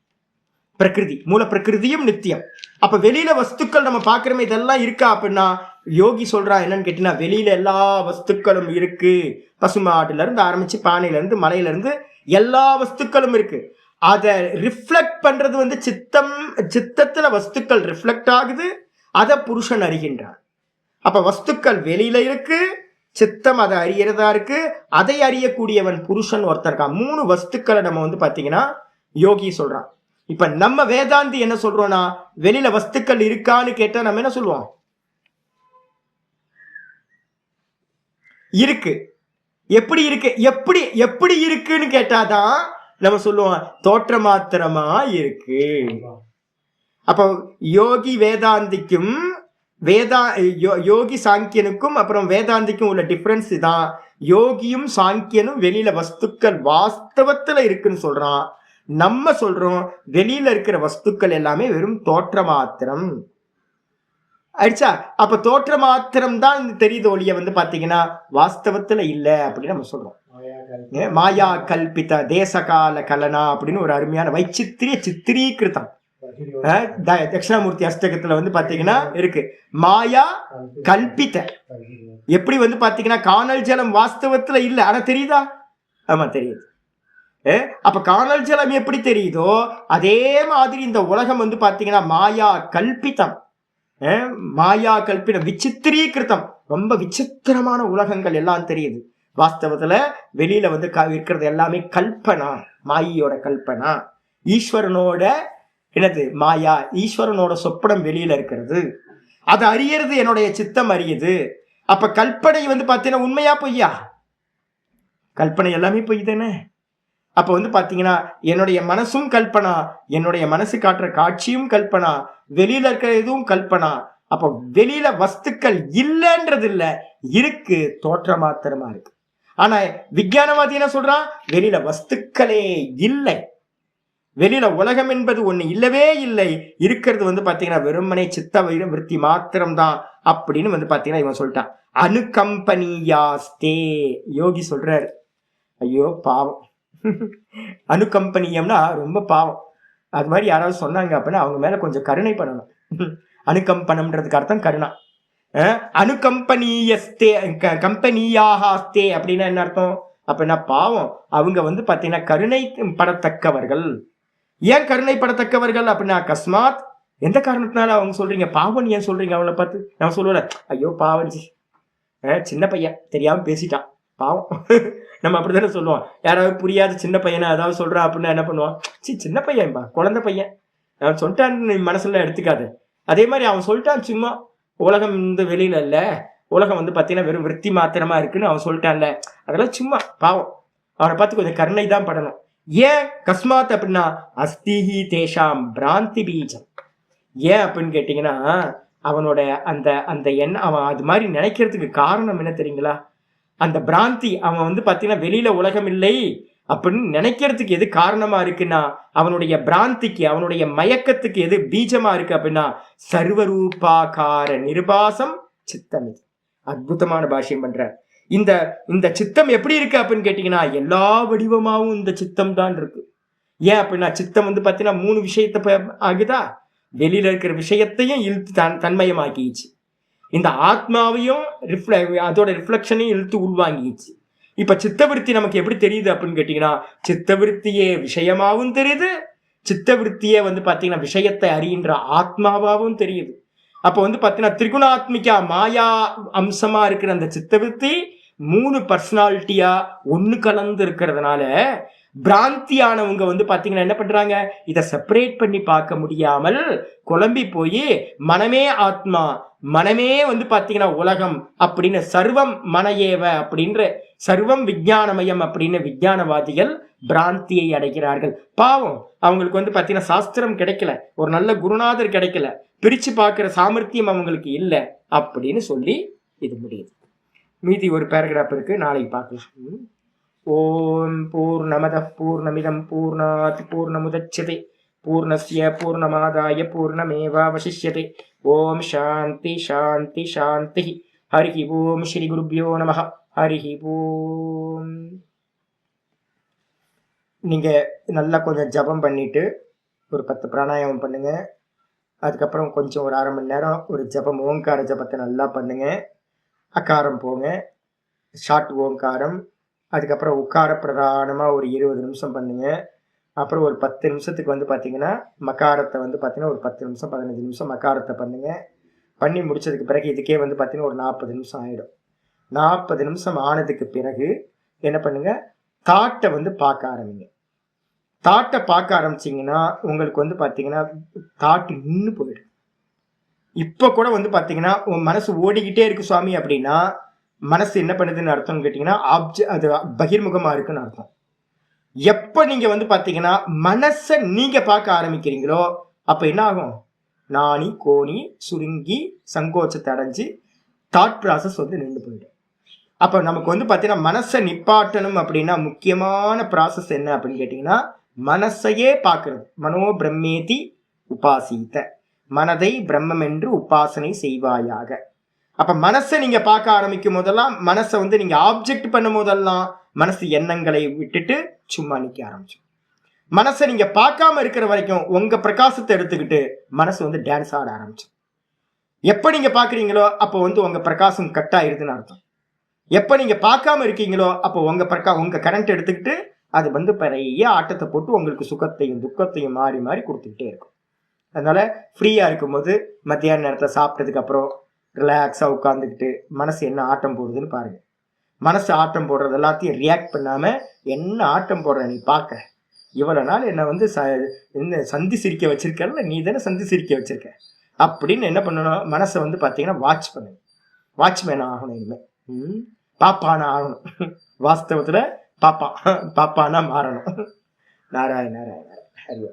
பிரகிருதி மூல பிரகிருதியும் நித்தியம். அப்ப வெளியில வஸ்துக்கள் நம்ம பாக்குறோமே இதெல்லாம் இருக்கா அப்படின்னா யோகி சொல்றான் என்னன்னு கேட்டீங்கன்னா வெளியில எல்லா வஸ்துக்களும் இருக்கு. பசுமாட்டுல இருந்து ஆரம்பிச்சு பானையில இருந்து மலையில இருந்து எல்லா வஸ்துக்களும் இருக்கு. அதை ரிஃப்ளெக்ட் பண்றது வந்து சித்தத்துல வஸ்துக்கள் ரிஃப்ளெக்ட் ஆகுது, அதை புருஷன் அறிகின்றான். அப்ப வஸ்துக்கள் வெளியில இருக்கு, சித்தம் அதை அறியறதா இருக்கு. அதை அறியக்கூடியவன் புருஷன் ஒருத்தன் இருக்கான். 3 வஸ்துக்களை நம்ம வந்து பாத்தீங்கன்னா யோகி சொல்றான். இப்ப நம்ம வேதாந்தி என்ன சொல்றோம்னா, வெளியில வஸ்துக்கள் இருக்கான்னு கேட்டா நம்ம என்ன சொல்லுவோம்? இருக்கு. எப்படி இருக்கு? எப்படி இருக்குன்னு கேட்டாதான் நம்ம சொல்லுவோம் தோற்ற மாத்திரமா இருக்கு. அப்போ யோகி வேதாந்திக்கும் யோகி சாங்கியனுக்கும் அப்புறம் வேதாந்திக்கும் உள்ள டிஃபரன்ஸ் தான். யோகியும் சாங்கியனும் வெளியில வஸ்துக்கள் வாஸ்தவத்துல இருக்குன்னு சொல்றான். நம்ம சொல்றோம் வெளியில இருக்கிற வஸ்துக்கள் எல்லாமே வெறும் தோற்ற மாத்திரம் ஆயிடுச்சா. அப்ப தோற்ற மாத்திரம் தான் தெரியுது ஒளிய வந்து பாத்தீங்கன்னா வாஸ்தவத்துல இல்ல அப்படின்னு நம்ம சொல்றோம். மாயா கல்பித தேசகால கலனா அப்படின்னு ஒரு அருமையான வைச்சித்திரிய சித்திரீகிருத்தம் தட்சிணாமூர்த்தி அஷ்டகத்துல வந்து பாத்தீங்கன்னா இருக்கு. மாயா கல்பித்த எப்படி வந்து பாத்தீங்கன்னா காணல் ஜலம் வாஸ்தவத்துல இல்ல, ஆனா தெரியுதா? ஆமா தெரியுது. அப்ப காணல் ஜலம் எப்படி தெரியுதோ அதே மாதிரி இந்த உலகம் வந்து பாத்தீங்கன்னா மாயா கல்பித்தம். மாயா கல்பிதம் விசித்திரீகிருத்தம். ரொம்ப விசித்திரமான உலகங்கள் எல்லாம் தெரியுது. வாஸ்தவத்துல வெளியில வந்து இருக்கிறது எல்லாமே கல்பனா, மாயோட கல்பனா. ஈஸ்வரனோட என்னது மாயா, ஈஸ்வரனோட சொப்பனம் வெளியில இருக்கிறது. அதை அறியறது என்னுடைய சித்தம் அறியுது. அப்ப கல்பனை வந்து பாத்தீங்கன்னா உண்மையா பொய்யா? கல்பனை எல்லாமே பொய் தானே. அப்ப வந்து பாத்தீங்கன்னா என்னுடைய மனசும் கல்பனா, என்னுடைய மனசு காட்டுற காட்சியும் கல்பனா, வெளியில இருக்கிற எதுவும் கல்பனா. அப்ப வெளியில வஸ்துக்கள் இல்லைன்றது இல்ல, இருக்கு, தோற்ற மாத்திரமா இருக்கு. ஆனா விஞ்ஞானவாதி என்ன சொல்றான்? வெளியில வஸ்துக்களே இல்லை, வெளியில உலகம் என்பது ஒண்ணு இல்லவே இல்லை, இருக்கிறது வந்து பாத்தீங்கன்னா வெறுமனை சித்த வைரம் விருத்தி மாத்திரம்தான் அப்படின்னு வந்து பாத்தீங்கன்னா இவன் சொல்லிட்டான். அனுகம்பனியாஸ்தே யோகி சொல்றாரு. ஐயோ பாவம், அனுகம்பனியம்னா ரொம்ப பாவம். அது மாதிரி யாராவது சொன்னாங்க அப்படின்னா அவங்க மேல கொஞ்சம் கருணை பண்ணணும். அனுகம்பனம்ன்றதுக்கு அர்த்தம் கருணா. அனுகம்பனியஸ்தே கம்பனியாகாஸ்தே அப்படின்னா என்ன அர்த்தம்? அப்படின்னா பாவம், அவங்க வந்து பாத்தீங்கன்னா கருணை படத்தக்கவர்கள். ஏன் கருணை படத்தக்கவர்கள் அப்படின்னா அகஸ்மாத் எந்த காரணத்தினால அவங்க சொல்றீங்க பாவம் ஏன் சொல்றீங்க அவளை பார்த்து? நான் சொல்லுவேன் ஐயோ பாவஞ்சி, சின்ன பையன் தெரியாம பேசிட்டான் பாவம். நம்ம அப்படித்தானே சொல்லுவோம். யாராவது புரியாத சின்ன பையனை ஏதாவது சொல்றான் அப்படின்னா என்ன பண்ணுவான்? சின்ன பையன்பா, குழந்தை பையன், அவன் சொல்லிட்டான்னு மனசுல எடுத்துக்காது. அதே மாதிரி அவன் சொல்லிட்டான் சும்மா, உலகம் இந்த வெளியில இல்ல, உலகம் வந்து பாத்தீங்கன்னா வெறும் விருத்தி மாத்திரமா இருக்குன்னு அவன் சொல்லிட்டான்ல, அதெல்லாம் சும்மா பாவம். அவனை பார்த்து கொஞ்சம் கருணை தான் படணும். ஏன் கஸ்மாத் அப்படின்னா அஸ்திஹி தேஷாம் பிராந்தி பீஜம். ஏன் அப்படின்னு கேட்டீங்கன்னா அவனோட அந்த அந்த எண்ணம், அவன் அது மாதிரி நினைக்கிறதுக்கு காரணம் என்ன தெரியுங்களா? அந்த பிராந்தி, அவன் வந்து பாத்தீங்கன்னா வெளியில உலகம் இல்லை அப்படின்னு நினைக்கிறதுக்கு எது காரணமா இருக்குன்னா அவனுடைய பிராந்திக்கு, அவனுடைய மயக்கத்துக்கு எது பீஜமா இருக்கு அப்படின்னா சர்வரூபாகார நிர்பாசம் சித்தம். அற்புதமான பாஷ்யம் பண்றார். இந்த இந்த சித்தம் எப்படி இருக்கு அப்படின்னு கேட்டீங்கன்னா எல்லா வடிவமாவும் இந்த சித்தம் தான் இருக்கு. ஏன் அப்படின்னா சித்தம் வந்து பாத்தீங்கன்னா 3 விஷயத்த ஆகுதா, வெளியில இருக்கிற விஷயத்தையும் இழுத்து தன்மயமாக்கிச்சு, இந்த ஆத்மாவையும் அதோட ரிஃப்ளெக்ஷனையும் இழுத்து உள்வாங்கிச்சு. இப்ப சித்தவிருத்தி நமக்கு எப்படி தெரியுது அப்படின்னு கேட்டீங்கன்னா சித்தவிருத்தியே விஷயமாவும் தெரியுது, சித்தவிருத்தியே வந்து பாத்தீங்கன்னா விஷயத்தை அறிகின்ற ஆத்மாவாவும் தெரியுது. அப்ப வந்து பாத்தீங்கன்னா திரிகுணாத்மிகா மாயா அம்சமா இருக்கிற அந்த சித்தவிருத்தி 3 பர்சனாலிட்டியா ஒண்ணு கலந்து இருக்கிறதுனால பிராந்தியானவங்க வந்து பாத்தீங்கன்னா என்ன பண்றாங்க, இதை செப்பரேட் பண்ணி பார்க்க முடியாமல் குழம்பி போய் மனமே ஆத்மா, மனமே வந்து பாத்தீங்கன்னா உலகம் அப்படின்னு சர்வம் மனையேவ அப்படின்ற சர்வம் விஞ்ஞானமயம் அப்படின்னு விஞ்ஞானவாதிகள் பிராந்தியை அடைகிறார்கள். பாவம், அவங்களுக்கு வந்து பாத்தீங்கன்னா சாஸ்திரம் கிடைக்கல, ஒரு நல்ல குருநாதர் கிடைக்கல, பிரிச்சு பார்க்கிற சாமர்த்தியம் அவங்களுக்கு இல்லை அப்படின்னு சொல்லி இது முடியுது. மீதி ஒரு பேராகிராஃப் இருக்கு, நாளைக்கு பார்க்கலாம். ஓம் பூர்ணமத பூர்ணமிதம் பூர்ணாத் பூர்ணமுதச்யதே பூர்ணஸ்ய பூர்ணமாதாய பூர்ணமேவாவசிஷ்யதே. ஓம் சாந்தி சாந்தி சாந்தி. ஹரி ஓம் ஸ்ரீ குருப்யோ நமஹ. ஹரி ஓம். நீங்க நல்லா கொஞ்சம் ஜபம் பண்ணிட்டு ஒரு 10 பிராணாயாமம் பண்ணுங்க. அதுக்கப்புறம் கொஞ்சம் ஒரு 1/2 மணி நேரம் ஒரு ஜபம், ஓங்கார ஜபத்தை நல்லா பண்ணுங்க. அகாரம் போங்க, ஷார்ட் ஓங்காரம். அதுக்கப்புறம் உட்கார பிரதானமாக ஒரு 20 நிமிஷம் பண்ணுங்க. அப்புறம் ஒரு 10 நிமிஷத்துக்கு வந்து பார்த்தீங்கன்னா மகாரத்தை வந்து பார்த்தீங்கன்னா ஒரு 10 நிமிஷம் 15 நிமிஷம் மகாரத்தை பண்ணுங்க. பண்ணி முடிச்சதுக்கு பிறகு இதுக்கே வந்து பார்த்தீங்கன்னா ஒரு 40 நிமிஷம் ஆகிடும். 40 நிமிஷம் ஆனதுக்கு பிறகு என்ன பண்ணுங்க, தாட்டை வந்து பார்க்க ஆரம்பிங்க. தாட்டை பார்க்க ஆரம்பிச்சிங்கன்னா உங்களுக்கு வந்து பார்த்தீங்கன்னா தாட்டு நின்று போயிடும். இப்போ கூட வந்து பார்த்தீங்கன்னா உன் மனசு ஓடிக்கிட்டே இருக்கு சுவாமி அப்படின்னா மனசு என்ன பண்ணுதுன்னு அர்த்தம்னு கேட்டிங்கன்னா அது பகிர்முகமாக இருக்குன்னு அர்த்தம். எப்போ நீங்கள் வந்து பார்த்தீங்கன்னா மனசை நீங்கள் பார்க்க ஆரம்பிக்கிறீங்களோ அப்போ என்ன ஆகும், நாணி கோணி சுருங்கி சங்கோச்சத்தை அடைஞ்சு தாட் ப்ராசஸ் வந்து நின்று போயிடும். அப்போ நமக்கு வந்து பார்த்தீங்கன்னா மனசை நிப்பாட்டணும் அப்படின்னா முக்கியமான ப்ராசஸ் என்ன அப்படின்னு கேட்டிங்கன்னா மனசையே பார்க்கறது. மனோ பிரம்மேதி உபாசித்த, மனதை பிரம்மம் என்று உபாசனை செய்வாயாக. அப்ப மனசை நீங்க பார்க்க ஆரம்பிக்கும் போதெல்லாம், மனசை வந்து நீங்க ஆப்ஜெக்ட் பண்ணும் போதெல்லாம் மனசு எண்ணங்களை விட்டுட்டு சும்மா நிக்க ஆரம்பிச்சு. மனசை நீங்க பார்க்காம இருக்கிற வரைக்கும் உங்க பிரகாசத்தை எடுத்துக்கிட்டு மனசு வந்து டான்ஸ் ஆட ஆரம்பிச்சு. எப்ப நீங்க பாக்குறீங்களோ அப்போ வந்து உங்க பிரகாசம் கட் ஆயிருதுன்னு அர்த்தம். எப்ப நீங்க பார்க்காம இருக்கீங்களோ அப்போ உங்க கரண்ட் எடுத்துக்கிட்டு அது வந்து பெரிய ஆட்டத்தை போட்டு உங்களுக்கு சுகத்தையும் துக்கத்தையும் மாறி மாறி கொடுத்துக்கிட்டே இருக்கும். அதனால ஃப்ரீயா இருக்கும்போது மத்தியான நேரத்தில் சாப்பிட்டதுக்கு அப்புறம் ரிலாக்ஸா உட்காந்துக்கிட்டு மனசு என்ன ஆட்டம் போடுதுன்னு பாருங்க. மனசு ஆட்டம் போடுறது எல்லாத்தையும் ரியாக்ட் பண்ணாம என்ன ஆட்டம் போடுற நீ பார்க்க, இவ்வளவு நாள் என்னை வந்து சந்தி சிரிக்க வச்சிருக்கல, நீ தானே சந்தி சிரிக்க வச்சிருக்க அப்படின்னு என்ன பண்ணணும், மனசை வந்து பார்த்தீங்கன்னா வாட்ச் பண்ணுங்க. வாட்ச்மேன் ஆகணும், இனிமே பாப்பானா ஆகணும். வாஸ்தவத்துல பாப்பானா மாறணும். நாராயண நாராயண ஹரி.